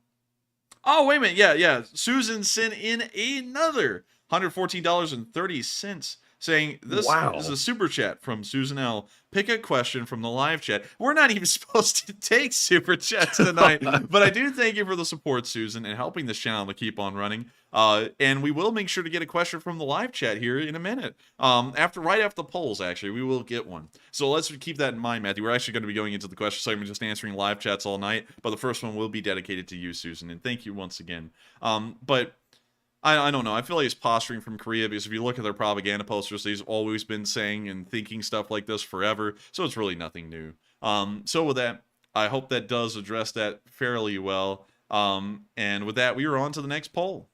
wait a minute. Yeah. Susan sent in another $114.30, saying, this is a super chat from Susan L. Pick a question from the live chat. We're not even supposed to take super chats tonight, but I do thank you for the support, Susan, and helping this channel to keep on running. And we will make sure to get a question from the live chat here in a minute. Right after the polls, actually, we will get one. So let's keep that in mind, Matthew. We're actually going to be going into the question segment, just answering live chats all night, but the first one will be dedicated to you, Susan, and thank you once again. But I don't know. I feel like it's posturing from Korea, because if you look at their propaganda posters, they've always been saying and thinking stuff like this forever, so it's really nothing new. So with that, I hope that does address that fairly well. And with that, we are on to the next poll.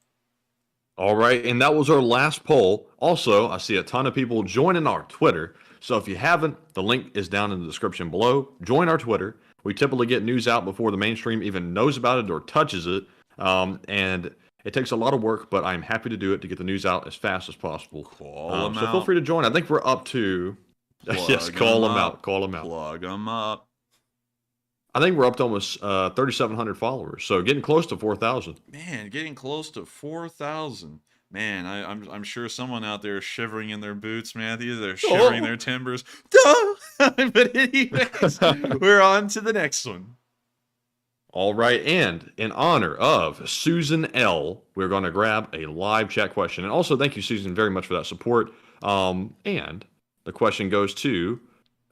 All right, and that was our last poll. Also, I see a ton of people joining our Twitter, so if you haven't, the link is down in the description below. Join our Twitter. We typically get news out before the mainstream even knows about it or touches it, and it takes a lot of work, but I'm happy to do it to get the news out as fast as possible. So feel free to join. I think we're up to... yes, call them out. Call them out. Plug them up. I think we're up to almost 3,700 followers, so getting close to 4,000. Man, getting close to 4,000. Man, I'm sure someone out there is shivering in their boots, Matthew. They're shivering their timbers. But anyways, we're on to the next one. All right, and in honor of Susan L., we're going to grab a live chat question. And also, thank you, Susan, very much for that support. And the question goes to,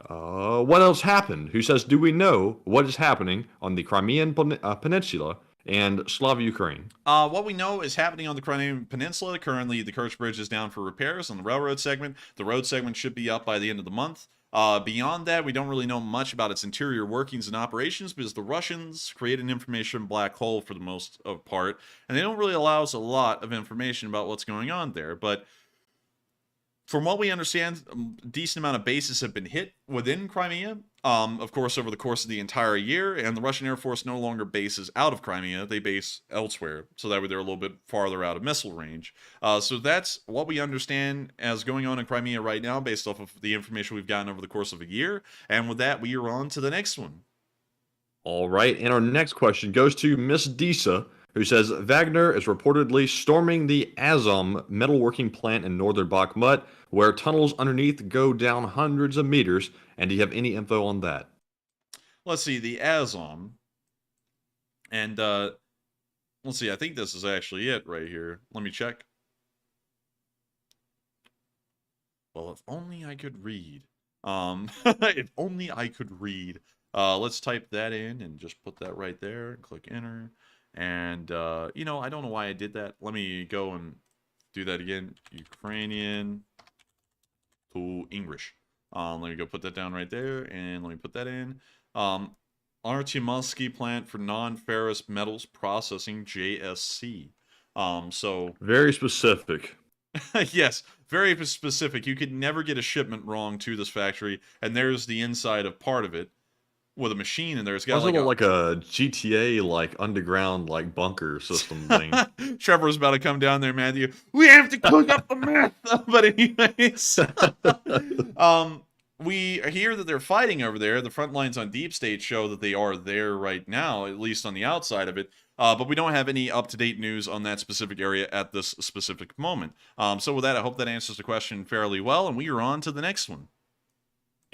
what else happened? Who says, do we know what is happening on the Crimean Peninsula and Slava Ukraine? What we know is happening on the Crimean Peninsula. Currently, the Kerch Bridge is down for repairs on the railroad segment. The road segment should be up by the end of the month. Beyond that, we don't really know much about its interior workings and operations, because the Russians create an information black hole for the most part, and they don't really allow us a lot of information about what's going on there. But from what we understand, a decent amount of bases have been hit within Crimea, of course, over the course of the entire year, and the Russian Air Force no longer bases out of Crimea. They base elsewhere, so that way they're a little bit farther out of missile range. So that's what we understand as going on in Crimea right now, based off of the information we've gotten over the course of a year. And with that, we are on to the next one. All right, and our next question goes to Miss Disa, who says, Wagner is reportedly storming the Azom metalworking plant in northern Bakhmut, where tunnels underneath go down hundreds of meters. And do you have any info on that? Let's see, the Azom. And, let's see, I think this is actually it right here. Let me check. Well, if only I could read. If only I could read. Let's type that in and just put that right there. Click enter. And, you know, I don't know why I did that. Let me go and do that again. Ukrainian to English. Let me go put that down right there, and let me put that in. Artyomovsky plant for non-ferrous metals processing, JSC. So very specific. Yes, very specific. You could never get a shipment wrong to this factory, and there's the inside of part of it with a machine in there. It's got like a GTA, like underground, like bunker system thing. Trevor's about to come down there, Matthew. We have to cook up the meth. But anyways, we hear that they're fighting over there. The front lines on Deep State show that they are there right now, at least on the outside of it. But we don't have any up-to-date news on that specific area at this specific moment. So with that, I hope that answers the question fairly well, and we are on to the next one.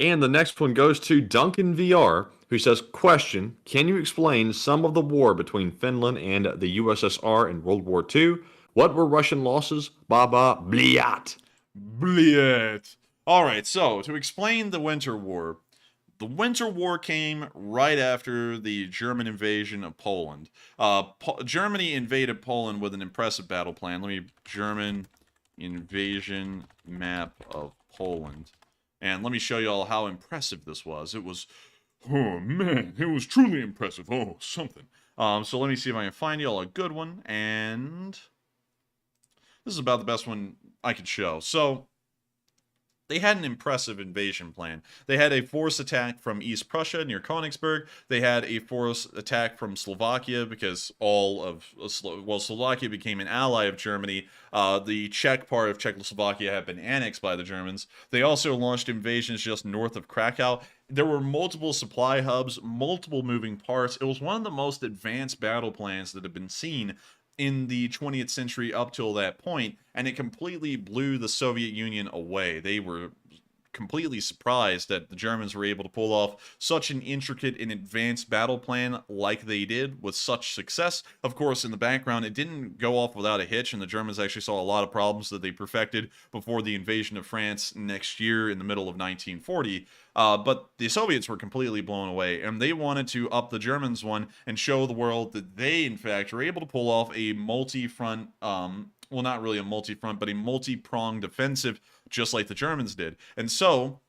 And the next one goes to Duncan VR, who says, question, can you explain some of the war between Finland and the USSR in World War II? What were Russian losses? Baba bliat. Bliat. All right, so to explain the Winter War came right after the German invasion of Poland. Germany invaded Poland with an impressive battle plan. German invasion map of Poland. And let me show you all how impressive this was. It was, oh man, it was truly impressive. Oh, something. So let me see if I can find you all a good one. And this is about the best one I could show. So they had an impressive invasion plan. They had a force attack from East Prussia near Königsberg. They had a force attack from Slovakia because Slovakia became an ally of Germany. The Czech part of Czechoslovakia had been annexed by the Germans. They also launched invasions just north of Krakow. There were multiple supply hubs, multiple moving parts. It was one of the most advanced battle plans that had been seen in the 20th century up till that point, and it completely blew the Soviet Union away. They were completely surprised that the Germans were able to pull off such an intricate and advanced battle plan like they did with such success. Of course, in the background, it didn't go off without a hitch, and the Germans actually saw a lot of problems that they perfected before the invasion of France next year in the middle of 1940. But the Soviets were completely blown away, and they wanted to up the Germans one and show the world that they, in fact, were able to pull off a multi-front, well, not really a multi-front, but a multi-pronged offensive, just like the Germans did. And so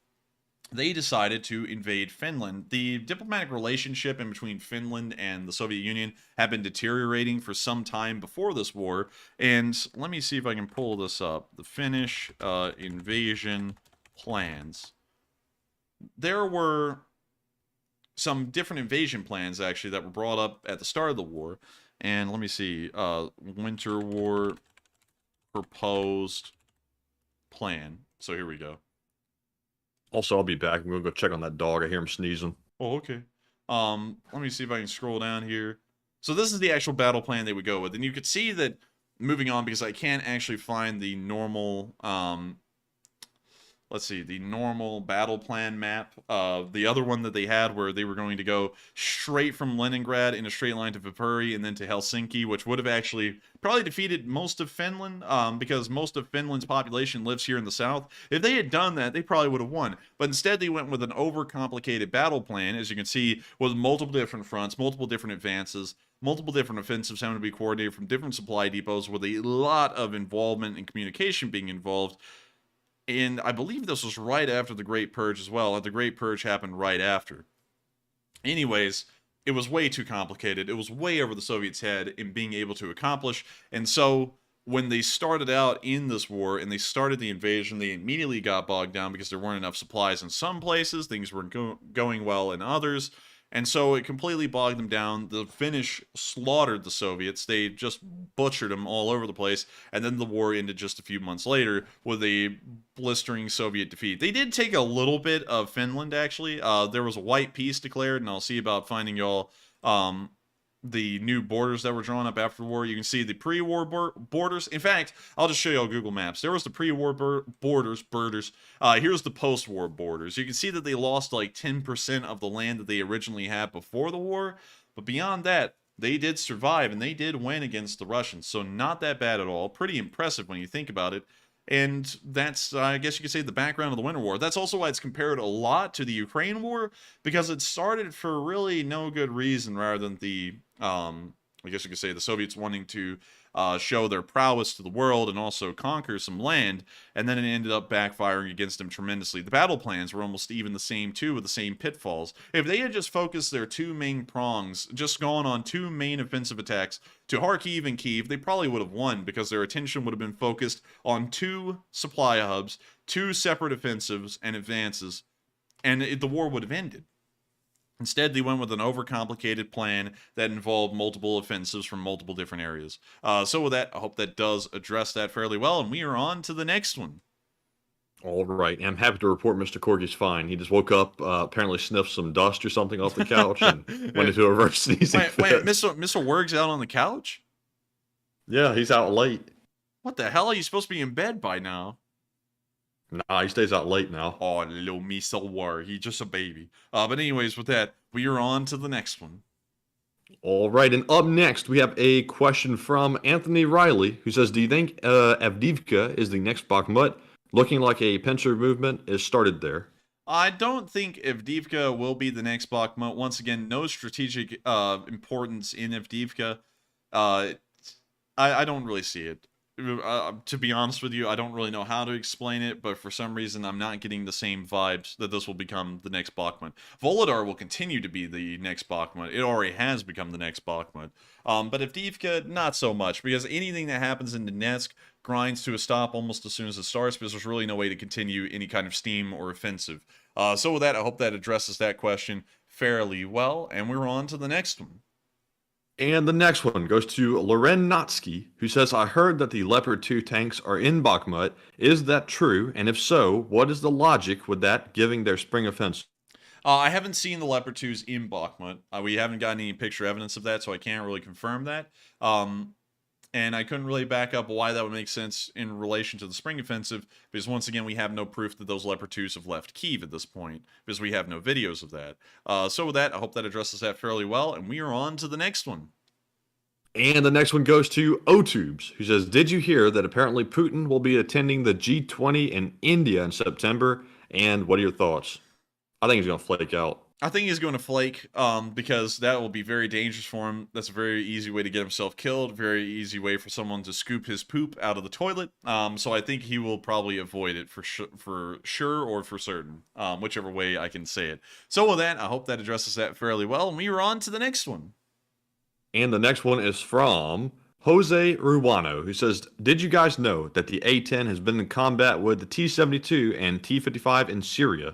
they decided to invade Finland. The diplomatic relationship in between Finland and the Soviet Union had been deteriorating for some time before this war. And let me see if I can pull this up. The Finnish invasion plans. There were some different invasion plans, actually, that were brought up at the start of the war. And let me see. Winter War proposed plan. So here we go. Also, I'll be back. I'm going to go check on that dog. I hear him sneezing. Oh, okay. Let me see if I can scroll down here. So this is the actual battle plan they would go with. And you could see that, moving on, because I can't actually find the normal, let's see, the normal battle plan map. The other one that they had where they were going to go straight from Leningrad in a straight line to Viipuri and then to Helsinki, which would have actually probably defeated most of Finland, because most of Finland's population lives here in the south. If they had done that, they probably would have won. But instead, they went with an overcomplicated battle plan, as you can see, with multiple different fronts, multiple different advances, multiple different offensives having to be coordinated from different supply depots, with a lot of involvement and communication being involved. And I believe this was right after the Great Purge as well. The Great Purge happened right after. Anyways, it was way too complicated. It was way over the Soviets' head in being able to accomplish. And so when they started out in this war and they started the invasion, they immediately got bogged down because there weren't enough supplies in some places. Things weren't going well in others. And so it completely bogged them down. The Finnish slaughtered the Soviets. They just butchered them all over the place. And then the war ended just a few months later with a blistering Soviet defeat. They did take a little bit of Finland, actually. There was a white peace declared, and I'll see about finding y'all the new borders that were drawn up after the war. You can see the pre-war borders. In fact, I'll just show you all Google Maps. There was the pre-war borders. Here's the post-war borders. You can see that they lost like 10% of the land that they originally had before the war. But beyond that, they did survive, and they did win against the Russians. So not that bad at all. Pretty impressive when you think about it. And that's, I guess you could say, the background of the Winter War. That's also why it's compared a lot to the Ukraine War, because it started for really no good reason, rather than the, I guess you could say, the Soviets wanting to show their prowess to the world and also conquer some land, and then it ended up backfiring against them tremendously. The battle plans were almost even the same too, with the same pitfalls. If they had just focused their two main prongs, just gone on two main offensive attacks to Kharkiv and Kyiv, they probably would have won, because their attention would have been focused on two supply hubs, two separate offensives and advances, and the war would have ended. Instead, they went with an overcomplicated plan that involved multiple offensives from multiple different areas. So with that, I hope that does address that fairly well, and we are on to the next one. All right. And I'm happy to report Mr. Corky's fine. He just woke up, apparently sniffed some dust or something off the couch, and went into a reverse sneezing fit. Wait, Mr. Werg's out on the couch? Yeah, he's out late. What the hell? Are you supposed to be in bed by now? Nah, he stays out late now. Oh, little Mr. Werg. He's just a baby. But anyways, with that, we are on to the next one. All right, and up next, we have a question from Anthony Riley, who says, do you think Avdiivka is the next Bakhmut? Looking like a pincer movement is started there. I don't think Avdiivka will be the next Bakhmut. Once again, no strategic importance in Avdiivka. I don't really see it. to be honest with you, I don't really know how to explain it, but for some reason I'm not getting the same vibes that this will become the next Bakhmut. Volodar will continue to be the next Bakhmut. It already has become the next Bakhmut. But Avdiivka, not so much, because anything that happens in Donetsk grinds to a stop almost as soon as it starts, because there's really no way to continue any kind of steam or offensive. So with that, I hope that addresses that question fairly well, and we're on to the next one. And the next one goes to Loren Notsky, who says, I heard that the Leopard 2 tanks are in Bakhmut. Is that true? And if so, what is the logic with that, giving their spring offensive? I haven't seen the Leopard 2s in Bakhmut. We haven't gotten any picture evidence of that, so I can't really confirm that. And I couldn't really back up why that would make sense in relation to the spring offensive, because once again, we have no proof that those Leopard 2s have left Kyiv at this point, because we have no videos of that. So with that, I hope that addresses that fairly well, and we are on to the next one. And the next one goes to Otubes, who says, did you hear that apparently Putin will be attending the G20 in India in September? And what are your thoughts? I think he's going to flake out. I think he's going to flake, because that will be very dangerous for him. That's a very easy way to get himself killed, very easy way for someone to scoop his poop out of the toilet. So I think he will probably avoid it for sure or for certain, whichever way I can say it. So with that, I hope that addresses that fairly well, and we are on to the next one. And the next one is from Jose Ruano, who says, did you guys know that the A-10 has been in combat with the T-72 and T-55 in Syria?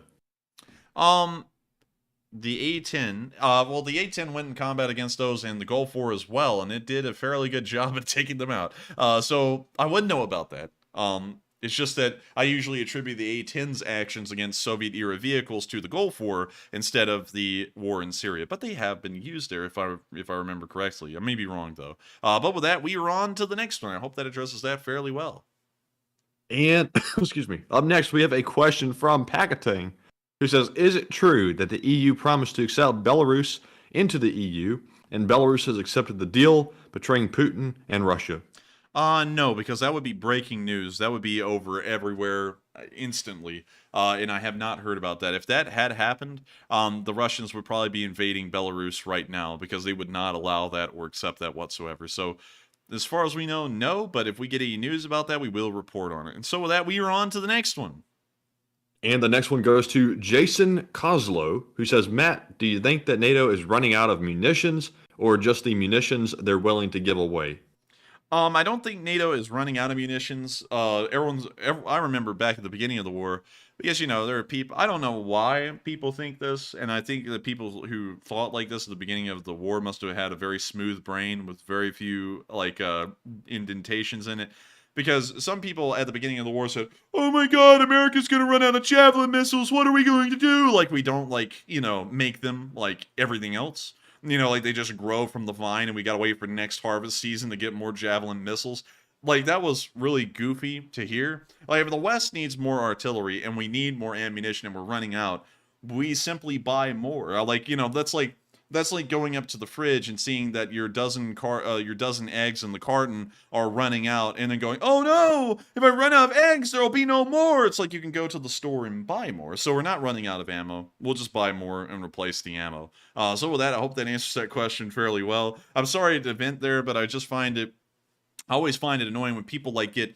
The A-10, well, the A-10 went in combat against those in the Gulf War as well, and it did a fairly good job at taking them out. So I wouldn't know about that. It's just that I usually attribute the A-10's actions against Soviet-era vehicles to the Gulf War instead of the war in Syria. But they have been used there, if I remember correctly. I may be wrong, though. But with that, we are on to the next one. I hope that addresses that fairly well. And, excuse me, up next we have a question from Pakatang, who says, is it true that the EU promised to accept Belarus into the EU, and Belarus has accepted the deal, betraying Putin and Russia? No, because that would be breaking news. That would be over everywhere instantly, and I have not heard about that. If that had happened, the Russians would probably be invading Belarus right now, because they would not allow that or accept that whatsoever. So, as far as we know, no, but if we get any news about that, we will report on it. And so with that, we are on to the next one. And the next one goes to Jason Kozlow, who says, Matt, do you think that NATO is running out of munitions, or just the munitions they're willing to give away? I don't think NATO is running out of munitions. I remember back at the beginning of the war, because, you know, there are people, I don't know why people think this, and I think that people who thought like this at the beginning of the war must have had a very smooth brain with very few, like, indentations in it. Because some people at the beginning of the war said, oh my god, America's gonna run out of Javelin missiles, what are we going to do? Like, we don't, like, you know, make them like everything else. You know, like, they just grow from the vine and we gotta wait for next harvest season to get more Javelin missiles. Like, that was really goofy to hear. Like, if the West needs more artillery and we need more ammunition and we're running out, we simply buy more. Like, you know, that's like going up to the fridge and seeing that your dozen eggs in the carton are running out, and then going, oh no, if I run out of eggs, there'll be no more. It's like you can go to the store and buy more. So we're not running out of ammo. We'll just buy more and replace the ammo. So with that, I hope that answers that question fairly well. I'm sorry to vent there, but I always find it annoying when people get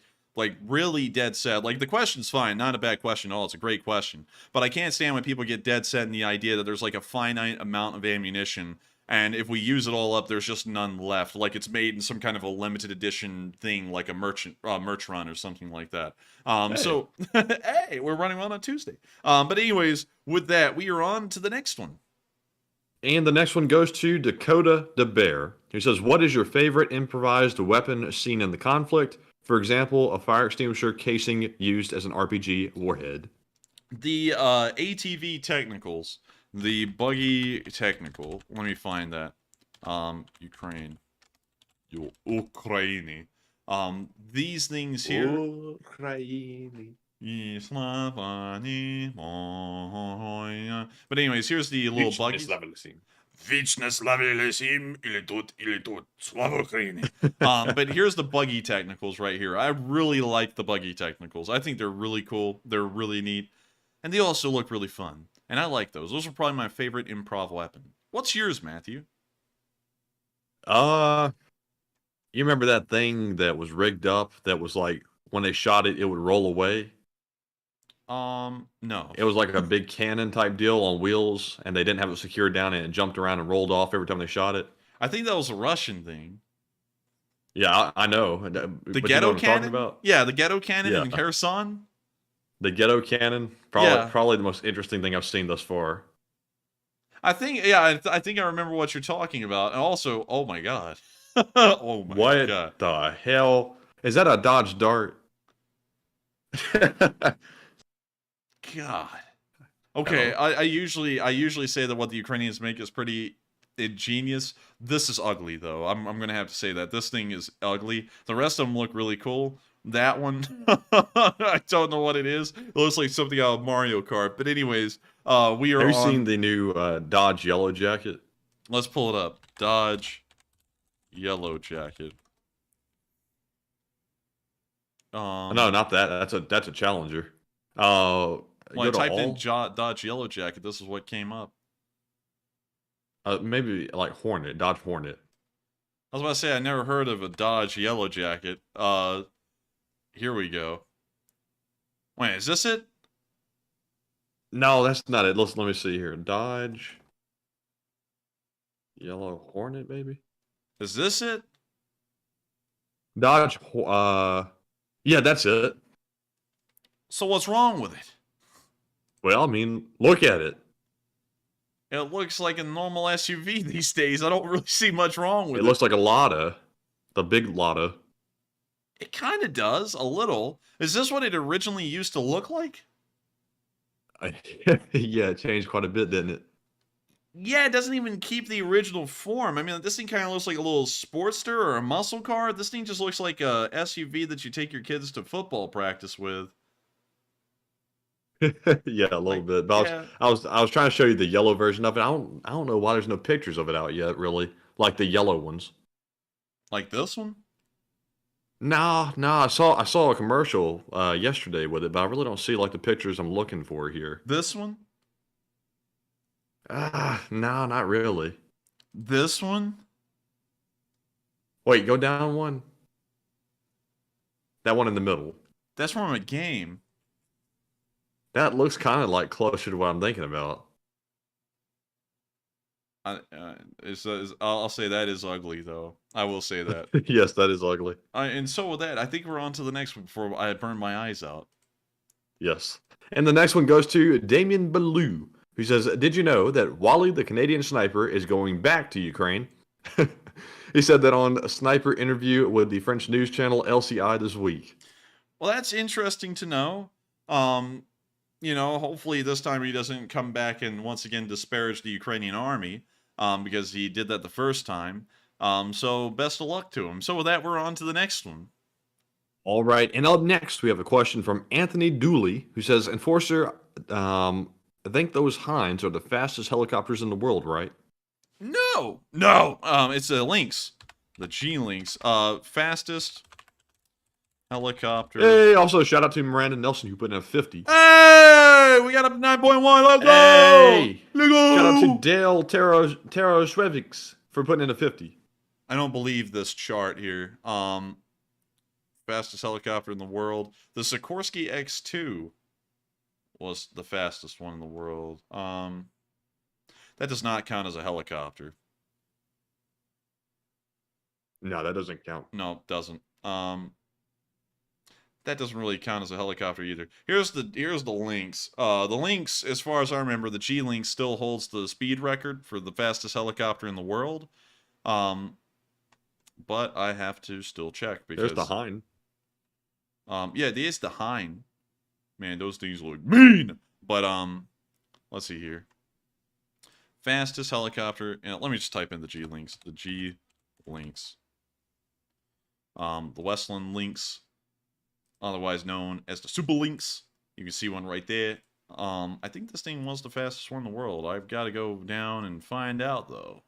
really dead set. Like, the question's fine, not a bad question at all, it's a great question, but I can't stand when people get dead set in the idea that there's like a finite amount of ammunition, and if we use it all up, there's just none left, like it's made in some kind of a limited edition thing, like a merch run or something like that. So hey, we're running on Tuesday. But anyways, with that, we are on to the next one. And the next one goes to Dakota DeBear, who says, what is your favorite improvised weapon seen in the conflict? For example, a fire extinguisher casing used as an RPG warhead. The ATV technicals. The buggy technical. Let me find that. Ukraine. Ukraine. These things here. Ukraine. But anyways, here's the little buggy. Вічне славили сім, или тут. Слава Україні. But here's the buggy technicals right here. I really like the buggy technicals. I think they're really cool. They're really neat. And they also look really fun. And I like those. Those are probably my favorite improv weapon. What's yours, Matthew? You remember that thing that was rigged up that was like when they shot it, it would roll away? No. It was like a big cannon type deal on wheels, and they didn't have it secured down, and it jumped around and rolled off every time they shot it. I think that was a Russian thing. Yeah, I know. The But you know ghetto what I'm talking cannon? about? Yeah, the ghetto cannon Yeah. in Kherson. The ghetto cannon, probably Yeah. probably the most interesting thing I've seen thus far. I think, yeah, I think I remember what you're talking about. And also, oh my god. Oh my What god. the hell? Is that a Dodge Dart? God. Okay, Hello. I usually say that what the Ukrainians make is pretty ingenious. This is ugly though. I'm gonna have to say that this thing is ugly. The rest of them look really cool. That one, I don't know what it is. It looks like something out of Mario Kart. But anyways, we are Have you on. seen the new Dodge Yellow Jacket? Let's pull it up. Dodge Yellow Jacket. No, not that. That's a Challenger. When I Go to typed in all. Dodge Yellow Jacket, this is what came up. Maybe like Hornet, Dodge Hornet. I was about to say I never heard of a Dodge Yellow Jacket. Here we go. Wait, is this it? No, that's not it. Let me see here. Dodge Yellow Hornet, maybe. Is this it? Dodge. Yeah, that's it. So what's wrong with it? Well, I mean, look at it. It looks like a normal SUV these days. I don't really see much wrong with It it. looks like a Lada, the big Lada. It kind of does, a little. Is this what it originally used to look like? Yeah, it changed quite a bit, didn't it? Yeah, it doesn't even keep the original form. I mean, this thing kind of looks like a little Sportster or a muscle car. This thing just looks like a SUV that you take your kids to football practice with. Yeah, a little Like, bit. But yeah. I was trying to show you the yellow version of it. I don't know why there's no pictures of it out yet, really. Like the yellow ones. Like this one? Nah, I saw a commercial yesterday with it, but I really don't see like the pictures I'm looking for here. This one? No, not really. This one? Wait, go down one. That one in the middle. That's from a game. That looks kind of like closer to what I'm thinking about. I'll say that is ugly, though. I will say that. Yes, that is ugly. And so with that, I think we're on to the next one before I burn my eyes out. Yes. And the next one goes to Damien Ballou, who says, "Did you know that Wally the Canadian sniper is going back to Ukraine?" He said that on a sniper interview with the French news channel LCI this week. Well, that's interesting to know. You know, hopefully this time he doesn't come back and once again disparage the Ukrainian army, because he did that the first time. So best of luck to him. So with that, we're on to the next one. All right, and up next, we have a question from Anthony Dooley, who says, "Enforcer, I think those Hinds are the fastest helicopters in the world, right?" No. It's the Lynx, the G Lynx, fastest helicopter. Hey, also shout out to Miranda Nelson, who put in a 50. Hey, we got up to 9.1. Let's go. Hey! Let's go. Shout out to Dale Taroshevics for putting in a 50. I don't believe this chart here. Fastest helicopter in the world. The Sikorsky X2 was the fastest one in the world. That does not count as a helicopter. No, that doesn't count. No, it doesn't. That doesn't really count as a helicopter either. Here's the Lynx. The Lynx, as far as I remember, the G Lynx still holds the speed record for the fastest helicopter in the world. But I have to still check because There's the Hind. yeah, there's the Hind. Man, those things look mean. But let's see here. Fastest helicopter. And let me just type in the G Lynx. The G Lynx. The Westland Lynx, otherwise known as the Super Lynx. You can see one right there. I think this thing was the fastest one in the world. I've got to go down and find out, though.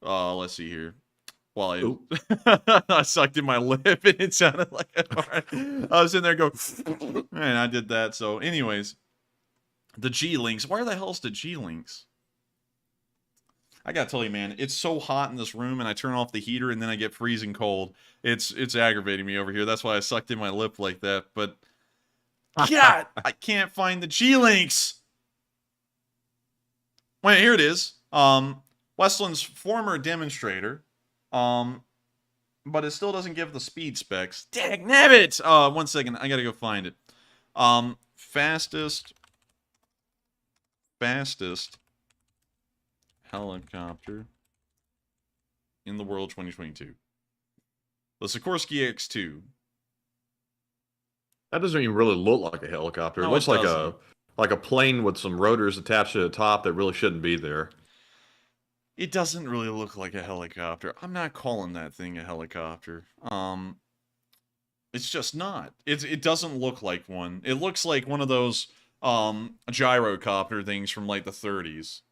Let's see here. Well, I sucked in my lip and it sounded like a fart. I was in there going, and I did that. So, anyways, the G Lynx. Where the hell's the G Lynx? I gotta tell you, man, it's so hot in this room, and I turn off the heater, and then I get freezing cold. It's aggravating me over here. That's why I sucked in my lip like that. But God, I can't find the G-links. Wait, here it is. Westland's former demonstrator. But it still doesn't give the speed specs. Dagnabbit! 1 second, I gotta go find it. Fastest helicopter in the world 2022. The Sikorsky X2. That doesn't even really look like a helicopter. No, it looks it like doesn't. a plane with some rotors attached to the top that really shouldn't be there. It doesn't really look like a helicopter. I'm not calling that thing a helicopter. It's just not. It doesn't look like one. It looks like one of those gyrocopter things from like the 30s.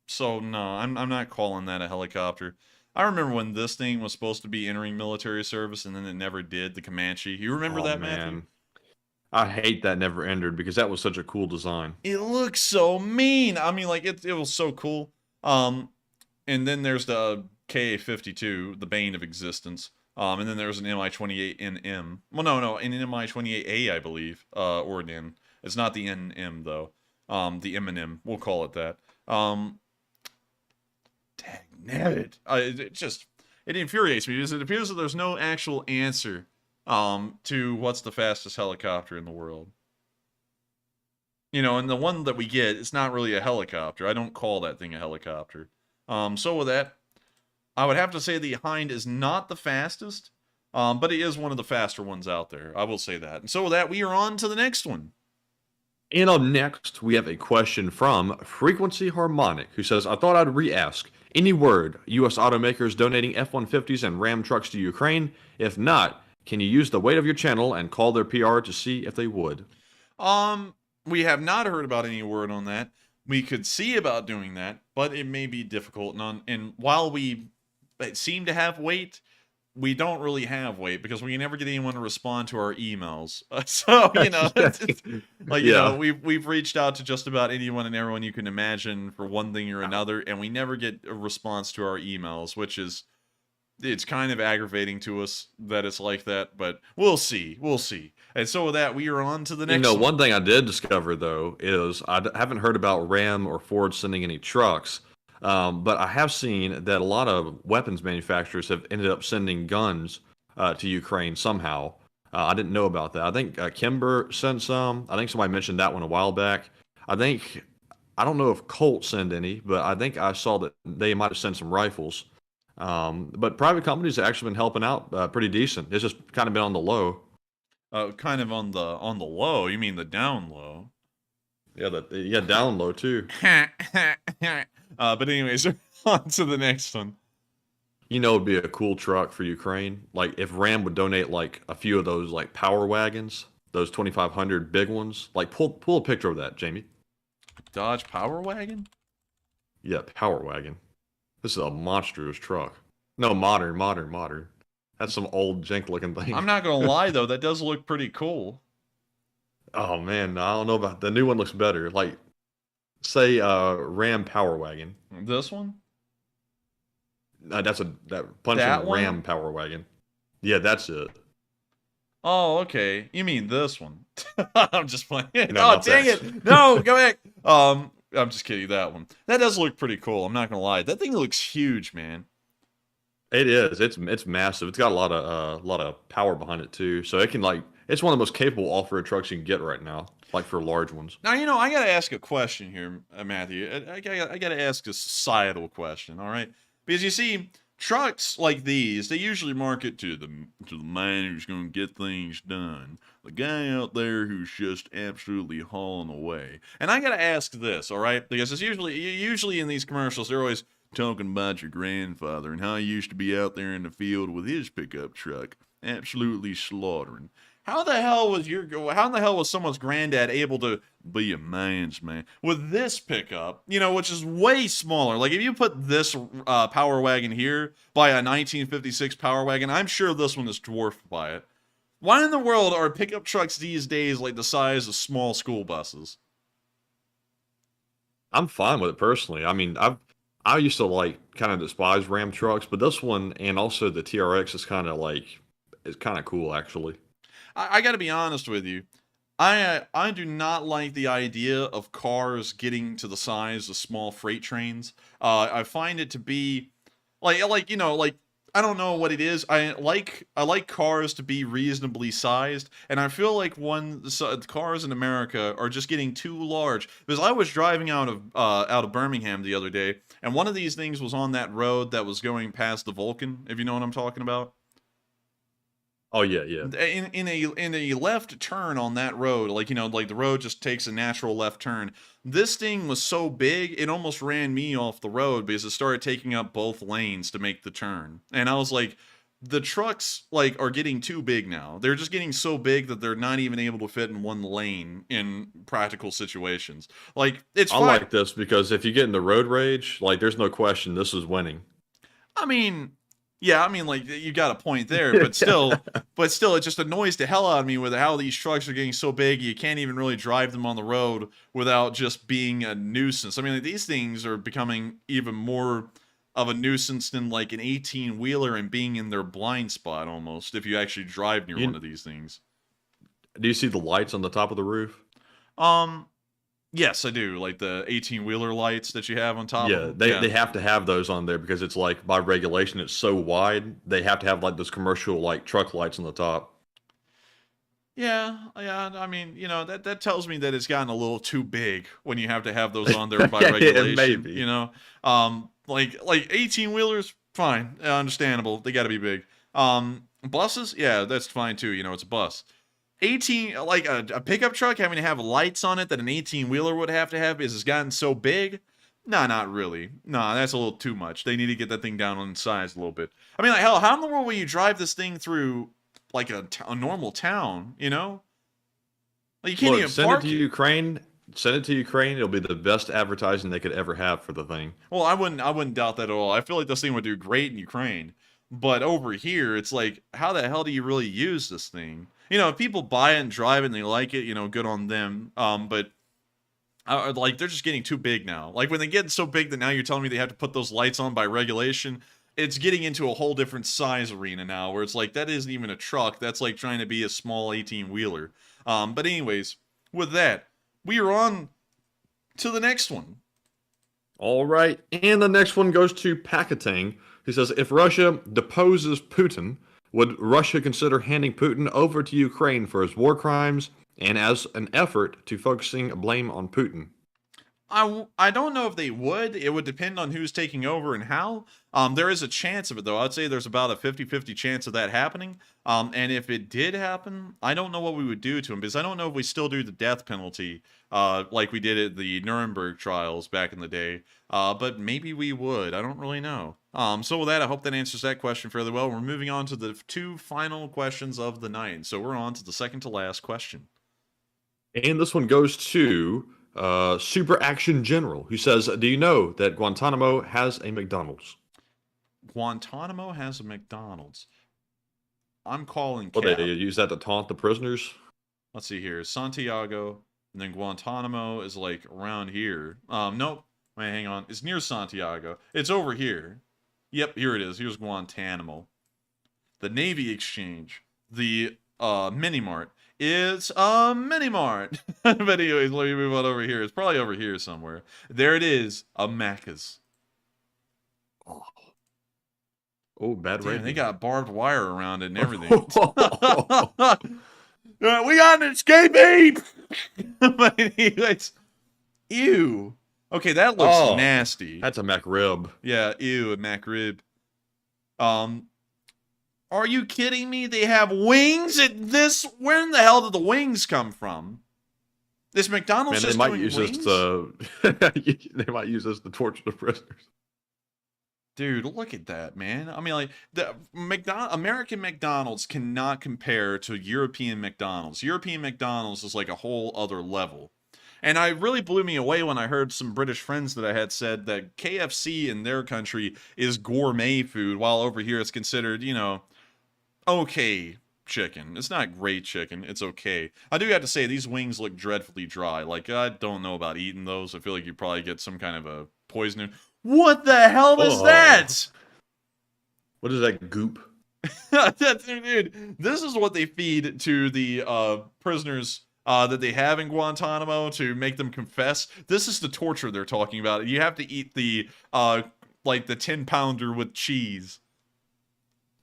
So no, I'm not calling that a helicopter. I remember when this thing was supposed to be entering military service and then it never did. The Comanche. You remember that, Matthew? I hate that never entered because that was such a cool design. It looks so mean. I mean, like it was so cool. And then there's the KA-52, the bane of existence. And then there's an Mi-28NM. Well, no, an Mi-28A, I believe, or an M. It's not the NM though. The M&M, we'll call it that. Dagnabbit. It infuriates me because it appears that there's no actual answer to what's the fastest helicopter in the world. You know, and the one that we get, it's not really a helicopter. I don't call that thing a helicopter. So with that, I would have to say the Hind is not the fastest, but it is one of the faster ones out there. I will say that. And so with that, we are on to the next one. And up next, we have a question from Frequency Harmonic, who says, I thought I'd re-ask, any word U.S. automakers donating F-150s and Ram trucks to Ukraine? If not, can you use the weight of your channel and call their PR to see if they would? We have not heard about any word on that. We could see about doing that, but it may be difficult. And while we seem to have weight, we don't really have weight because we can never get anyone to respond to our emails. So, you know, you know, we've reached out to just about anyone and everyone you can imagine for one thing or another, and we never get a response to our emails, which is, it's kind of aggravating to us that it's like that, but we'll see. We'll see. And so with that, we are on to the next one. One thing I did discover, though, is I haven't heard about Ram or Ford sending any trucks, but I have seen that a lot of weapons manufacturers have ended up sending guns to Ukraine somehow. I didn't know about that. I think Kimber sent some. I think somebody mentioned that one a while back. I don't know if Colt sent any, but I think I saw that they might have sent some rifles. But private companies have actually been helping out pretty decent. It's just kind of been on the low. Kind of on the low. You mean the down low? Yeah, down low too. But anyways, on to the next one. You know, it'd be a cool truck for Ukraine. Like if Ram would donate like a few of those like power wagons, those 2500 big ones. Like pull a picture of that, Jamie. Dodge Power Wagon? Yeah, power wagon. This is a monstrous truck. No, modern. That's some old jank looking thing. I'm not gonna lie though, that does look pretty cool. Oh man, I don't know about the new one. Looks better. Like, say, Ram Power Wagon. This one? That punch That one? Ram Power Wagon. Yeah, that's it. Oh, okay. You mean this one? I'm just playing. No, Oh, not dang that. it! No, go back. I'm just kidding. That one. That does look pretty cool. I'm not gonna lie. That thing looks huge, man. It is. It's massive. It's got a lot of power behind it too. So it can it's one of the most capable off-road trucks you can get right now, like for large ones. Now, you know, I gotta ask a question here, Matthew. I gotta ask a societal question, all right? Because you see, trucks like these, they usually market to the man who's gonna get things done, the guy out there who's just absolutely hauling away. And I gotta ask this, all right? Because it's usually in these commercials, they're always talking about your grandfather and how he used to be out there in the field with his pickup truck, absolutely slaughtering. How in the hell was someone's granddad able to be a man's man with this pickup, you know, which is way smaller? Like, if you put this Power Wagon here by a 1956 Power Wagon, I'm sure this one is dwarfed by it. Why in the world are pickup trucks these days like the size of small school buses? I'm fine with it personally. I mean, I used to like kind of despise Ram trucks, but this one and also the TRX is kind of like it's kind of cool actually. I got to be honest with you. I do not like the idea of cars getting to the size of small freight trains. I find it to be like you know like I don't know what it is. I like cars to be reasonably sized, and I feel like cars in America are just getting too large. Because I was driving out of Birmingham the other day, and one of these things was on that road that was going past the Vulcan. If you know what I'm talking about. Oh yeah, yeah. In a left turn on that road, like you know, like the road just takes a natural left turn. This thing was so big, it almost ran me off the road because it started taking up both lanes to make the turn. And I was like, the trucks like are getting too big now. They're just getting so big that they're not even able to fit in one lane in practical situations. Like it's I fine. like this because if you get into road rage, like there's no question this is winning. I mean, yeah, I mean, like you got a point there, but still, it just annoys the hell out of me with how these trucks are getting so big you can't even really drive them on the road without just being a nuisance. I mean, like, these things are becoming even more of a nuisance than like an 18-wheeler and being in their blind spot almost. If you actually drive near one of these things, Do you see the lights on the top of the roof? Yes, I do. Like the 18-wheeler lights that you have on top. Yeah, of them. they have to have those on there because it's like by regulation it's so wide they have to have like those commercial like truck lights on the top. Yeah. I mean, you know, that tells me that it's gotten a little too big when you have to have those on there by regulation. Maybe. You know, like 18-wheelers, fine, understandable. They got to be big. Buses, yeah, that's fine too. You know, it's a bus. 18, like a pickup truck having to have lights on it that an 18-wheeler would have to have because it's gotten so big. Nah, not really. Nah, that's a little too much. They need to get that thing down in size a little bit. I mean, like, hell, how in the world will you drive this thing through like a normal town, you know? Like, you can't Look, even send park it to Ukraine. Send it to Ukraine. It'll be the best advertising they could ever have for the thing. Well, I wouldn't doubt that at all. I feel like this thing would do great in Ukraine. But over here, it's like, how the hell do you really use this thing? You know, if people buy it and drive it and they like it, you know, good on them. But like they're just getting too big now. Like when they get so big that now you're telling me they have to put those lights on by regulation, it's getting into a whole different size arena now where it's like that isn't even a truck. That's like trying to be a small 18-wheeler. But anyways, with that, we are on to the next one. All right, and the next one goes to Pakatang, who says, if Russia deposes Putin, would Russia consider handing Putin over to Ukraine for his war crimes and as an effort to focusing blame on Putin? I don't know if they would. It would depend on who's taking over and how. There is a chance of it, though. I'd say there's about a 50-50 chance of that happening. And if it did happen, I don't know what we would do to him, because I don't know if we still do the death penalty like we did at the Nuremberg trials back in the day. But maybe we would. I don't really know. So with that, I hope that answers that question fairly well. We're moving on to the two final questions of the night. So we're on to the second to last question. And this one goes to Super Action General, who says, do you know that Guantanamo has a McDonald's? Guantanamo has a McDonald's. I'm calling Well, cap. they use that to taunt the prisoners? Let's see here. Santiago, and then Guantanamo is like around here. Nope. Wait, hang on. It's near Santiago. It's over here. Yep, here it is. Here's Guantanamo. The Navy Exchange. The Mini Mart. It's a Mini Mart. But anyways, let me move on over here. It's probably over here somewhere. There it is. A Macca's. Oh, bad Damn, rating. they got barbed wire around it and everything. We got an escape ape! But anyways, ew. Okay, that looks nasty. That's a McRib. Yeah, ew, a McRib. Are you kidding me? They have wings at this? Where in the hell did the wings come from? This McDonald's Man, just they might doing use wings? this to they might use this to torture the prisoners. Dude, look at that, man. I mean, like, the American McDonald's cannot compare to European McDonald's. European McDonald's is like a whole other level. And it really blew me away when I heard some British friends that I had said that KFC in their country is gourmet food, while over here it's considered, you know, okay chicken. It's not great chicken. It's okay. I do have to say, these wings look dreadfully dry. Like, I don't know about eating those. I feel like you probably get some kind of a poisoning. What the hell is Oh. that? What is that goop? Dude, this is what they feed to the prisoners that they have in Guantanamo to make them confess. This is the torture they're talking about. You have to eat the like the 10-pounder with cheese.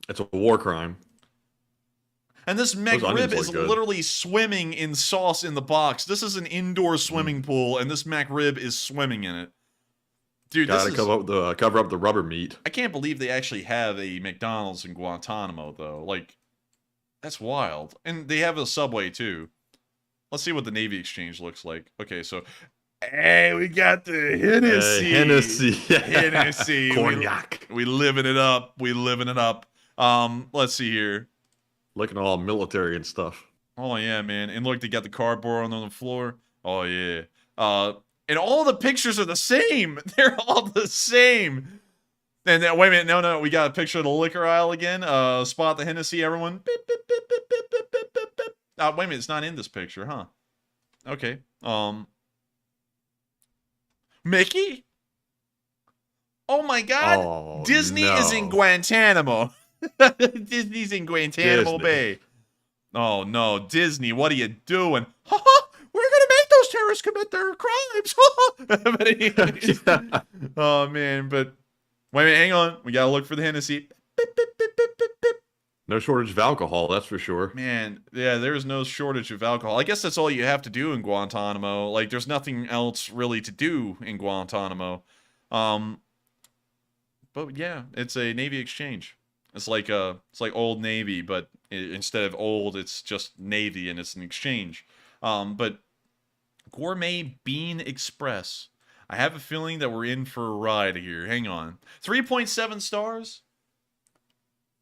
It's a war crime. And this Those onions McRib is look good. literally swimming in sauce in the box. This is an indoor swimming pool, and this McRib is swimming in it. Dude, Gotta this is... cover up the rubber meat. I can't believe they actually have a McDonald's in Guantanamo, though. Like, that's wild. And they have a Subway, too. Let's see what the Navy Exchange looks like. Okay, so... Hey, we got the Hennessy. Hennessy. Hennessy. Cognac. We living it up. We living it up. Let's see here. Looking all military and stuff. Oh, yeah, man. And look, they got the cardboard on the floor. Oh, yeah. And all the pictures are the same. They're all the same. And then, wait a minute. No. We got a picture of the liquor aisle again. Spot the Hennessy, everyone. Beep, beep, beep, beep, beep, beep, beep, beep, beep. Wait a minute. It's not in this picture, huh? Okay. Mickey? Oh, my God. Oh, Disney is in no. Guantanamo. Disney's in Guantanamo Disney. Bay. Oh, no. Disney, what are you doing? We're going to make those terrorists commit their crimes. But anyways, oh, man. But wait a minute. Hang on. We got to look for the Hennessy. Beep, beep, beep, beep, beep, beep. No shortage of alcohol, that's for sure. Man, yeah, there's no shortage of alcohol. I guess that's all you have to do in Guantanamo. Like, there's nothing else really to do in Guantanamo. But yeah, it's a Navy exchange. It's like Old Navy, but instead of old, it's just Navy, and it's an exchange. But Gourmet Bean Express. I have a feeling that we're in for a ride here. Hang on. 3.7 stars?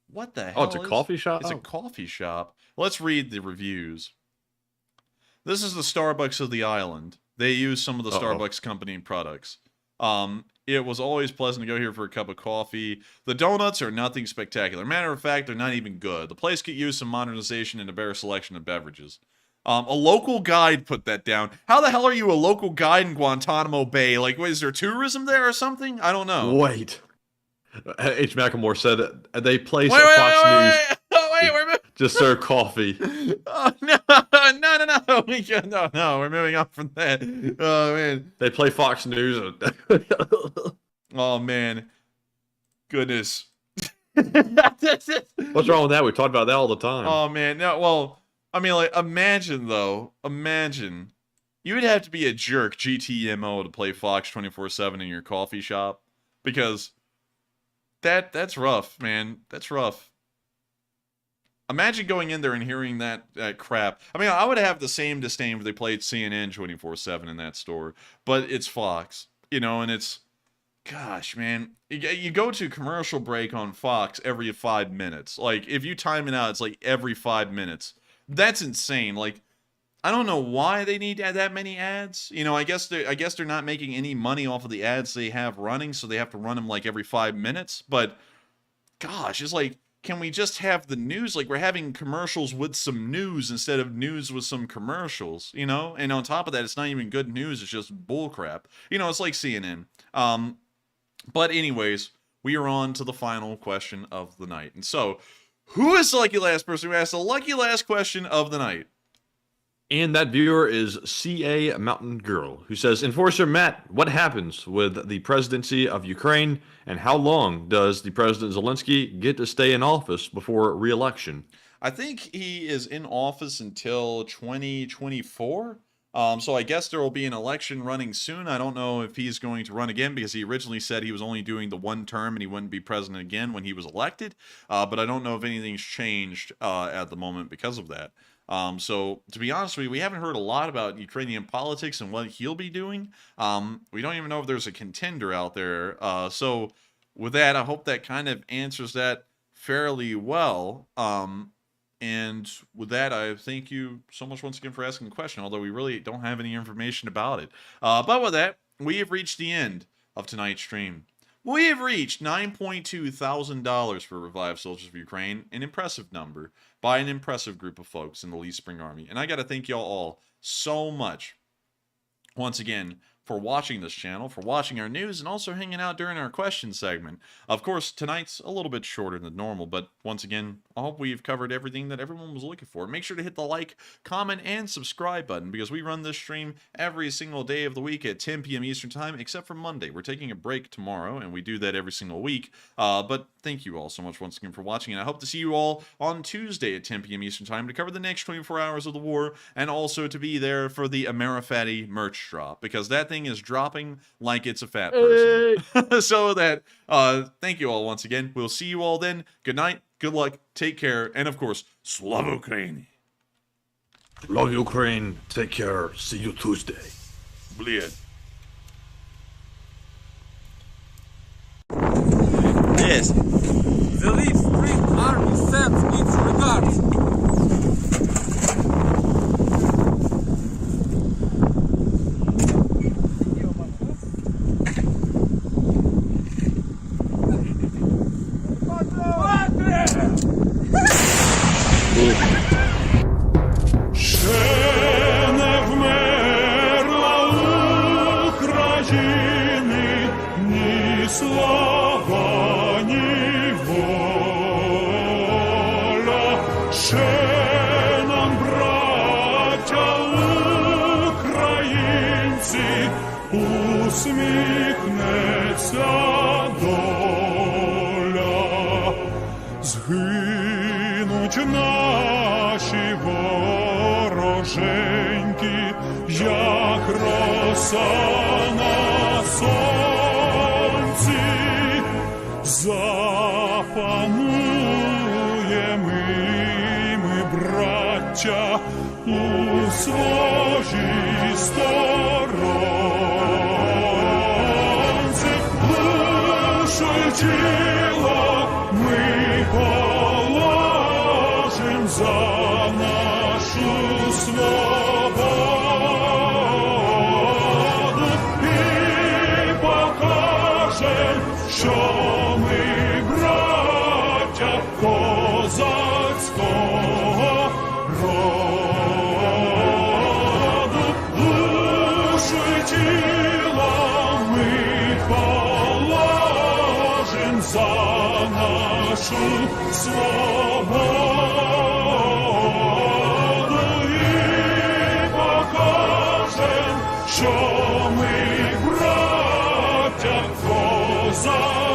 What the hell? Oh, it's a coffee shop? It's a coffee shop. Let's read the reviews. This is the Starbucks of the island. They use some of the Starbucks company products. It was always pleasant to go here for a cup of coffee. The donuts are nothing spectacular. Matter of fact, they're not even good. The place could use some modernization and a better selection of beverages. A local guide put that down. How the hell are you a local guide in Guantanamo Bay? Like, is there tourism there or something? I don't know. Wait. H. Macklemore said that they place at Fox News just serve coffee. Oh, no. No, we're moving on from that. Oh, man. They play Fox News. Oh, man. Goodness. What's wrong with that? We talk about that all the time. Oh, man. No, well, I mean, like, imagine, though. Imagine. You would have to be a jerk, GTMO, to play Fox 24/7 in your coffee shop. Because that's rough, man. That's rough. Imagine going in there and hearing that crap. I mean, I would have the same disdain if they played CNN 24/7 in that store. But it's Fox, you know, and it's... Gosh, man. You go to commercial break on Fox every 5 minutes. Like, if you time it out, it's like every 5 minutes. That's insane. Like, I don't know why they need that many ads. You know, I guess they're not making any money off of the ads they have running, so they have to run them like every 5 minutes. But, gosh, it's like... Can we just have the news? Like, we're having commercials with some news instead of news with some commercials, you know? And on top of that, it's not even good news. It's just bullcrap. You know, it's like CNN. But anyways, we are on to the final question of the night. And so, who is the lucky last person who asked the lucky last question of the night? And that viewer is CA Mountain Girl, who says, Enforcer Matt, what happens with the presidency of Ukraine, and how long does the President Zelensky get to stay in office before re-election? I think he is in office until 2024. So I guess there will be an election running soon. I don't know if he's going to run again because he originally said he was only doing the one term and he wouldn't be president again when he was elected. But I don't know if anything's changed at the moment because of that. So to be honest with you, we haven't heard a lot about Ukrainian politics and what he'll be doing. We don't even know if there's a contender out there. So with that, I hope that kind of answers that fairly well. And with that, I thank you so much once again for asking the question, although we really don't have any information about it. But with that, we have reached the end of tonight's stream. We have reached $9.2 thousand for Revived Soldiers of Ukraine, an impressive number by an impressive group of folks in the Lee Spring Army. And I got to thank y'all all so much, once again, for watching this channel, for watching our news, and also hanging out during our question segment. Of course, tonight's a little bit shorter than normal, but once again, I hope we've covered everything that everyone was looking for. Make sure to hit the like, comment, and subscribe button, because we run this stream every single day of the week at 10 p.m. Eastern Time, except for Monday. We're taking a break tomorrow, and we do that every single week. But thank you all so much once again for watching, and I hope to see you all on Tuesday at 10 p.m. Eastern Time to cover the next 24 hours of the war, and also to be there for the Amerifatti merch drop, because that thing is dropping like it's a fat person. So that, thank you all once again. We'll see you all then. Good night, good luck, take care, and of course, Slava Ukraini. Love Ukraine. Take care. See you Tuesday. Bled. Yes. The Leaf Spring Army sends its regards. Ще не вмерла України ні слава, ні воля. Ще нам, браття українці, усміхнеться доля. Згинуть наші вороженьки, як роса на сонці. Запануємо ми, браття, у своїй сторонці. Душу й тіло ми положим за нашу свободу і покажем, що ми браття козацького роду. Душу й тіло ми положим за нашу свободу і покажем, що ми браття козацького